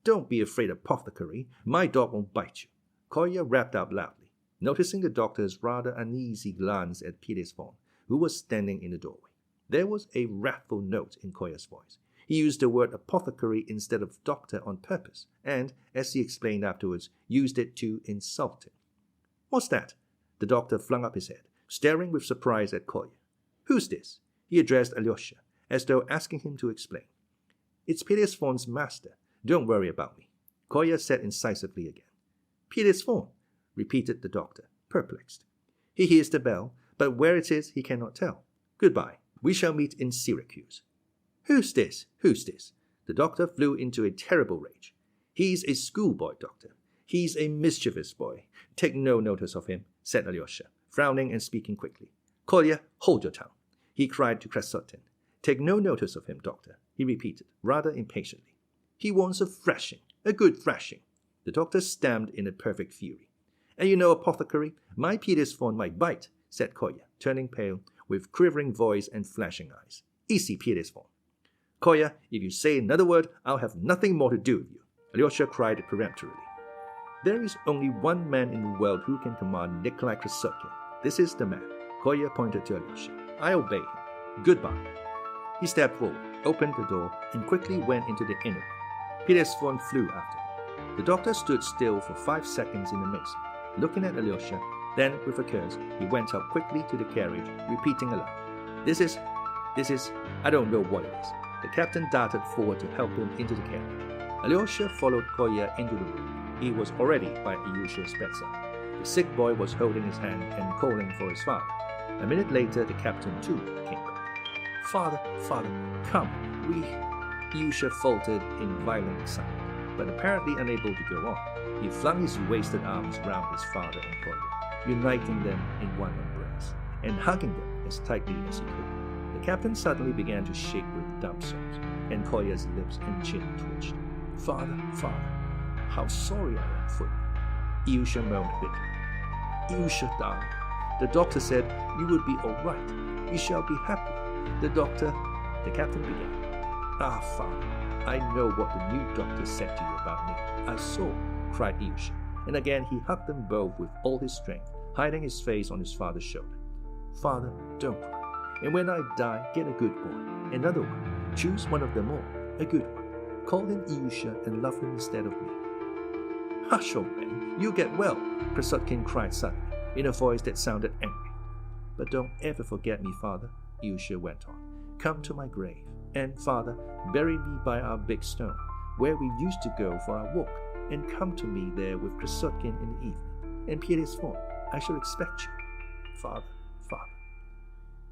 Don't be afraid, apothecary. My dog won't bite you. Kolya rapped out loudly, noticing the doctor's rather uneasy glance at Perezvon, who was standing in the doorway. There was a wrathful note in Kolya's voice. He used the word apothecary instead of doctor on purpose, and, as he explained afterwards, used it to insult him. What's that? The doctor flung up his head, staring with surprise at Kolya. Who's this? He addressed Alyosha, as though asking him to explain. It's Perezvon's master. Don't worry about me, Kolya said incisively again. Perezvon, repeated the doctor, perplexed. He hears the bell, but where it is he cannot tell. Goodbye. We shall meet in Syracuse. Who's this? The doctor flew into a terrible rage. He's a schoolboy, doctor. He's a mischievous boy. Take no notice of him, said Alyosha, frowning and speaking quickly. Kolya, hold your tongue, he cried to Krassotkin. Take no notice of him, doctor, he repeated, rather impatiently. He wants a thrashing, a good thrashing. The doctor stamped in a perfect fury. And you know, apothecary, my Perezvon might bite, said Kolya, turning pale, with quivering voice and flashing eyes. Easy, Perezvon. Kolya, if you say another word, I'll have nothing more to do with you. Alyosha cried peremptorily. There is only one man in the world who can command Nikolai Krassotkin. This is the man. Kolya pointed to Alyosha. I obey him. Goodbye. He stepped forward, opened the door, and quickly went into the inner room. Perezvon flew after him. The doctor stood still for 5 seconds in amazement, looking at Alyosha. Then, with a curse, he went up quickly to the carriage, repeating aloud, This is, I don't know what it is. The captain darted forward to help him into the carriage. Alyosha followed Kolya into the room. He was already by Ilyusha's bedside. The sick boy was holding his hand and calling for his father. A minute later, the captain too came back. Father, come, Ilyusha faltered in violent excitement, but apparently unable to go on. He flung his wasted arms round his father and Kolya, uniting them in one embrace, and hugging them as tightly as he could. The captain suddenly began to shake with dumb sobs, and Kolya's lips and chin twitched. Father, how sorry I am for you, Ilyusha moaned bitterly. Ilyusha, darling, the doctor said you would be all right. You shall be happy. The captain began. Ah, Father, I know what the new doctor said to you about me. I saw, cried Ilyusha, and again he hugged them both with all his strength, hiding his face on his father's shoulder. Father, don't cry. And when I die, get a good boy, another one. Choose one of them all, a good one. Call him Ilyusha and love him instead of me. Hush, old man, you get well, Krassotkin cried suddenly, in a voice that sounded angry. But don't ever forget me, Father, Ilyusha went on. Come to my grave, and, Father, bury me by our big stone, where we used to go for our walk, and come to me there with Krassotkin in the evening. And Perezvon, I shall expect you. Father.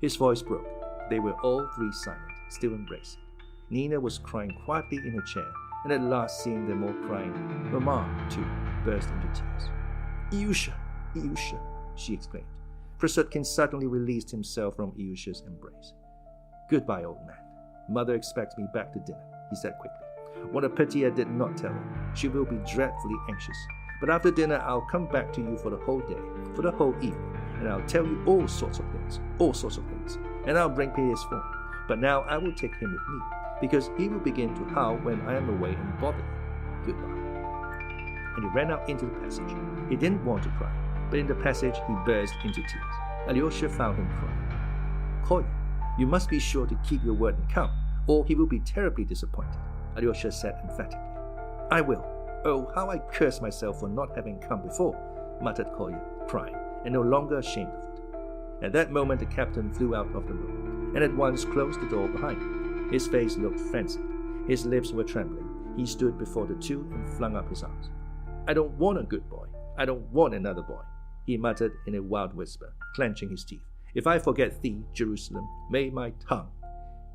His voice broke. They were all three silent, still embracing. Nina was crying quietly in her chair, and at last, seeing them all crying, Mamma, too, burst into tears. Ilyusha, she exclaimed. Krassotkin suddenly released himself from Ilyusha's embrace. Goodbye, old man. Mother expects me back to dinner, he said quickly. What a pity I did not tell her. She will be dreadfully anxious. But after dinner, I'll come back to you for the whole day, for the whole evening, and I'll tell you all sorts of things, and I'll bring Perezvon. But now I will take him with me, because he will begin to howl when I am away and bother you. Goodbye. And he ran out into the passage. He didn't want to cry, but in the passage he burst into tears. Alyosha found him crying. Kolya, you must be sure to keep your word and come, or he will be terribly disappointed, Alyosha said emphatically. I will. Oh, how I curse myself for not having come before, muttered Kolya, crying, and no longer ashamed of it. At that moment the captain flew out of the room, and at once closed the door behind him. His face looked frenzied. His lips were trembling. He stood before the two and flung up his arms. I don't want a good boy. I don't want another boy, he muttered in a wild whisper, clenching his teeth. If I forget thee, Jerusalem, may my tongue...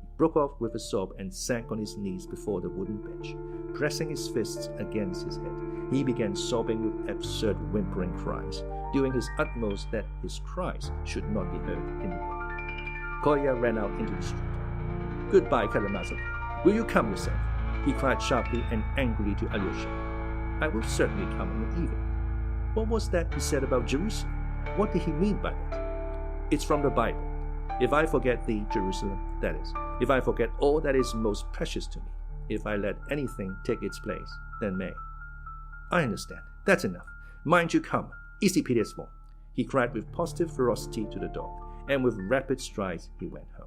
He broke off with a sob and sank on his knees before the wooden bench. Pressing his fists against his head, he began sobbing with absurd whimpering cries, doing his utmost that his cries should not be heard in the room. Kolya ran out into the street. Goodbye, Karamazov. Will you come yourself? He cried sharply and angrily to Alyosha. I will certainly come in the evening. What was that he said about Jerusalem? What did he mean by that? It's from the Bible. If I forget thee, Jerusalem, that is, if I forget all that is most precious to me, if I let anything take its place, then may. I understand. That's enough. Mind you come. Easy, Perezvon, he cried with positive ferocity to the dog, and with rapid strides he went home.